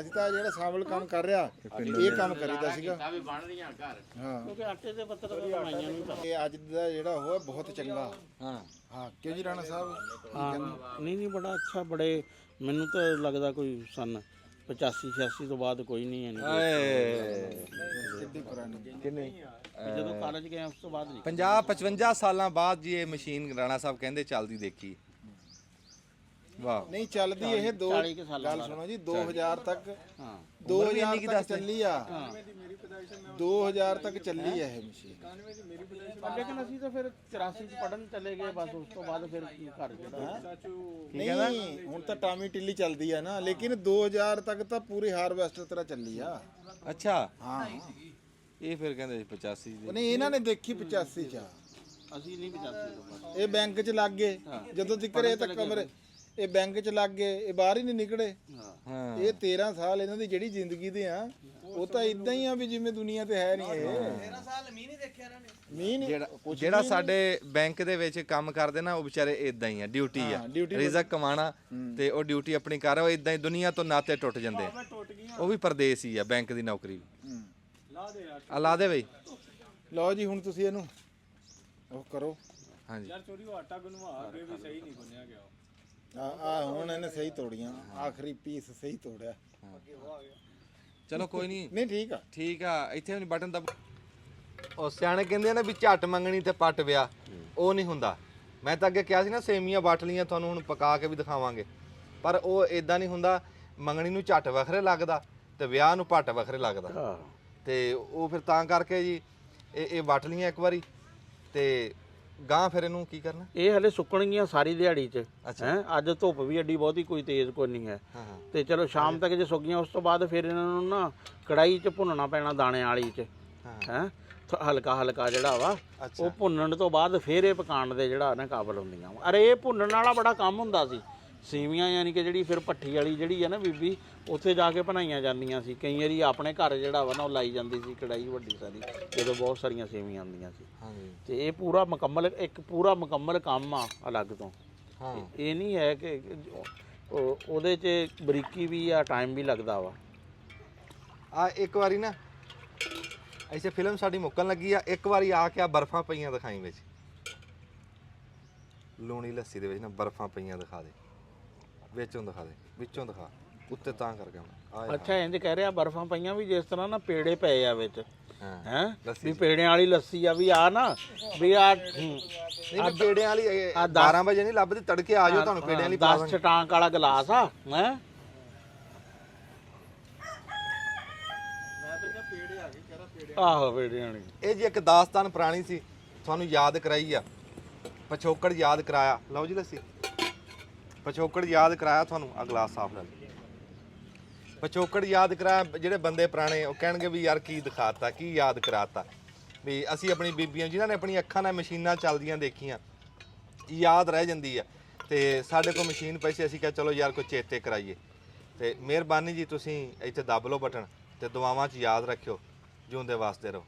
ਅਸੀਂ ਤਾਂ ਜਿਹੜਾ ਸਾਵਲ ਕੰਮ ਕਰ ਰਿਹਾ ਇਹ ਕੰਮ ਕਰੀਦਾ ਸੀਗਾ। ਤਾਂ ਵੀ ਬਣ ਰਹੀਆਂ ਘਰ। ਹਾਂ ਕਿਉਂਕਿ ਆਟੇ ਦੇ ਪੱਤਰ ਬਣਾਈਆਂ ਨਹੀਂ ਤਾਂ ਇਹ ਅੱਜ ਦਾ ਜਿਹੜਾ ਉਹ ਹੈ ਬਹੁਤ ਚੰਗਾ। ਹਾਂ ਹਾਂ ਕਿਉਂ ਜੀ ਰਾਣਾ ਸਾਹਿਬ? ਹਾਂ ਨਹੀਂ ਬੜਾ ਅੱਛਾ। ਬੜੇ ਮੈਨੂੰ ਤਾਂ ਲੱਗਦਾ ਕੋਈ ਸਨ 85 86 ਤੋਂ ਬਾਅਦ ਕੋਈ ਨਹੀਂ ਹੈ ਕਿੱਡੀ ਪੁਰਾਣੀ ਕਿੰਨੇ ਜਦੋਂ ਕਾਲਜ ਗਏ ਉਸ ਤੋਂ ਬਾਅਦ ਨਹੀਂ। 50-55 ਸਾਲਾਂ ਬਾਅਦ ਜੀ ਇਹ ਮਸ਼ੀਨ ਰਾਣਾ ਸਾਹਿਬ ਕਹਿੰਦੇ ਚੱਲਦੀ ਦੇਖੀ। ਵਾਹ ਨਹੀਂ ਚੱਲਦੀ ਇਹ 40 ਕੁ ਸਾਲਾਂ ਗੱਲ ਸੁਣੋ ਜੀ 2000 ਤੱਕ ਹਾਂ 2000 ਤੱਕ ਚੱਲੀ ਆ। 2000 ਤੱਕ ਚੱਲੀ ਆ ਇਹ ਮਸ਼ੀਨ। ਲੇਕਿਨ ਅਸੀਂ ਤਾਂ ਫਿਰ 84 ਚ ਪੜਨ ਚਲੇ ਗਏ ਬਸ। ਉਸ ਤੋਂ ਬਾਅਦ ਫਿਰ ਕੀ ਘਰ ਜਿਹੜਾ ਨਹੀਂ ਹੁਣ ਤਾਂ ਟਾਮੀ ਟਿੱਲੀ ਚੱਲਦੀ ਆ ਨਾ, ਲੇਕਿਨ 2000 ਤੱਕ ਤਾਂ ਪੂਰੀ ਹਾਰਵੈਸਟਰ ਤਰ੍ਹਾਂ ਚੱਲੀ ਆ। ਅੱਛਾ ਹਾਂ ਇਹ ਫਿਰ ਕਹਿੰਦੇ 85 ਦੀ। ਨਹੀਂ ਇਹਨਾਂ ਨੇ ਦੇਖੀ 85 ਚ ਆ। ਅਸੀਂ ਨਹੀਂ 85 ਤੋਂ ਬਾਅਦ। ਇਹ ਬੈਂਕ ਚ ਲੱਗ ਗਏ ਜਦੋਂ ਤੱਕ ਇਹ ਤਾਂ ਕਮਰੇ ਇਹ ਬੈਂਕ ਚ ਲੱਗ ਗਏ, ਇਹ ਬਾਹਰ ਹੀ ਨਹੀਂ ਨਿਕਲੇ। ਹਾਂ ਇਹ 13 ਸਾਲ ਇਹਨਾਂ ਦੀ ਜਿਹੜੀ ਜ਼ਿੰਦਗੀ ਦੇ ਆ ਉਹ ਤਾਂ ਇਦਾਂ ਹੀ ਆ ਵੀ ਜਿਵੇਂ ਦੁਨੀਆ ਤੇ ਹੈ ਨਹੀਂ ਇਹ। 13 ਸਾਲ ਮੀਂਹ ਨਹੀਂ ਦੇਖਿਆ ਇਹਨਾਂ ਨੇ। ਮੀਂਹ ਨਹੀਂ ਜਿਹੜਾ ਸਾਡੇ ਬੈਂਕ ਦੇ ਵਿੱਚ ਕੰਮ ਕਰਦੇ ਨਾ ਉਹ ਵਿਚਾਰੇ ਇਦਾਂ ਹੀ ਆ, ਡਿਊਟੀ ਆ, ਰਿਜ਼ਕ ਕਮਾਣਾ ਤੇ ਉਹ ਡਿਊਟੀ ਆਪਣੀ ਕਰ ਰਹੇ, ਉਹ ਇਦਾਂ ਹੀ ਦੁਨੀਆ ਤੋਂ ਨਾਤੇ ਟੁੱਟ ਜਾਂਦੇ ਆ। ਉਹ ਵੀ ਪਰਦੇਸ ਹੀ ਆ ਬੈਂਕ ਦੀ ਨੌਕਰੀ ਵੀ। ਲਾ ਦੇ ਬਈ। ਲਓ ਜੀ ਹੁਣ ਤੁਸੀਂ ਇਹਨੂੰ ਉਹ ਕਰੋ। ਹਾਂਜੀ ਆ ਹੁਣ ਇਹਨੇ ਸਹੀ ਤੋੜੀਆਂ, ਆਖਰੀ ਪੀਸ ਸਹੀ ਤੋੜਿਆ। ਚਲੋ ਕੋਈ ਨਹੀਂ ਨਹੀਂ ਠੀਕ ਆ। ਠੀਕ ਆ। ਇੱਥੇ ਵੀ ਬਟਨ ਦਬ। ਉਹ ਸਿਆਣੇ ਕਹਿੰਦੇ ਆ ਨਾ ਵੀ ਝੱਟ ਮੰਗਣੀ ਤੇ ਪੱਟ ਵਿਆਹ, ਉਹ ਨਹੀਂ ਹੁੰਦਾ। ਮੈਂ ਤਾਂ ਅੱਗੇ ਕਿਹਾ ਸੀ ਨਾ ਸੇਮੀਆਂ ਵੱਟ ਲੀਆਂ, ਤੁਹਾਨੂੰ ਹੁਣ ਪਕਾ ਕੇ ਵੀ ਦਿਖਾਵਾਂਗੇ, ਪਰ ਉਹ ਇਦਾਂ ਨਹੀਂ ਹੁੰਦਾ। ਮੰਗਣੀ ਨੂੰ ਝੱਟ ਵੱਖਰੇ ਲੱਗਦਾ ਤੇ ਵਿਆਹ ਨੂੰ ਪੱਟ ਵੱਖਰੇ ਲੱਗਦਾ। ਤੇ ਉਹ ਫਿਰ ਤਾਂ ਕਰਕੇ ਜੀ ਇਹ ਵੱਟ ਲੀਆਂ ਇੱਕ ਵਾਰੀ ਤੇ ਗਾਂ ਫਿਰ ਇਹਨੂੰ ਕੀ ਕਰਨਾ? ਇਹ ਹਲੇ ਸੁੱਕਣਗੀਆਂ ਸਾਰੀ ਦਿਹਾੜੀ 'ਚ। ਅੱਛਾ। ਹੈ ਅੱਜ ਧੁੱਪ ਵੀ ਐਡੀ ਬਹੁਤੀ ਕੋਈ ਤੇਜ਼ ਕੋਈ ਨਹੀਂ ਹੈ। ਹਾਂ ਹਾਂ ਤੇ ਚਲੋ ਸ਼ਾਮ ਤੱਕ ਜੇ ਸੁੱਕ ਗਈਆਂ ਉਸ ਤੋਂ ਬਾਅਦ ਫਿਰ ਇਹਨਾਂ ਨੂੰ ਨਾ ਕੜਾਈ 'ਚ ਭੁੰਨਣਾ ਪੈਣਾ, ਦਾਣੇ ਵਾਲੀ 'ਚ। ਹੈ ਹਲਕਾ ਹਲਕਾ ਜਿਹੜਾ ਵਾ ਉਹ ਭੁੰਨਣ ਤੋਂ ਬਾਅਦ ਫਿਰ ਇਹ ਪਕਾਉਣ ਦੇ ਜਿਹੜਾ ਨਾ ਕਾਬਲ ਹੁੰਦੀਆਂ। ਅਰੇ ਇਹ ਭੁੰਨਣ ਵਾਲਾ ਬੜਾ ਕੰਮ ਹੁੰਦਾ ਸੀ। ਸੇਵੀਆਂ ਯਾਨੀ ਕਿ ਜਿਹੜੀ ਫਿਰ ਭੱਠੀ ਵਾਲੀ ਜਿਹੜੀ ਹੈ ਨਾ ਬੀਬੀ, ਉੱਥੇ ਜਾ ਕੇ ਬਣਾਈਆਂ ਜਾਂਦੀਆਂ ਸੀ। ਕਈ ਵਾਰੀ ਆਪਣੇ ਘਰ ਜਿਹੜਾ ਵਾ ਨਾ ਉਹ ਲਾਈ ਜਾਂਦੀ ਸੀ ਕੜਾਈ ਵੱਡੀ ਸਾਰੀ, ਜਦੋਂ ਬਹੁਤ ਸਾਰੀਆਂ ਸੇਵੀਆਂ ਆਉਂਦੀਆਂ ਸੀ। ਹਾਂਜੀ ਤੇ ਇਹ ਪੂਰਾ ਮੁਕੰਮਲ ਕੰਮ ਆ ਅਲੱਗ ਤੋਂ। ਹਾਂ ਇਹ ਨਹੀਂ ਹੈ ਕਿ ਉਹਦੇ 'ਚ ਬਰੀਕੀ ਵੀ ਆ, ਟਾਈਮ ਵੀ ਲੱਗਦਾ ਵਾ। ਆ ਇੱਕ ਵਾਰੀ ਨਾ ਐਸੇ ਫਿਲਮ ਸਾਡੀ ਮੁੱਕਣ ਲੱਗੀ ਆ, ਇੱਕ ਵਾਰੀ ਆ ਕੇ ਆ ਬਰਫਾਂ ਪਈਆਂ ਦਿਖਾਈ ਵਿੱਚ, ਲੂਣੀ ਲੱਸੀ ਦੇ ਵਿੱਚ ਨਾ ਬਰਫਾਂ ਪਈਆਂ ਦਿਖਾ ਦੇ, ਵਿੱਚੋਂ ਦਿਖਾ ਦੇ, ਵਿੱਚੋਂ ਦਿਖਾ। ਉੱਤੇ ਤਾਂ ਕਰ ਗਿਆ ਆ ਅੱਛਾ ਇੰਜ ਕਹਿ ਰਿਹਾ ਬਰਫਾਂ ਪਈਆਂ ਵੀ ਜਿਸ ਤਰ੍ਹਾਂ ਨਾ ਪੇੜੇ ਪਏ ਆ ਵਿੱਚ ਹਾਂ ਹੈ ਲੱਸੀ ਵੀ ਪੇੜਿਆਂ ਵਾਲੀ ਲੱਸੀ ਆ ਵੀ ਆ ਨਾ ਵੀ ਆ ਨਹੀਂ ਪੇੜਿਆਂ ਵਾਲੀ 12 ਵਜੇ ਨਹੀਂ ਲੱਭਦੀ ਤੜਕੇ ਆ ਜਾਓ ਤੁਹਾਨੂੰ ਪੇੜਿਆਂ ਵਾਲੀ 10 ਚਟਾਂਕ ਵਾਲਾ ਗਲਾਸ ਆ ਹੈ ਆਹੋ ਪੇੜਿਆਂ ਵਾਲੀ ਇਹ ਜੀ ਇੱਕ ਦਾਸਤਾਨ ਪੁਰਾਣੀ ਸੀ ਤੁਹਾਨੂੰ ਯਾਦ ਕਰਾਈ ਆ ਪਛੋਕੜ ਯਾਦ ਕਰਾਇਆ ਲਓ ਜੀ ਲੱਸੀ ਪਛੋਕੜ ਯਾਦ ਕਰਾਇਆ ਤੁਹਾਨੂੰ ਆ ਗਲਾਸ ਸਾਫ ਲੈ ਲਓ ਪਛੋਕੜ ਯਾਦ ਕਰਾਇਆ ਜਿਹੜੇ ਬੰਦੇ ਪੁਰਾਣੇ ਉਹ ਕਹਿਣਗੇ ਵੀ ਯਾਰ ਕੀ ਦਿਖਾਤਾ ਕੀ ਯਾਦ ਕਰਾਤਾ ਵੀ ਅਸੀਂ ਆਪਣੀ ਬੀਬੀਆਂ ਜਿਨ੍ਹਾਂ ਨੇ ਆਪਣੀ ਅੱਖਾਂ ਨਾਲ ਮਸ਼ੀਨਾਂ ਚੱਲਦੀਆਂ ਦੇਖੀਆਂ ਯਾਦ ਰਹਿ ਜਾਂਦੀ ਆ ਤੇ ਸਾਡੇ ਕੋਲ ਮਸ਼ੀਨ ਪਈ ਸੀ ਅਸੀਂ ਕਿਹਾ ਚਲੋ ਯਾਰ ਕੋਈ ਚੇਤੇ ਕਰਾਈਏ ਤੇ ਮਿਹਰਬਾਨੀ ਜੀ ਤੁਸੀਂ ਇੱਥੇ ਦੱਬ ਲਓ ਬਟਨ ਤੇ ਦੁਆਵਾਂ 'ਚ ਯਾਦ ਰੱਖਿਓ ਜਿਉਂਦੇ ਵਾਸਤੇ ਰਹੋ।